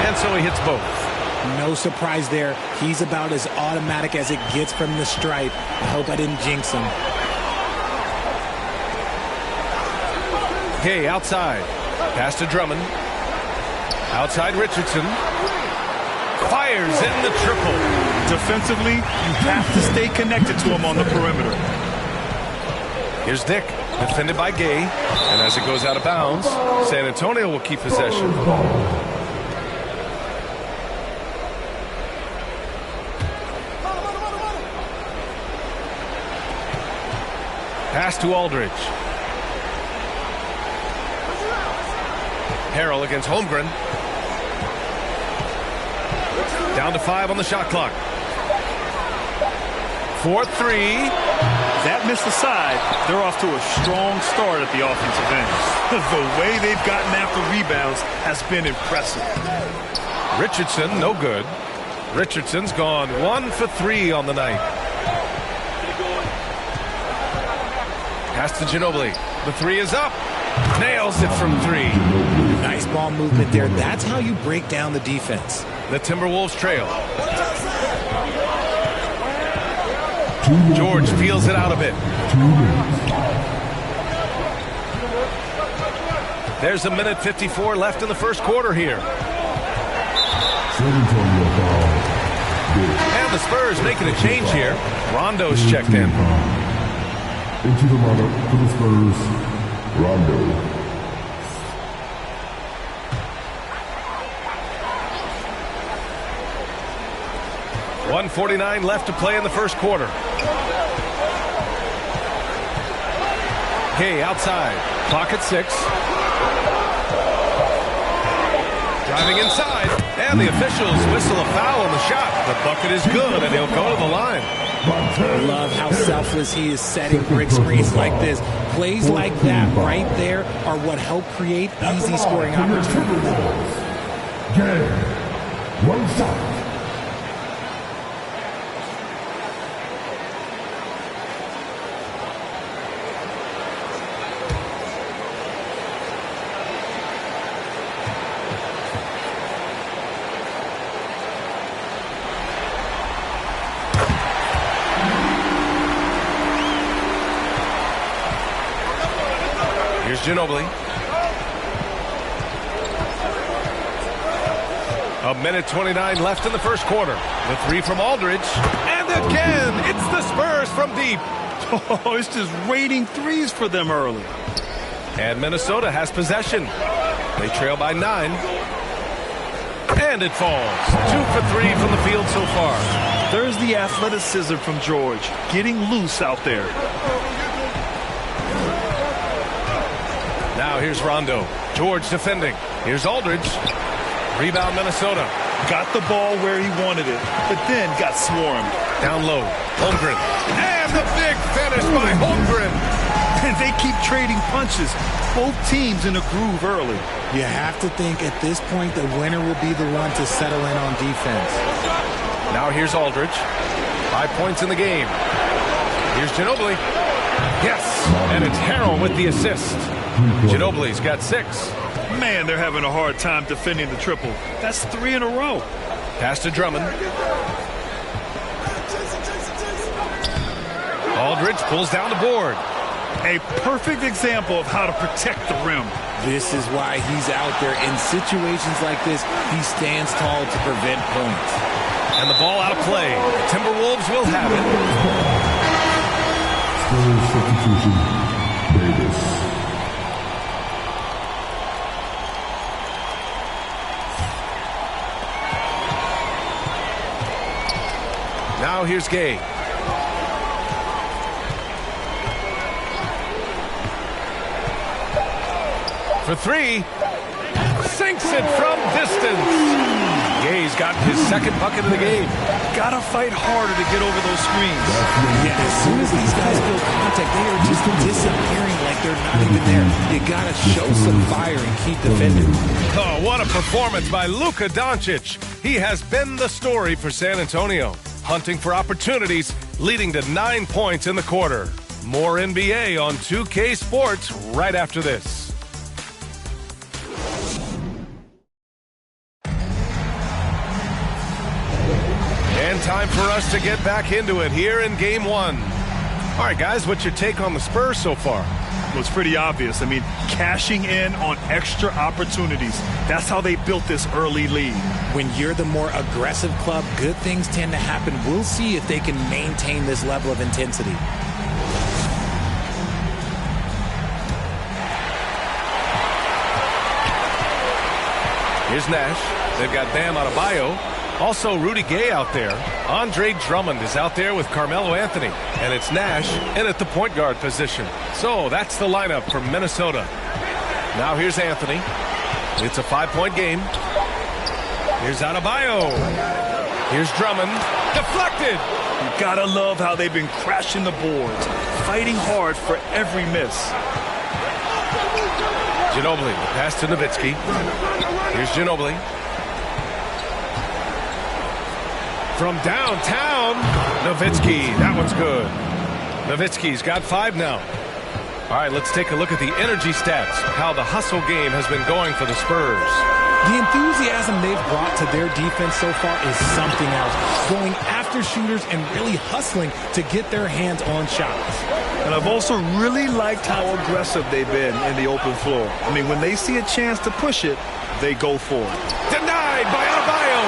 E: And so he hits both.
I: No surprise there. He's about as automatic as it gets from the stripe. I hope I didn't jinx him.
E: Gay outside. Pass to Drummond. Outside Richardson. Fires in the triple.
J: Defensively, you have to stay connected to him on the perimeter.
E: Here's Dick, defended by Gay. And as it goes out of bounds, San Antonio will keep possession. Pass to Aldridge. Harrell against Holmgren. Down to 5 on the shot clock. 4-3.
J: That missed aside, they're off to a strong start at the offensive end. The way they've gotten after rebounds has been impressive.
E: Richardson, no good. Richardson's gone 1 for 3 on the night. Pass to Ginobili. The 3 is up. Nails it from 3.
I: Nice ball movement there. That's how you break down the defense.
E: The Timberwolves trail. George feels it out a bit. There's 1:54 left in the first quarter here. And the Spurs making a change here. Rondo's checked in.
H: Into the lineup for the Spurs, Rondo.
E: .149 left to play in the first quarter. Gay outside. Clock at 6. Driving inside. And the officials whistle a foul on the shot. The bucket is good, and he'll go to the line.
I: Love how selfless he is setting brick screens like this. Plays like that right there are what help create easy scoring opportunities.
H: Game. One shot.
E: Here's Ginobili. A minute 29 left in the first quarter. The three from Aldridge. And again, it's the Spurs from deep.
J: Oh, it's just raining threes for them early.
E: And Minnesota has possession. They trail by 9. And it falls. 2 for 3 from the field so far.
J: There's the athleticism from George, getting loose out there.
E: Now here's Rondo. George defending. Here's Aldridge. Rebound Minnesota.
J: Got the ball where he wanted it, but then got swarmed.
E: Down low. Holmgren. And the big finish by Holmgren.
J: And they keep trading punches. Both teams in a groove early.
I: You have to think at this point the winner will be the one to settle in on defense.
E: Now here's Aldridge. 5 points in the game. Here's Ginobili. Yes. And it's Harrell with the assist. Ginobili's got 6.
J: Man, they're having a hard time defending the triple. That's 3 in a row.
E: Pass to Drummond. Aldridge pulls down the board.
J: A perfect example of how to protect the rim.
I: This is why he's out there. In situations like this, he stands tall to prevent points.
E: And the ball out of play. The Timberwolves will have it.
H: Spurs substitution, Davis.
E: Now here's Gay. For 3. Sinks it from distance. Gay's got his second bucket of the game.
J: Gotta fight harder to get over those screens.
I: Yeah, as soon as these guys feel contact, they are just disappearing like they're not even there. You gotta show some fire and keep defending.
E: Oh, what a performance by Luka Doncic. He has been the story for San Antonio. Hunting for opportunities, leading to 9 points in the quarter. More NBA on 2K Sports right after this. And time for us to get back into it here in Game 1. All right, guys, what's your take on the Spurs so far?
J: Well, it's pretty obvious. I mean, cashing in on extra opportunities. That's how they built this early lead.
I: When you're the more aggressive club, good things tend to happen. We'll see if they can maintain this level of intensity.
E: Here's Nash. They've got Bam Adebayo. Also Rudy Gay out there. Andre Drummond is out there with Carmelo Anthony. And it's Nash in at the point guard position. So that's the lineup for Minnesota. Now here's Anthony. It's a 5-point game. Here's Adebayo. Here's Drummond. Deflected.
J: You gotta love how they've been crashing the boards. Fighting hard for every miss.
E: Ginobili. Pass to Nowitzki. Here's Ginobili. From downtown, Nowitzki. That one's good. Nowitzki's got 5 now. All right, let's take a look at the energy stats, how the hustle game has been going for the Spurs.
I: The enthusiasm they've brought to their defense so far is something else. Going after shooters and really hustling to get their hands on shots.
J: And I've also really liked how aggressive they've been in the open floor. I mean, when they see a chance to push it, they go for it.
E: Denied by Adebayo.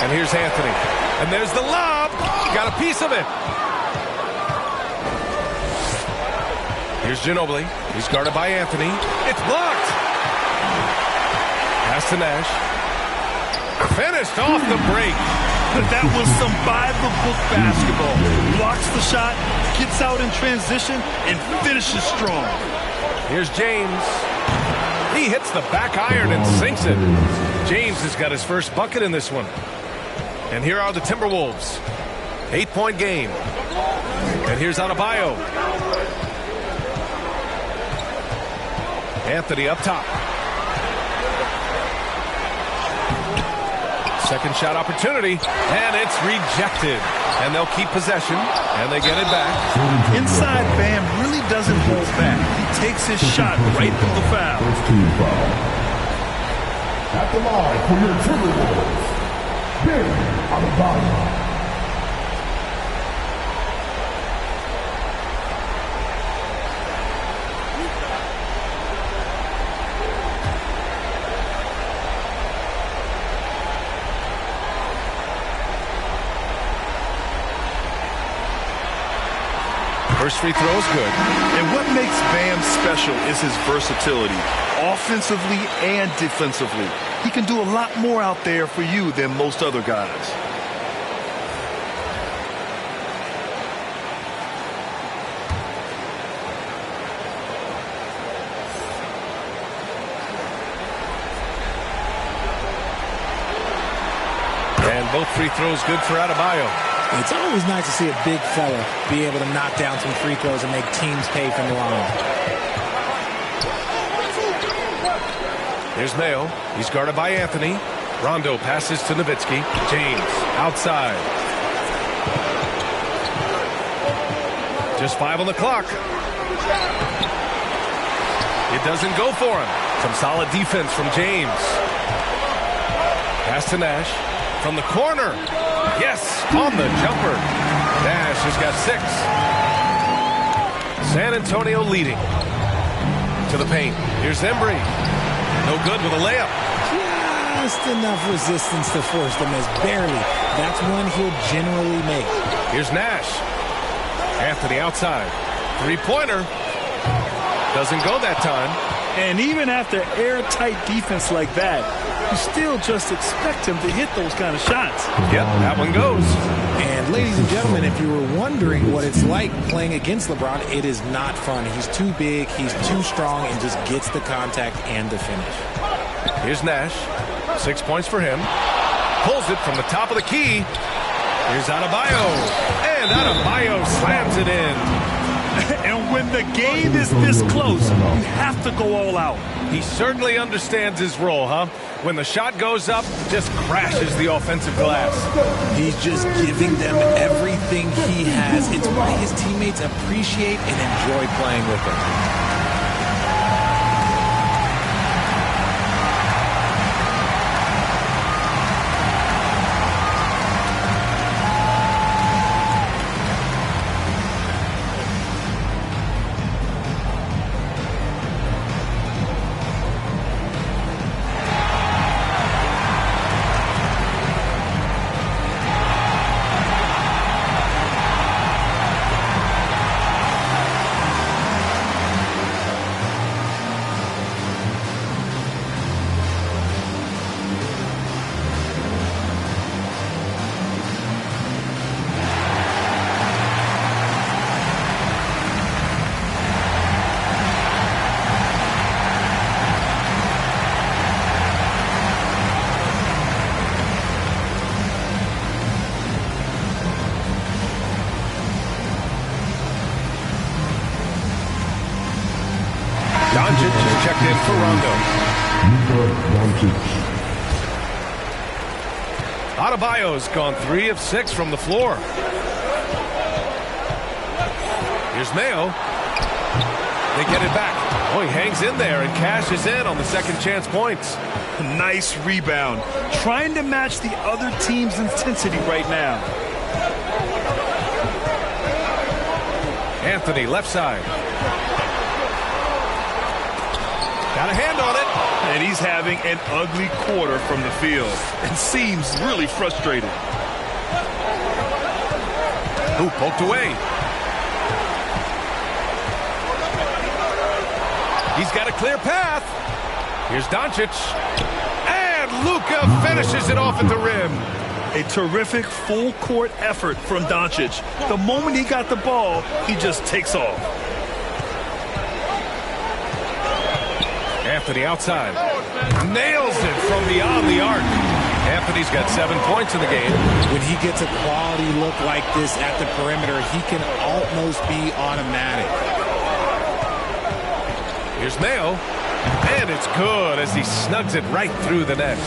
E: And here's Anthony. And there's the lob. Got a piece of it. Here's Ginobili. He's guarded by Anthony. It's blocked. Pass to Nash. Finished off the break.
J: That was some by-the-book basketball. Blocks the shot, gets out in transition, and finishes strong.
E: Here's James. He hits the back iron and sinks it. James has got his first bucket in this one. And here are the Timberwolves. 8-point game. And here's Adebayo. Anthony up top. Second shot opportunity, and it's rejected. And they'll keep possession, and they get it back.
J: Inside, Bam really doesn't hold back. He takes his shot right through the foul.
H: First team foul. At the line for your Timberwolves, Bam Adebayo.
E: First free throw is good.
J: And what makes Bam special is his versatility, offensively and defensively. He can do a lot more out there for you than most other guys.
E: And both free throws good for Adebayo.
I: It's always nice to see a big fella be able to knock down some free throws and make teams pay from the line.
E: Here's Mayo. He's guarded by Anthony. Rondo passes to Nowitzki. James outside. Just 5 on the clock. It doesn't go for him. Some solid defense from James. Pass to Nash. From the corner. Yes, on the jumper. Nash has got 6. San Antonio leading. To the paint. Here's Embry. No good with a layup.
I: Just enough resistance to force the miss. Barely. That's one he'll generally make.
E: Here's Nash. Anthony outside. 3-pointer. Doesn't go that time.
J: And even after airtight defense like that, you still just expect him to hit those kind of shots.
E: Yep, that one goes.
I: And ladies and gentlemen, if you were wondering what it's like playing against LeBron, it is not fun. He's too big, he's too strong, and just gets the contact and the finish.
E: Here's Nash. 6 points for him. Pulls it from the top of the key. Here's Adebayo. And Adebayo slams it in.
J: And when the game is this close, you have to go all out.
E: He certainly understands his role, huh? When the shot goes up, just crashes the offensive glass.
I: He's just giving them everything he has. It's why his teammates appreciate and enjoy playing with him.
E: Doncic is checked in for Rondo. Adebayo's gone 3 of 6 from the floor. Here's Mayo. They get it back. Oh, he hangs in there and cashes in on the second chance points.
J: Nice rebound. Trying to match the other team's intensity right now.
E: Anthony, left side. Got a hand on it.
J: And he's having an ugly quarter from the field and seems really frustrated.
E: Ooh, poked away. He's got a clear path. Here's Doncic. And Luka finishes it off at the rim.
J: A terrific full-court effort from Doncic. The moment he got the ball, he just takes off.
E: Anthony outside. Nails it from beyond the arc. Anthony's got 7 points in the game.
I: When he gets a quality look like this at the perimeter, he can almost be automatic.
E: Here's Mayo. And it's good as he snugs it right through the net.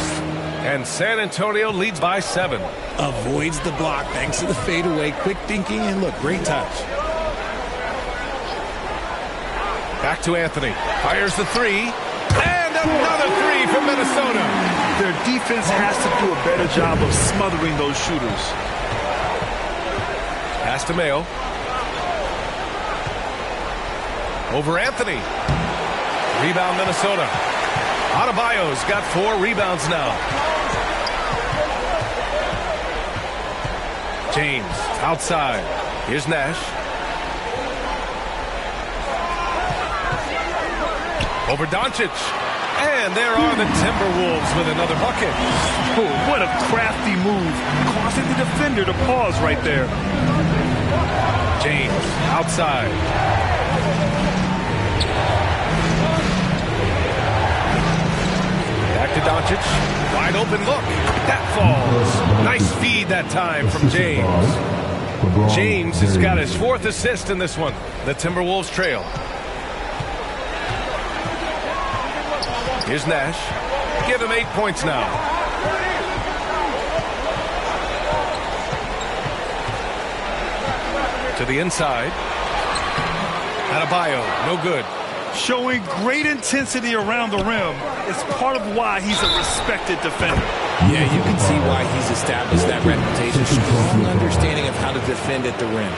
E: And San Antonio leads by 7.
I: Avoids the block thanks to the fadeaway. Quick thinking, and look, great touch.
E: Back to Anthony. Fires the 3. And another 3 from Minnesota.
J: Their defense has to do a better job of smothering those shooters.
E: Pass to Mayo. Over Anthony. Rebound Minnesota. Adebayo's got 4 rebounds now. James outside. Here's Nash. Over Doncic. And there are the Timberwolves with another bucket.
J: Oh, what a crafty move, causing the defender to pause right there.
E: James outside. Back to Doncic. Wide open look. That falls. Nice feed that time from James. James has got his 4th assist in this one. The Timberwolves trail. Here's Nash. Give him 8 points now. To the inside. Adebayo, no good.
J: Showing great intensity around the rim is part of why he's a respected defender.
I: Yeah, you can see why he's established that reputation. Strong understanding of how to defend at the rim.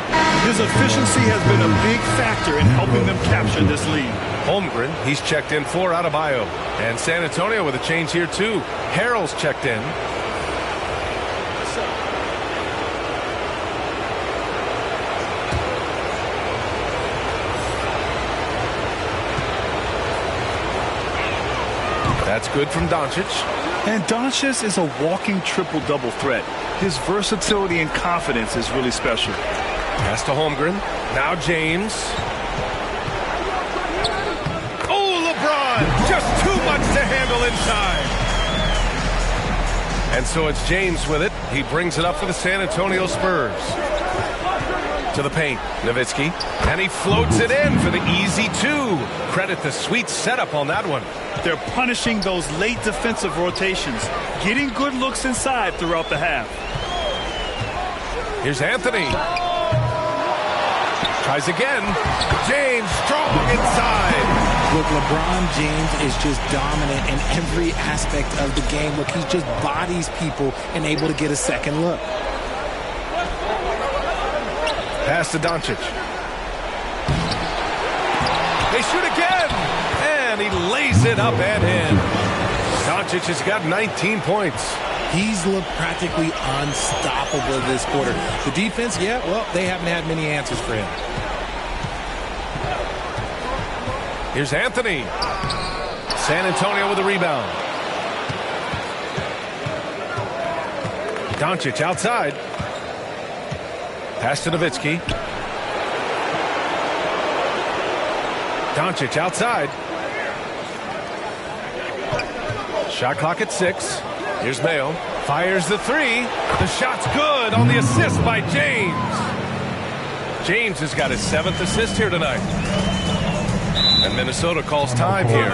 J: His efficiency has been a big factor in helping them capture this lead.
E: Holmgren, he's checked in for Adebayo. And San Antonio with a change here too. Harrell's checked in. That's good from Doncic.
J: And Doncic is a walking triple-double threat. His versatility and confidence is really special.
E: Pass to Holmgren. Now James. Oh, LeBron! Just too much to handle inside. And so it's James with it. He brings it up for the San Antonio Spurs. To the paint, Nowitzki. And he floats it in for the easy 2. Credit the sweet setup on that one.
J: They're punishing those late defensive rotations, getting good looks inside throughout the half.
E: Here's Anthony. Tries again. James strong inside.
I: Look, LeBron James is just dominant in every aspect of the game. Look, he just bodies people and able to get a second look.
E: Pass to Doncic. They shoot again. And he lays it up and in. Doncic has got 19 points.
I: He's looked practically unstoppable this quarter. The defense, yeah, well, they haven't had many answers for him.
E: Here's Anthony. San Antonio with a rebound. Doncic outside. Pass to Nowitzki. Doncic outside. Shot clock at 6. Here's Mayo. Fires the 3. The shot's good on the assist by James. James has got his 7th assist here tonight. And Minnesota calls time here.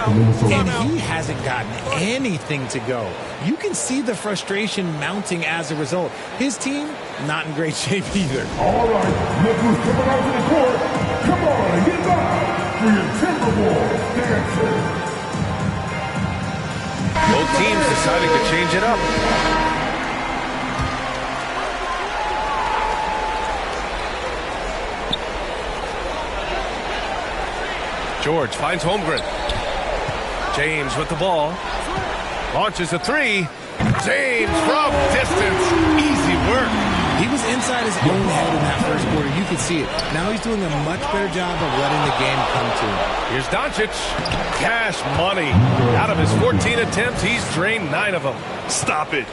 I: And he hasn't gotten anything to go. You can see the frustration mounting as a result. His team, not in great shape either.
H: All right, look who's coming out to the court. Come on, get back for your Timberwolves dancer.
E: Both teams deciding to change it up. George finds Holmgren. James with the ball. Launches a 3. James from distance. Easy work.
I: He was inside his own head in that first quarter. You could see it. Now he's doing a much better job of letting the game come to him.
E: Here's Doncic. Cash money. Out of his 14 attempts, he's drained 9 of them.
J: Stop it.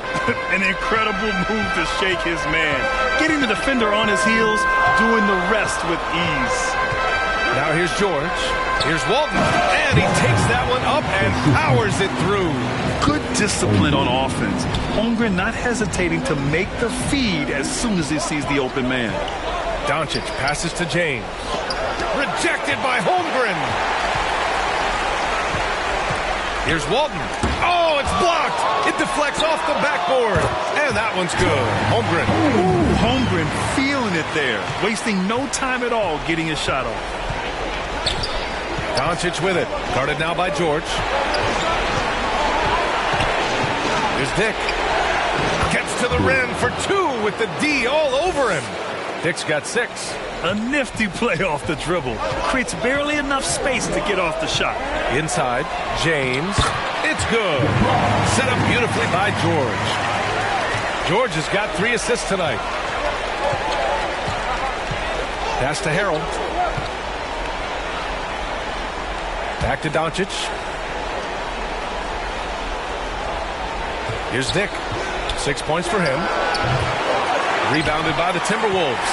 J: An incredible move to shake his man. Getting the defender on his heels, doing the rest with ease.
E: Now here's George. Here's Walton. And he takes that one up and powers it through.
J: Good discipline on offense. Holmgren not hesitating to make the feed as soon as he sees the open man.
E: Doncic passes to James. Rejected by Holmgren. Here's Walton. Oh, it's blocked. It deflects off the backboard. And that one's good. Holmgren.
J: Ooh, Holmgren feeling it there. Wasting no time at all getting his shot off.
E: Doncic with it. Guarded now by George. Here's Dick. Gets to the rim for 2 with the D all over him. Dick's got 6.
J: A nifty play off the dribble. Creates barely enough space to get off the shot.
E: Inside, James. It's good. Set up beautifully by George. George has got 3 assists tonight. Pass to Harold. Back to Doncic. Here's Dick. 6 points for him. Rebounded by the Timberwolves.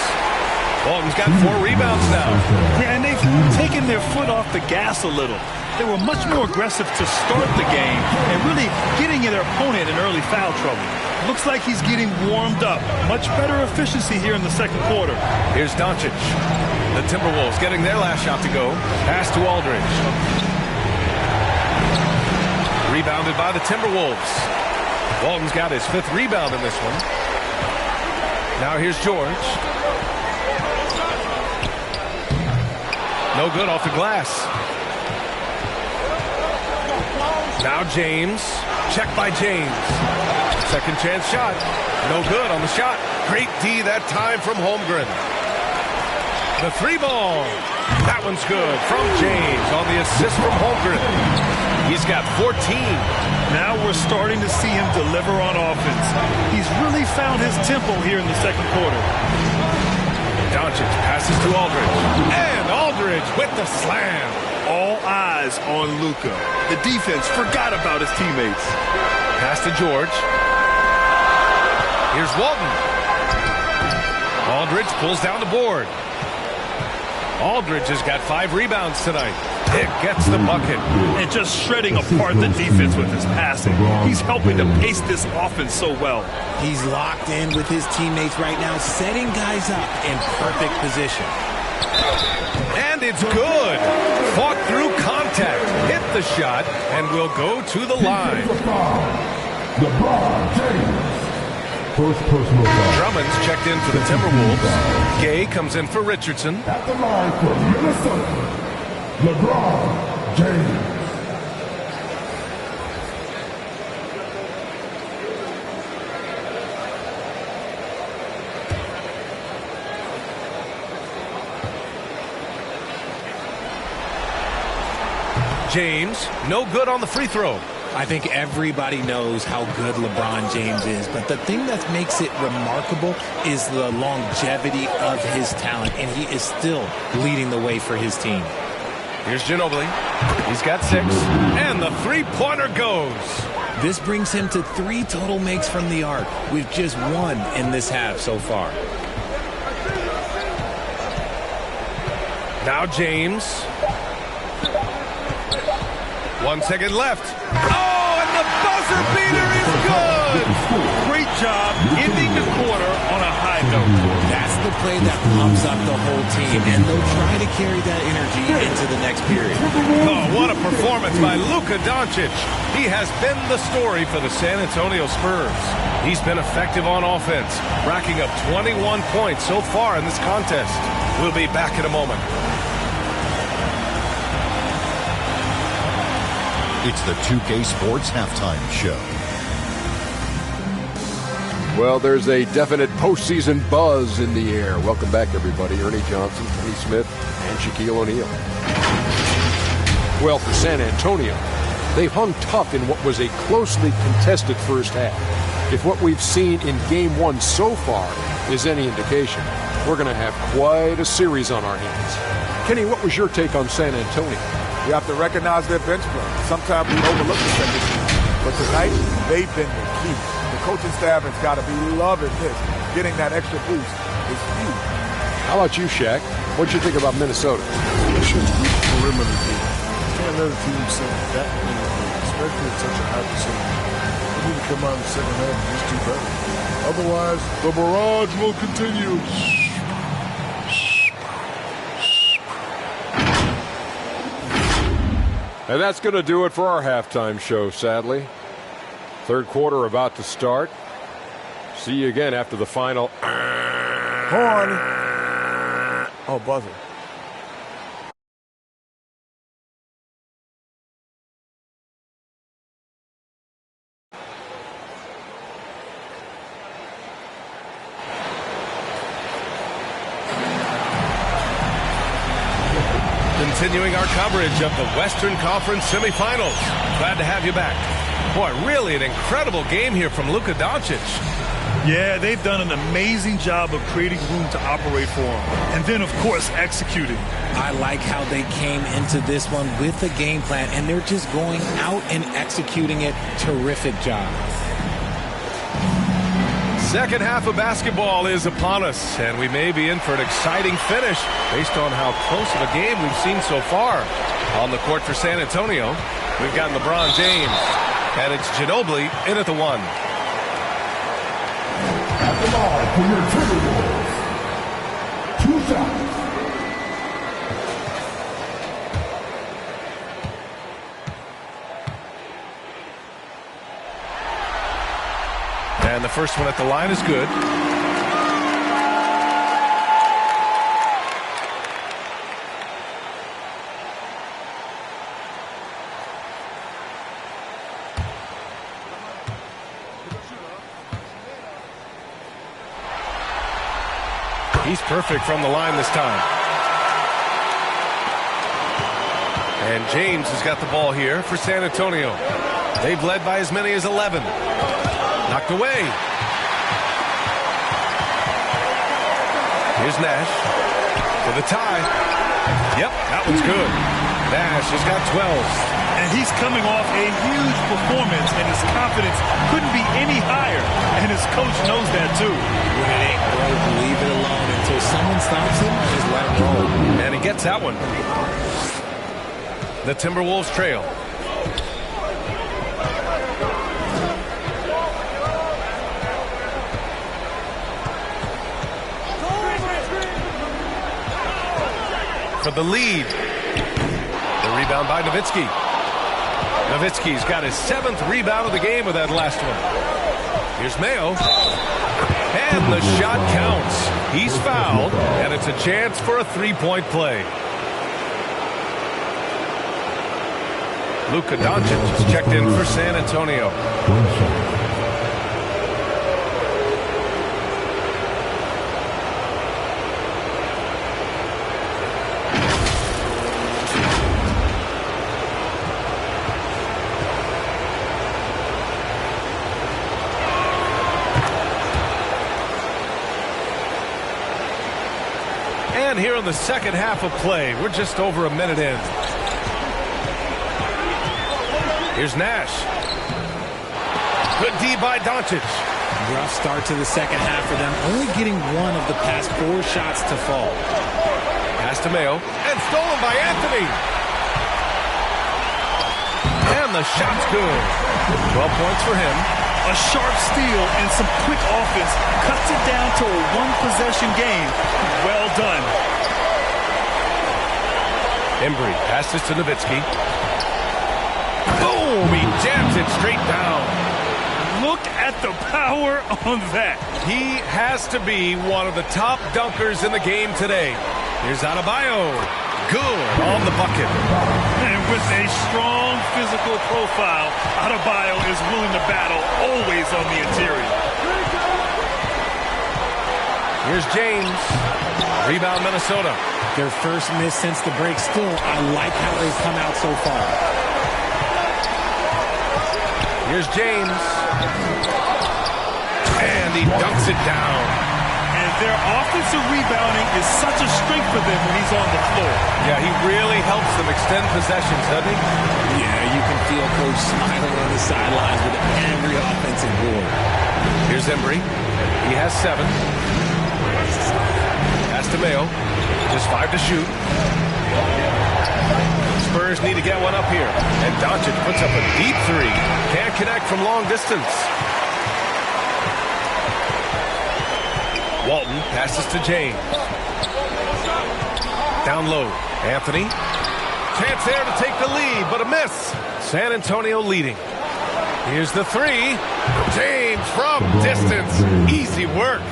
E: Walton's got 4 rebounds now.
J: Yeah, and they've taken their foot off the gas a little. They were much more aggressive to start the game and really getting their opponent in early foul trouble. Looks like he's getting warmed up. Much better efficiency here in the second quarter.
E: Here's Doncic. The Timberwolves getting their last shot to go. Pass to Aldridge. Rebounded by the Timberwolves. Walton's got his 5th rebound in this one. Now here's George. No good off the glass. Now James. Check by James. Second chance shot. No good on the shot. Great D that time from Holmgren. The 3 ball. That one's good from James on the assist from Holmgren. He's got 14.
J: Now we're starting to see him deliver on offense. He's really found his tempo here in the second quarter.
E: Doncic passes to Aldridge. And Aldridge with the slam.
J: All eyes on Luka. The defense forgot about his teammates.
E: Pass to George. Here's Walton. Aldridge pulls down the board. Aldridge has got 5 rebounds tonight. Dick gets the bucket.
J: And just shredding apart the defense with his passing. He's helping to pace this offense so well.
I: He's locked in with his teammates right now, setting guys up in perfect position.
E: And it's good. Fought through contact. Hit the shot and will go to the line.
H: LeBron James. First personal foul.
E: Drummond's checked in for the Timberwolves. Gay comes in for Richardson.
H: At the line for Minnesota, LeBron James.
E: James, no good on the free throw.
I: I think everybody knows how good LeBron James is, but the thing that makes it remarkable is the longevity of his talent, and he is still leading the way for his team.
E: Here's Ginobili. He's got 6, and the three-pointer goes.
I: This brings him to 3 total makes from the arc, with just 1 in this half so far.
E: Now James. 1 second left. Oh, and the buzzer beater is good.
J: Great job ending the quarter on a high note.
I: That's the play that pumps up the whole team, and they'll try to carry that energy into the next period.
E: Oh, what a performance by Luka Doncic. He has been the story for the San Antonio Spurs. He's been effective on offense, racking up 21 points so far in this contest. We'll be back in a moment.
R: It's the 2K Sports Halftime Show.
L: Well, there's a definite postseason buzz in the air. Welcome back, everybody. Ernie Johnson, Kenny Smith, and Shaquille O'Neal. Well, for San Antonio, they've hung tough in what was a closely contested first half. If what we've seen in Game 1 so far is any indication, we're going to have quite a series on our hands. Kenny, what was your take on San Antonio?
F: You have to recognize their bench play. Sometimes we overlook the second team, but tonight they've been the key. The coaching staff has got to be loving this. Getting that extra boost is huge.
L: How about you, Shaq? What'd you think about Minnesota?
S: They should be perimeter game. Can't let a team send that many goals, especially at such a high percentage. They need to come out in the second half and just do better. Otherwise, the barrage will continue.
L: And that's going to do it for our halftime show, sadly. Third quarter about to start. See you again after the final.
F: Horn. Oh, buzzer.
E: Continuing our coverage of the Western Conference semifinals. Glad to have you back. Boy, really an incredible game here from Luka Doncic.
J: Yeah, they've done an amazing job of creating room to operate for him. And then, of course, executing.
I: I like how they came into this one with a game plan, and they're just going out and executing it. Terrific job.
E: Second half of basketball is upon us, and we may be in for an exciting finish based on how close of a game we've seen so far. On the court for San Antonio, we've got LeBron James, and it's Ginobili in at the one.
H: At the line for your Timberwolves, 2 shots.
E: And the first one at the line is good. He's perfect from the line this time. And James has got the ball here for San Antonio. They've led by as many as 11. Knocked away. Here's Nash for the tie. Yep, that one's good. Nash has got 12.
J: And he's coming off a huge performance, and his confidence couldn't be any higher. And his coach knows that, too.
I: When it ain't broke, leave it alone. Until someone stops him, just let him roll.
E: And he gets that one. The Timberwolves trail. For the lead. The rebound by Nowitzki. Nowitzki's got his 7th rebound of the game with that last one. Here's Mayo. And the shot counts. He's fouled, and it's a chance for a three-point play. Luka Doncic is checked in for San Antonio. And here in the second half of play, we're just over a minute in. Here's Nash. Good D by Doncic.
I: Rough start to the second half for them, only getting one of the past 4 shots to fall.
E: Pass to Mayo, and stolen by Anthony. And the shot's good. 12 points for him.
J: A sharp steal and some quick offense cuts it down to a one-possession game. Well done.
E: Embry passes to Nowitzki. Boom! He jams it straight down.
J: Look at the power on that.
E: He has to be one of the top dunkers in the game today. Here's Adebayo. Good on the bucket.
J: And with a strong physical profile, Adebayo is willing to battle always on the interior.
E: Here's James. Rebound Minnesota.
I: Their first miss since the break. Still, I like how they've come out so far.
E: Here's James. And he dunks it down.
J: And Their offensive rebounding is such a strength for them when he's on the floor.
E: Yeah, he really helps them extend possessions, doesn't he?
I: Yeah, you can feel Coach smiling on the sidelines with every offensive board.
E: Here's Embry. He has 7. Pass to Mayo. Just 5 to shoot. Spurs need to get one up here. And Doncic puts up a deep 3. Can't connect from long distance. Walton passes to James. Down low. Anthony. Chance there to take the lead, but a miss. San Antonio leading. Here's the 3. James from distance. Easy work.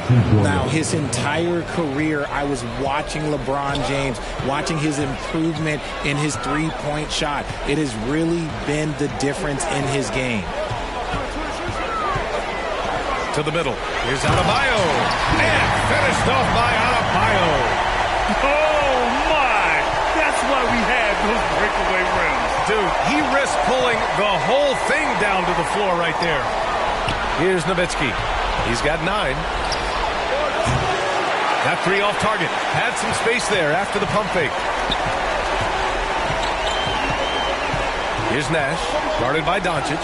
I: Now, his entire career, I was watching LeBron James, watching his improvement in his three-point shot. It has really been the difference in his game.
E: To the middle. Here's Adebayo. And finished off by Adebayo.
J: Oh, my. That's why we had those breakaway rims.
E: Dude, he risked pulling the whole thing down to the floor right there. Here's Nowitzki. He's got 9. That 3 off target. Had some space there after the pump fake. Here's Nash. Guarded by Doncic.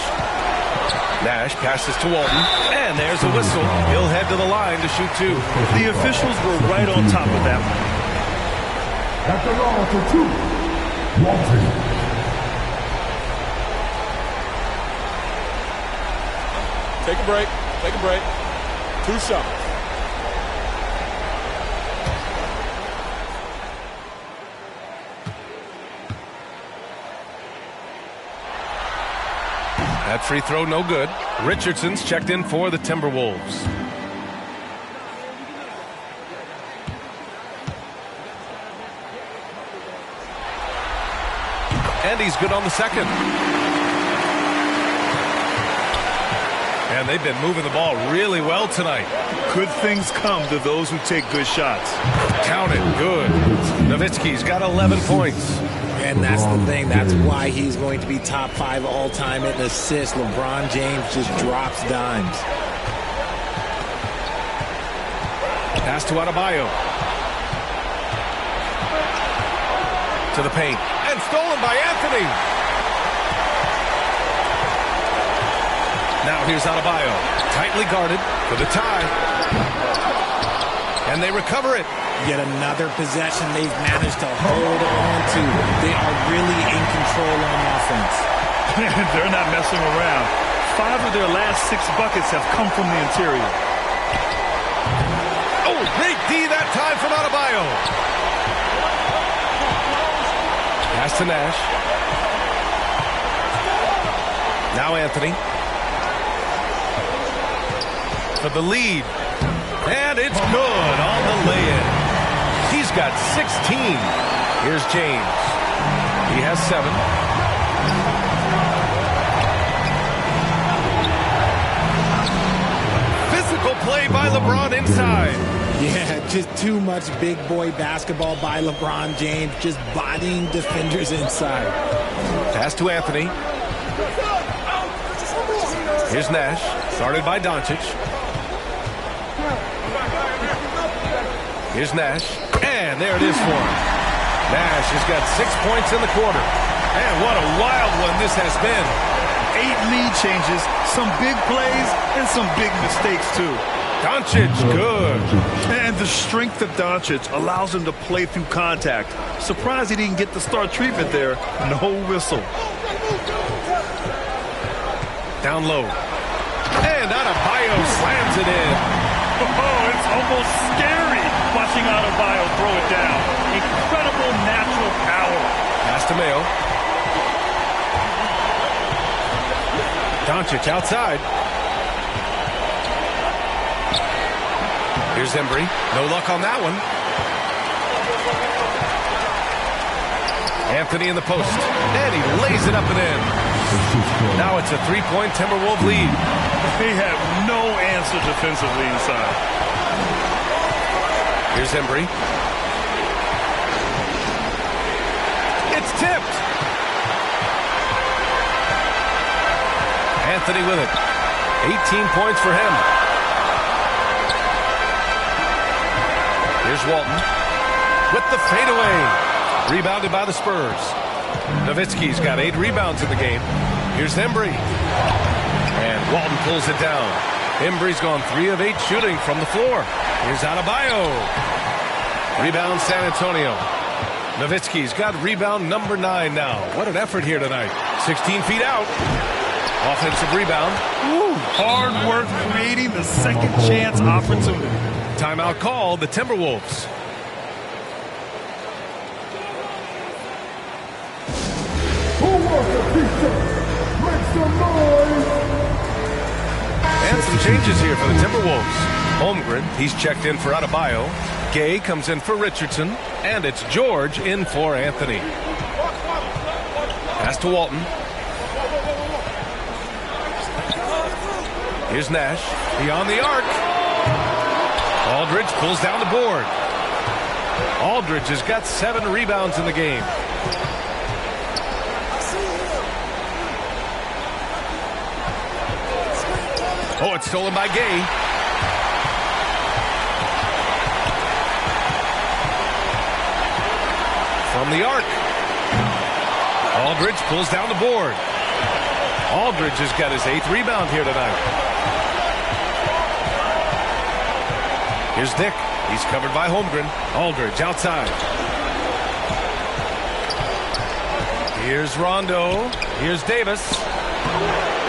E: Nash passes to Walton. And there's a whistle. He'll head to the line to shoot 2.
J: The officials were right on top of that one.
H: At the line for 2, Walton.
L: Take a break. Take a break. 2 shots.
E: That free throw no good. Richardson's checked in for the Timberwolves. And he's good on the second. And they've been moving the ball really well tonight.
J: Good things come to those who take good shots.
E: Count it. Good. Nowitzki's got 11 points.
I: And that's the thing. That's why he's going to be top 5 all-time in assists. LeBron James just drops dimes.
E: Pass to Adebayo. To the paint. And stolen by Anthony. Now here's Adebayo. Tightly guarded for the tie. And they recover it.
I: Yet another possession they've managed to hold on to. They are really in control on offense.
J: They're not messing around. 5 of their last 6 buckets have come from the interior.
E: Oh, big D that time from Adebayo. Pass to Nash. Now Anthony. For the lead. And it's good on the lay-in. He's got 16. Here's James. He has 7. Physical play by LeBron inside.
I: Yeah, just too much big boy basketball by LeBron James, just bodying defenders inside.
E: Pass to Anthony. Here's Nash, started by Doncic. Here's Nash, and there it is for him. Nash has got 6 points in the quarter. And what a wild one this has been.
J: 8 lead changes, some big plays, and some big mistakes, too.
E: Doncic, good.
J: And the strength of Doncic allows him to play through contact. Surprised he didn't get the star treatment there. No whistle.
E: Down low. And Adebayo slams it in.
J: Oh, it's almost scary watching Adebayo throw it down. Incredible natural power.
E: Pass to Mayo. Doncic outside. Here's Embry. No luck on that one. Anthony in the post. And he lays it up and in. Now it's a 3-point Timberwolves lead.
J: They have no answer defensively inside.
E: Here's Embry. It's tipped. Anthony with it. 18 points for him. Here's Walton with the fadeaway. Rebounded by the Spurs. Nowitzki's got 8 rebounds in the game. Here's Embry. And Walton pulls it down. Embry's gone 3 of 8 shooting from the floor. Here's Adebayo. Rebound San Antonio. Nowitzki's got rebound number 9 now. What an effort here tonight. 16 feet out. Offensive rebound.
J: Ooh, hard work creating the second chance opportunity.
E: Timeout called, the Timberwolves. And some changes here for the Timberwolves. Holmgren, he's checked in for Adebayo. Gay comes in for Richardson. And it's George in for Anthony. Pass to Walton. Here's Nash. Beyond the arc. Aldridge pulls down the board. Aldridge has got 7 rebounds in the game. Oh, it's stolen by Gay. From the arc. Aldridge pulls down the board. Aldridge has got his 8th rebound here tonight. Here's Dick. He's covered by Holmgren. Aldridge outside. Here's Rondo. Here's Davis.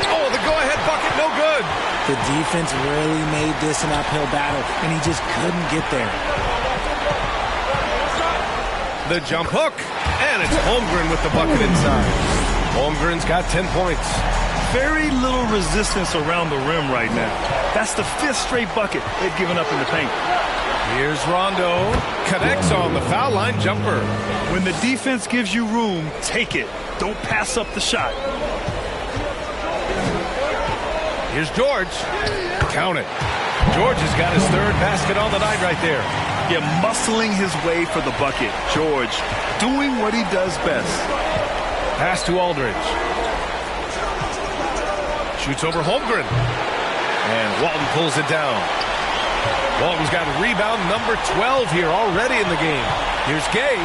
E: Oh, the go-ahead bucket, no good.
I: The defense really made this an uphill battle, and he just couldn't get there.
E: The jump hook, and it's Holmgren with the bucket inside. Holmgren's got 10 points.
J: Very little resistance around the rim right now. That's the 5th straight bucket they've given up in the paint.
E: Here's Rondo. Connects on the foul line jumper.
J: When the defense gives you room, take it. Don't pass up the shot.
E: Here's George. Count it. George has got his 3rd basket on the night right there.
J: Yeah, muscling his way for the bucket. George doing what he does best.
E: Pass to Aldridge. Shoots over Holmgren. And Walton pulls it down. Walton's got rebound number 12 here already in the game. Here's Gay.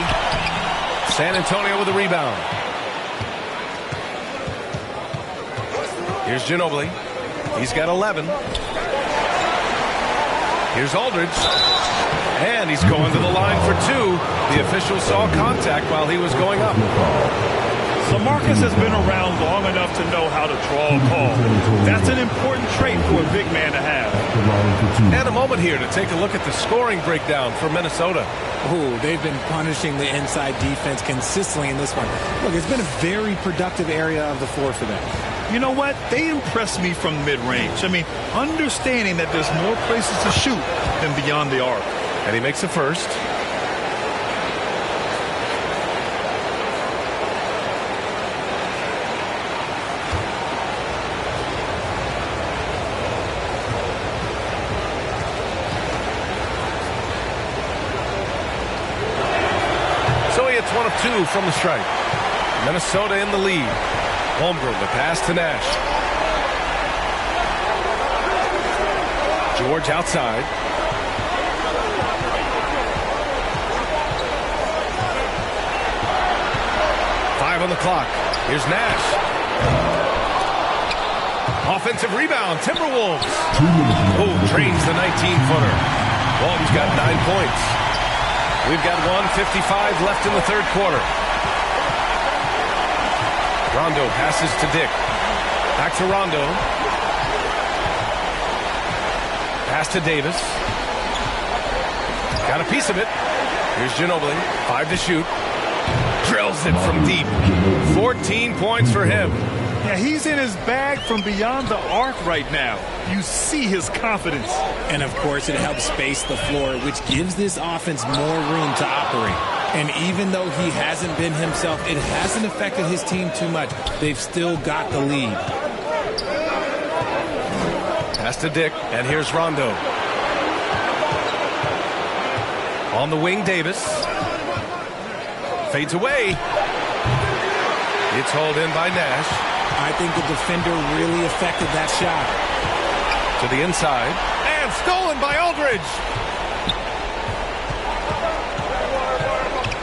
E: San Antonio with a rebound. Here's Ginobili. He's got 11. Here's Aldridge. And he's going to the line for 2. The official saw contact while he was going up.
J: So Marcus has been around long enough to know how to draw a call. That's an important trait for a big man to have.
E: And a moment here to take a look at the scoring breakdown for Minnesota.
I: Oh, they've been punishing the inside defense consistently in this one. Look, it's been a very productive area of the floor for them.
J: You know what? They impress me from mid-range. I mean, understanding that there's more places to shoot than beyond the arc.
E: And he makes the first. So he hits 1 of 2 from the stripe. Minnesota in the lead. Holmgren, the pass to Nash. George outside. On the clock. Here's Nash. Offensive rebound. Timberwolves. Oh, trains the 19-footer. Walton's got 9 points. We've got 1:55 left in the 3rd quarter. Rondo passes to Dick. Back to Rondo. Pass to Davis. Got a piece of it. Here's Ginobili. 5 to shoot. Drills it from deep. 14 points for him.
J: Yeah, he's in his bag from beyond the arc right now. You see his confidence.
I: And, of course, it helps space the floor, which gives this offense more room to operate. And even though he hasn't been himself, it hasn't affected his team too much. They've still got the lead.
E: Pass to Dick, and here's Rondo. On the wing, Davis. Fades away. It's hauled in by Nash.
I: I think the defender really affected that shot.
E: To the inside. And stolen by Aldridge.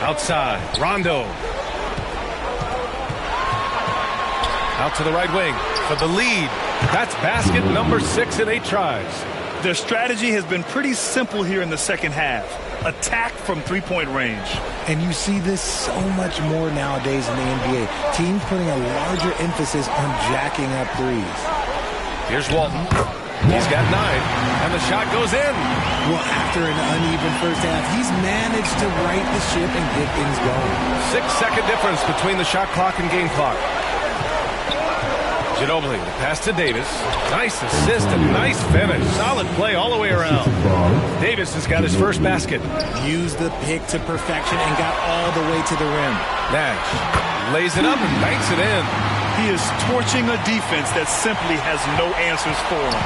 E: Outside, Rondo. Out to the right wing for the lead. That's basket number 6 in 8 tries.
J: Their strategy has been pretty simple here in the second half. Attack from three-point range.
I: And you see this so much more nowadays in the NBA. Teams putting a larger emphasis on jacking up threes.
E: Here's Walton. He's got 9, and the shot goes in.
I: Well, after an uneven first half, he's managed to right the ship and get things going.
E: 6-second difference between the shot clock and game clock. Ginobili, pass to Davis. Nice assist and nice finish. Solid play all the way around. Davis has got his first basket.
I: Used the pick to perfection and got all the way to the rim.
E: Nash lays it up and banks it in.
J: He is torching a defense that simply has no answers for him.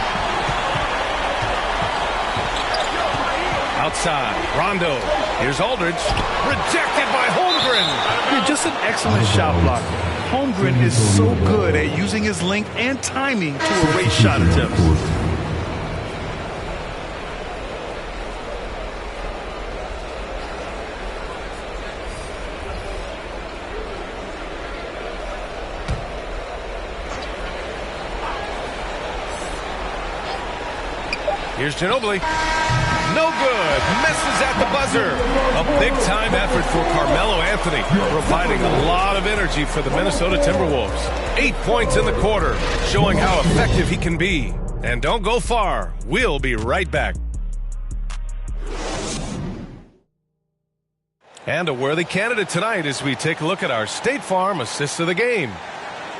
E: Outside, Rondo. Here's Aldridge. Rejected by Holmgren.
J: Yeah, just an excellent shot blocker. Holmgren is so good at using his length and timing to erase shot attempts.
E: Here's Ginobili. No good. Misses at the buzzer. A big-time effort for Carmelo Anthony, providing a lot of energy for the Minnesota Timberwolves. 8 points in the quarter, showing how effective he can be. And don't go far. We'll be right back. And a worthy candidate tonight as we take a look at our State Farm assist of the game.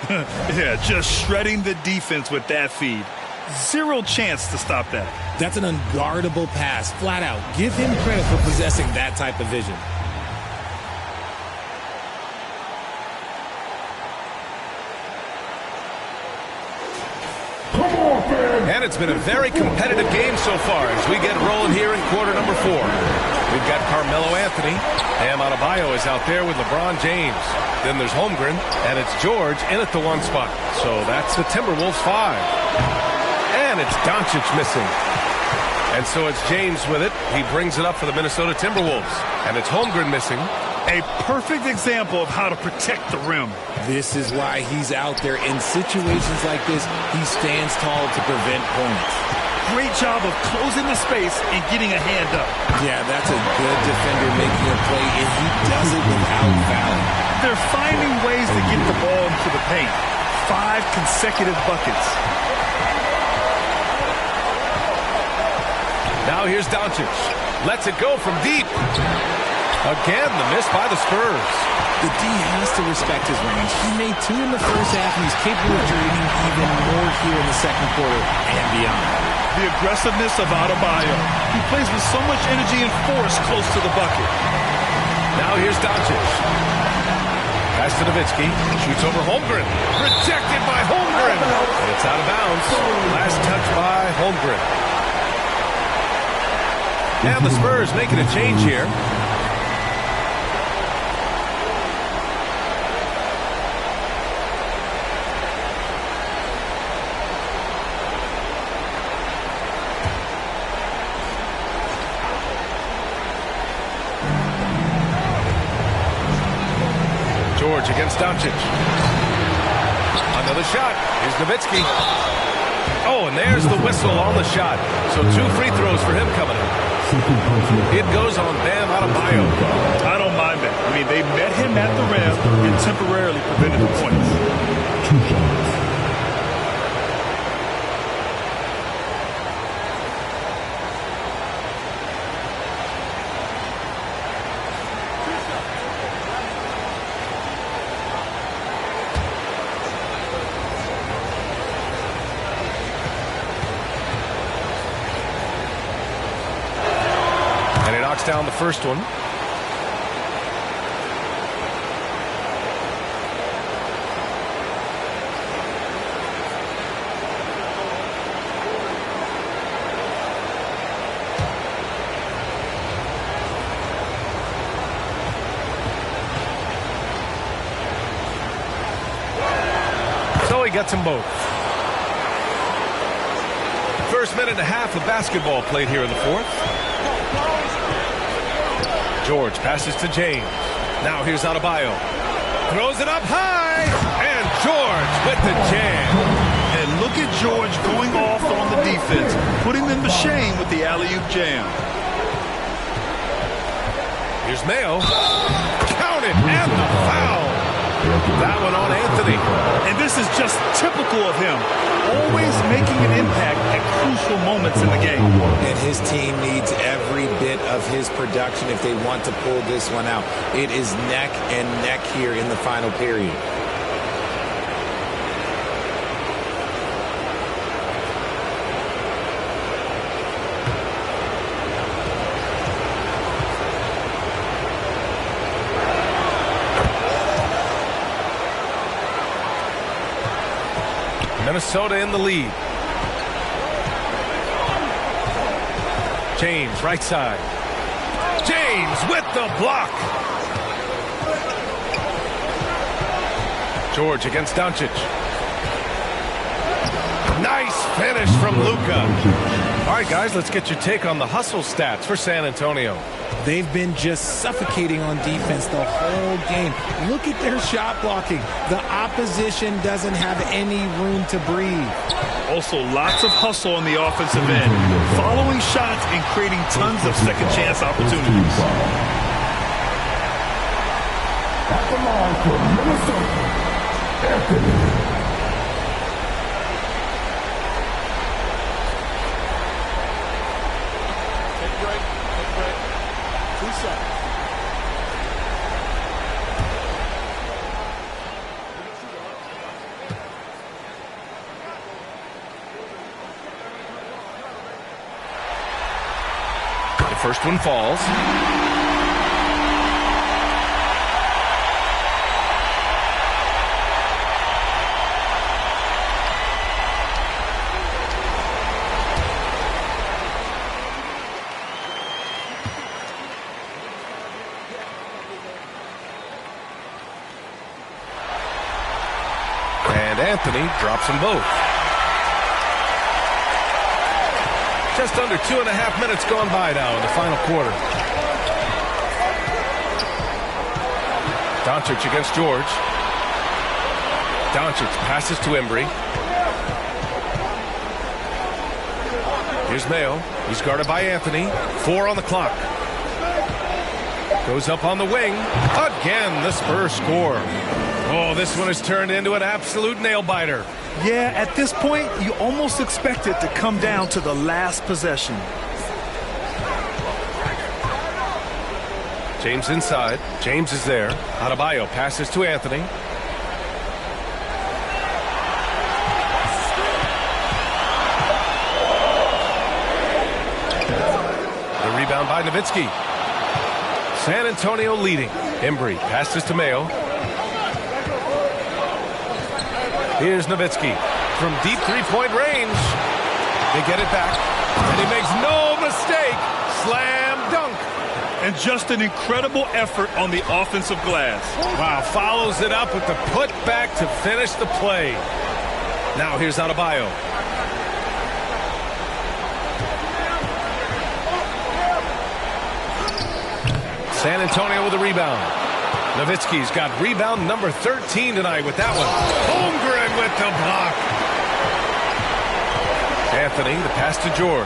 J: Yeah, just shredding the defense with that feed. Zero chance to stop that.
I: That's an unguardable pass, flat out. Give him credit for possessing that type of vision.
E: And it's been a very competitive game so far as we get rolling here in quarter number 4. We've got Carmelo Anthony. Bam Adebayo is out there with LeBron James. Then there's Holmgren, and it's George in at the 1 spot. So that's the Timberwolves 5. And it's Doncic missing. And so it's James with it. He brings it up for the Minnesota Timberwolves. And it's Holmgren missing.
J: A perfect example of how to protect the rim.
I: This is why he's out there. In situations like this, he stands tall to prevent points.
J: Great job of closing the space and getting a hand up.
I: Yeah, that's a good defender making a play, and he does it without fouling.
J: They're finding ways to get the ball into the paint. 5 consecutive buckets.
E: Now here's Doncic. Lets it go from deep. Again, the miss by the Spurs.
I: The D has to respect his range. He made 2 in the first half, and he's capable of creating even more here in the second quarter and beyond.
J: The aggressiveness of Adebayo. He plays with so much energy and force close to the bucket.
E: Now here's Doncic. Pass to Nowitzki. Shoots over Holmgren. Rejected by Holmgren. And it's out of bounds. Last touch by Holmgren. And the Spurs making a change here. George against Doncic. Another shot. Here's Nowitzki. Oh, and there's the whistle on the shot. So 2 free throws for him coming up. It goes on Bam Adebayo.
J: I don't mind that. I mean, they met him at the rim and temporarily prevented the points.
H: 2 shots.
E: Down the first one. So he gets them both. First minute and a half of basketball played here in the 4th. George passes to James. Now here's Adebayo. Throws it up high, and George with the jam.
J: And look at George going off on the defense, putting them to shame with the alley-oop jam.
E: Here's Mayo. Count it, and the foul. That one on Anthony.
J: And this is just typical of him, always making an impact at crucial moments in the game.
I: And his team needs every bit of his production if they want to pull this one out. It is neck and neck here in the final period.
E: Minnesota in the lead. James, right side. James with the block. George against Doncic. Nice finish from Luka. All right, guys, let's get your take on the hustle stats for San Antonio.
I: They've been just suffocating on defense the whole game. Look at their shot blocking. The opposition doesn't have any room to breathe.
J: Also, lots of hustle on the offensive end, following shots and creating tons of second chance opportunities.
H: At the line for Minnesota, Anthony.
E: First one falls. And Anthony drops them both. Just under 2.5 minutes gone by now in the final quarter. Doncic against George. Doncic passes to Embry. Here's Mayo. He's guarded by Anthony. 4 on the clock. Goes up on the wing. Again, the Spurs score. Oh, this one has turned into an absolute nail-biter.
J: Yeah, at this point, you almost expect it to come down to the last possession.
E: James inside. James is there. Adebayo passes to Anthony. The rebound by Nowitzki. San Antonio leading. Embry passes to Mayo. Here's Nowitzki from deep three-point range. They get it back, and he makes no mistake. Slam dunk.
J: And just an incredible effort on the offensive glass.
E: Wow, follows it up with the putback to finish the play. Now here's Adebayo. San Antonio with a rebound. Nowitzki's got rebound number 13 tonight with that one. Holmgren with the block. Anthony, the pass to George.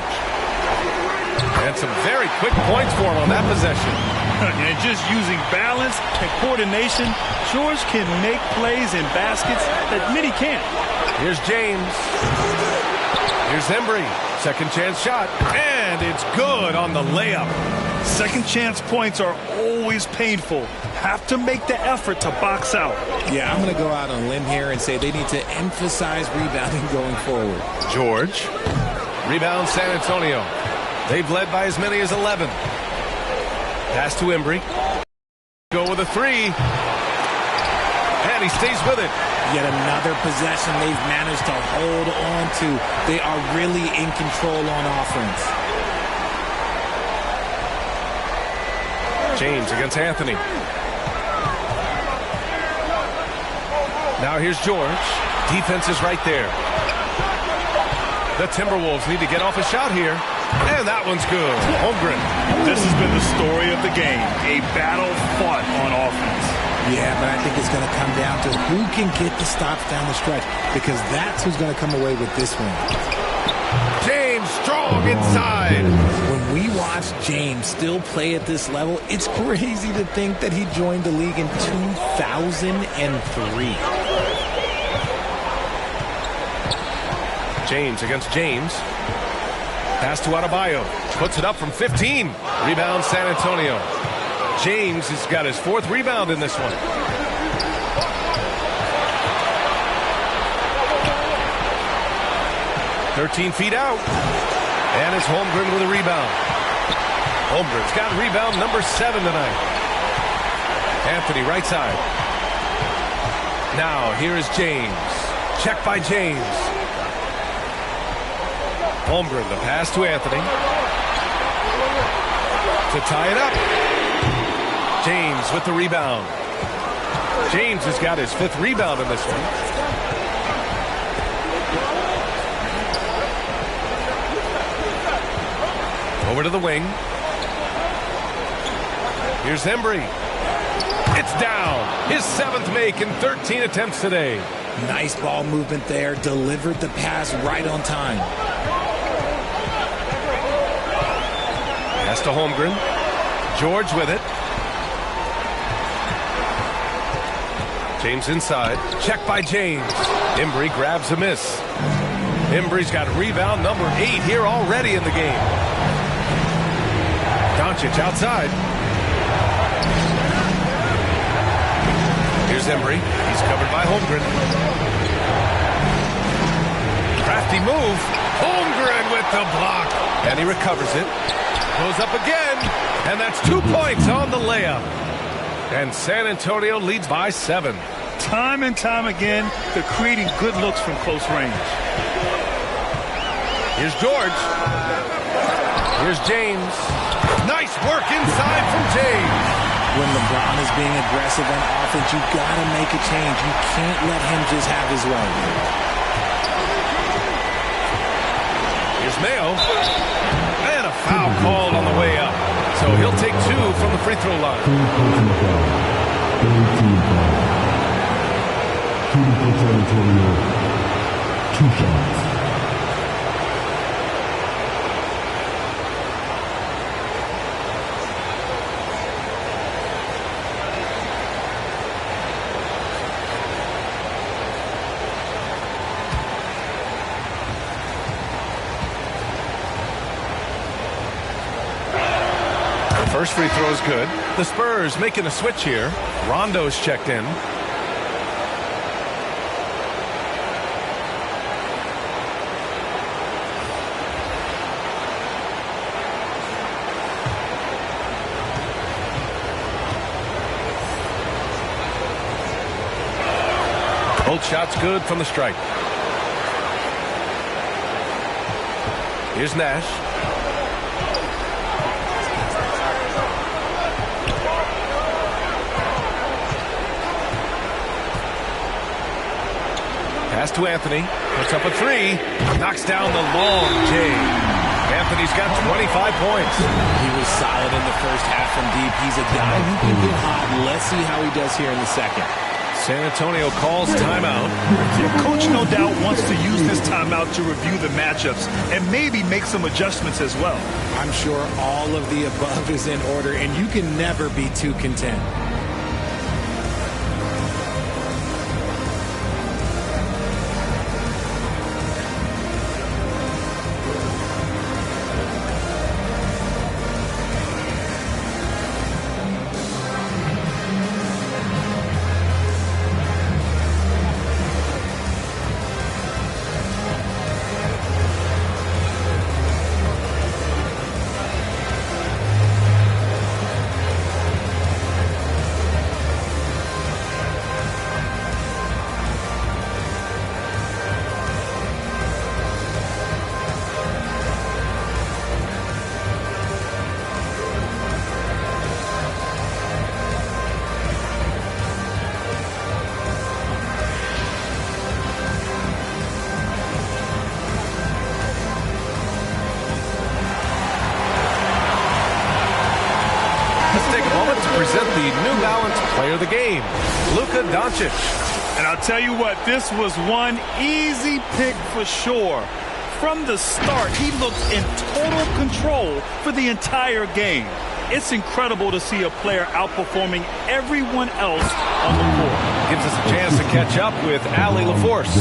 E: And some very quick points for him on that possession.
J: And just using balance and coordination, George can make plays in baskets that many can't.
E: Here's James. Here's Embry. Second chance shot. And it's good on the layup.
J: Second chance points are always painful. Have to make the effort to box out.
I: Yeah, I'm going to go out on a limb here and say they need to emphasize rebounding going forward.
E: George. Rebound San Antonio. They've led by as many as 11. Pass to Embry. Go with a three. And he stays with it.
I: Yet another possession they've managed to hold on to. They are really in control on offense.
E: James against Anthony. Now here's George. Defense is right there. The Timberwolves need to get off a shot here. And that one's good. Holmgren.
J: This has been the story of the game. A battle fought on offense.
I: Yeah, but I think it's going to come down to who can get the stops down the stretch, because that's who's going to come away with this one.
E: James strong inside.
I: When we watch James still play at this level, it's crazy to think that he joined the league in 2003.
E: James against James. Pass to Adebayo. Puts it up from 15. Rebound San Antonio. James has got his 4th rebound in this one. "13 feet out. And it's Holmgren with a rebound. Holmgren's got rebound number 7 tonight. Anthony right side. Now here is James. Check by James. Holmgren, the pass to Anthony. To tie it up. James with the rebound. James has got his 5th rebound in this one. Over to the wing. Here's Embry. It's down. His 7th make in 13 attempts today.
I: Nice ball movement there. Delivered the pass right on time.
E: Pass to Holmgren. George with it. James inside. Check by James. Embry grabs a miss. Embry's got rebound number 8 here already in the game. Doncic outside. Here's Embry. He's covered by Holmgren. Crafty move. Holmgren with the block. And he recovers it. Goes up again. And that's 2 points on the layup. And San Antonio leads by 7.
J: Time and time again, they're creating good looks from close range.
E: Here's George. Here's James. Nice work inside from James.
I: When LeBron is being aggressive on offense, you got to make a change. You can't let him just have his way.
E: Here's Mayo. And a foul called on the way up. So he'll take 2 from the free throw line.
H: Two shots.
E: First free throw is good. The Spurs making a switch here. Rondo's checked in. Both shots good from the stripe. Here's Nash. Pass to Anthony. Puts up a 3. Knocks down the long J. Anthony's got 25 points.
I: He was solid in the first half from deep. He's a guy who can get hot. Let's see how he does here in the second.
E: San Antonio calls timeout.
J: Your coach no doubt wants to use this timeout to review the matchups and maybe make some adjustments as well.
I: I'm sure all of the above is in order, and you can never be too content.
E: Player of the game, Luka Doncic.
J: And I'll tell you what, this was one easy pick for sure. From the start, he looked in total control for the entire game. It's incredible to see a player outperforming everyone else on the court.
E: Gives us a chance to catch up with Allie LaForce.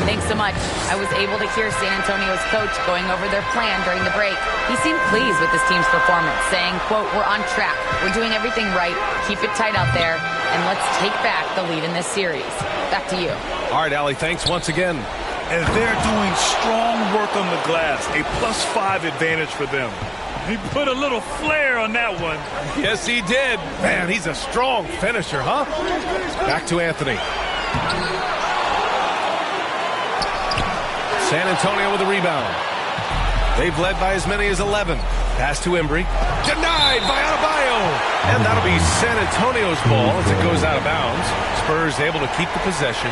A: Thanks so much. I was able to hear San Antonio's coach going over their plan during the break. He seemed pleased with his team's performance, saying, quote, "We're on track. We're doing everything right. Keep it tight out there, and let's take back the lead in this series." Back to you.
E: All right, Allie, thanks once again.
J: And they're doing strong work on the glass, a +5 advantage for them. He put a little flair on that one.
E: Yes, he did. Man, he's a strong finisher, huh? Back to Anthony. San Antonio with a rebound. They've led by as many as 11. Pass to Embry. Denied by Adebayo. And that'll be San Antonio's ball as it goes out of bounds. Spurs able to keep the possession.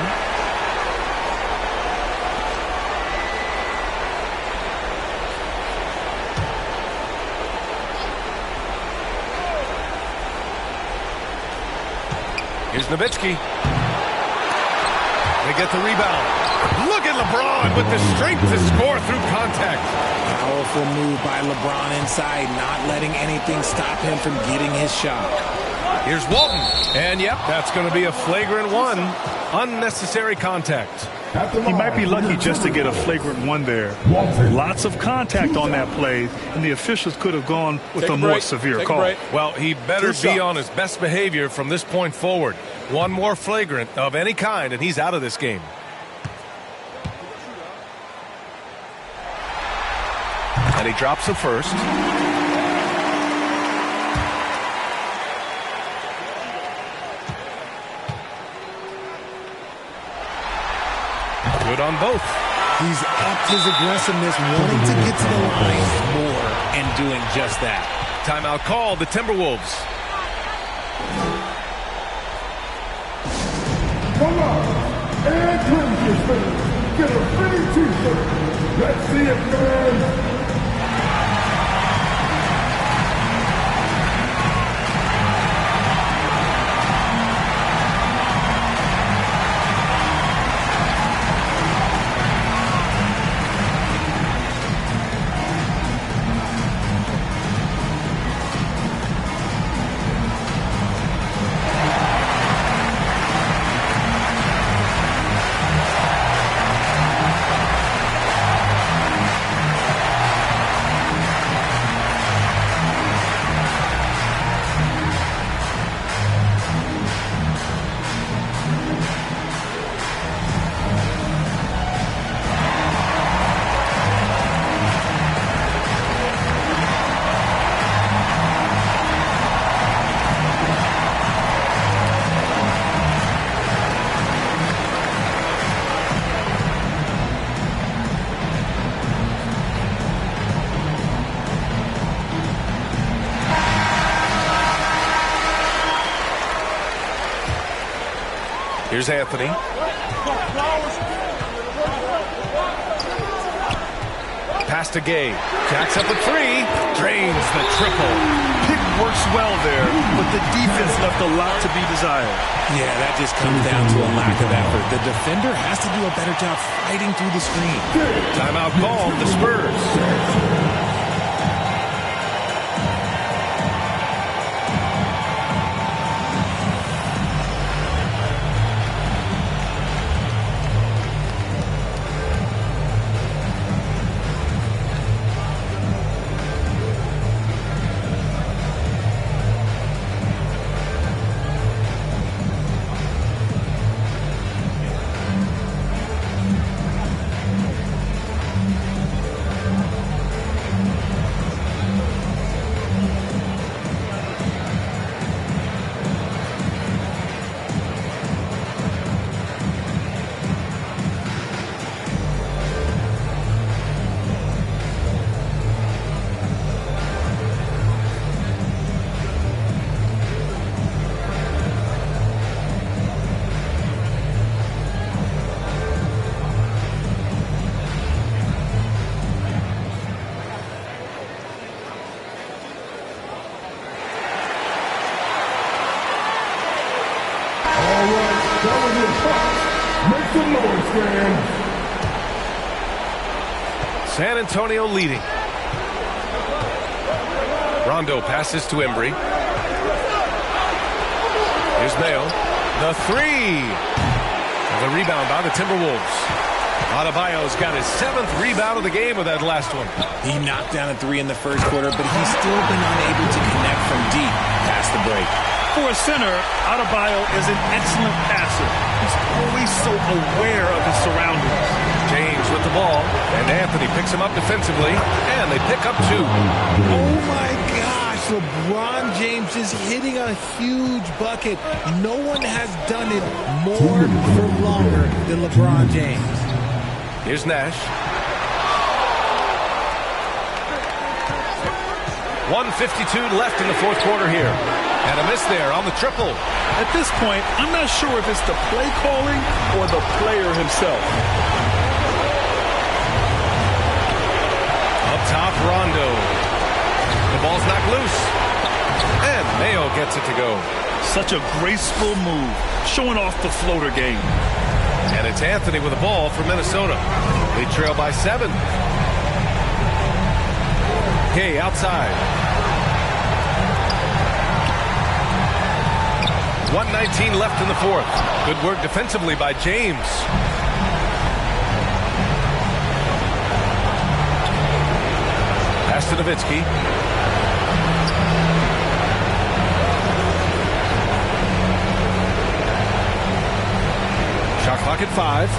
E: Here's Nowitzki. They get the rebound. Look at LeBron with the strength to score through contact.
I: Powerful move by LeBron inside, not letting anything stop him from getting his shot.
E: Here's Walton. And, yep, that's going to be a flagrant one. Unnecessary contact.
J: He might be lucky just to get a flagrant one there. Lots of contact on that play, and the officials could have gone with a more severe call.
E: Well, he better be on his best behavior from this point forward. One more flagrant of any kind, and he's out of this game. And he drops the first. Good on both.
I: He's upped his aggressiveness, wanting to get to the line more and doing just that.
E: Timeout called, the Timberwolves.
H: Come on, and Crimson fans, get a free t-shirt. Let's see it, man.
E: Here's Anthony. Pass to Gay. Jacks up a three. Drains the triple.
J: Pick works well there, but the defense left a lot to be desired.
I: Yeah, that just comes down to a lack of effort. The defender has to do a better job fighting through the screen.
E: Timeout called, the Spurs. San Antonio leading. Rondo passes to Embry. Here's Mayo. The three. The rebound by the Timberwolves. Adebayo's got his 7th rebound of the game with that last one.
I: He knocked down a 3 in the first quarter, but he's still been unable to connect from deep past the break.
J: For a center, Adebayo is an excellent passer. He's always so aware of his surroundings.
E: James with the ball, and Anthony picks him up defensively, and they pick up 2.
I: Oh my gosh, LeBron James is hitting a huge bucket. No one has done it more for longer than LeBron James.
E: Here's Nash. 1:52 left in the fourth quarter here. And a miss there on the triple.
J: At this point, I'm not sure if it's the play calling or the player himself.
E: Up top, Rondo. The ball's knocked loose. And Mayo gets it to go.
J: Such a graceful move, showing off the floater game.
E: And it's Anthony with the ball for Minnesota. They trail by 7. Gay outside. 1:19 left in the fourth. Good work defensively by James. Pass to Nowitzki. Shot clock at 5.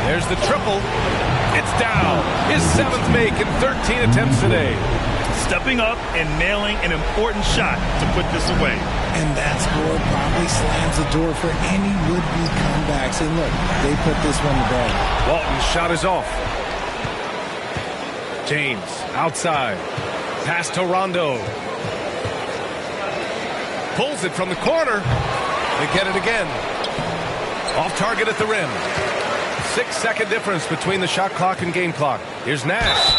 E: There's the triple. It's down. His 7th make in 13 attempts today.
J: Stepping up and nailing an important shot to put this away.
I: And that score probably slams the door for any would-be comebacks. And look, they put this one to bed.
E: Walton's shot is off. James outside. Pass to Rondo. Pulls it from the corner. They get it again. Off target at the rim. 6-second difference between the shot clock and game clock. Here's Nash.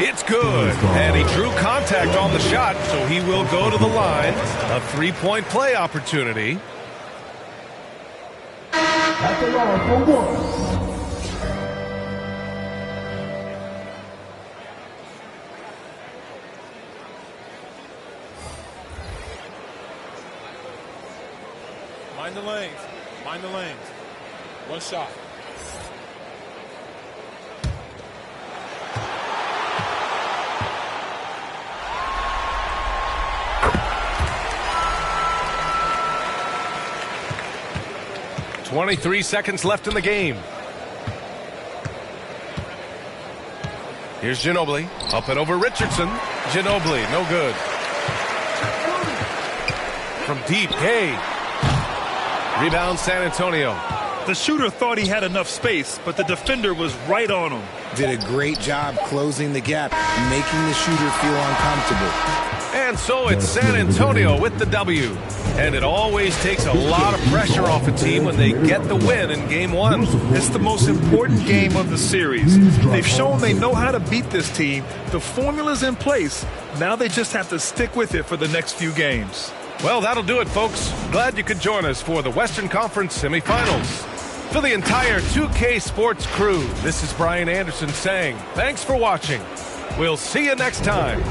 E: It's good. And he drew contact on the shot, so he will go to the line. A 3-point play opportunity.
H: At the line for one.
B: Mind the lanes. Mind the lanes. One shot.
E: .23 seconds left in the game. Here's Ginobili. Up and over Richardson. Ginobili, no good. From deep, Gay. Rebound San Antonio.
J: The shooter thought he had enough space, but the defender was right on him.
I: Did a great job closing the gap, making the shooter feel uncomfortable.
E: And so it's San Antonio with the W. And it always takes a lot of pressure off a team when they get the win in game 1.
J: It's the most important game of the series. They've shown they know how to beat this team. The formula's in place. Now they just have to stick with it for the next few games.
E: Well, that'll do it, folks. Glad you could join us for the Western Conference semifinals. For the entire 2K Sports crew, this is Brian Anderson saying thanks for watching. We'll see you next time.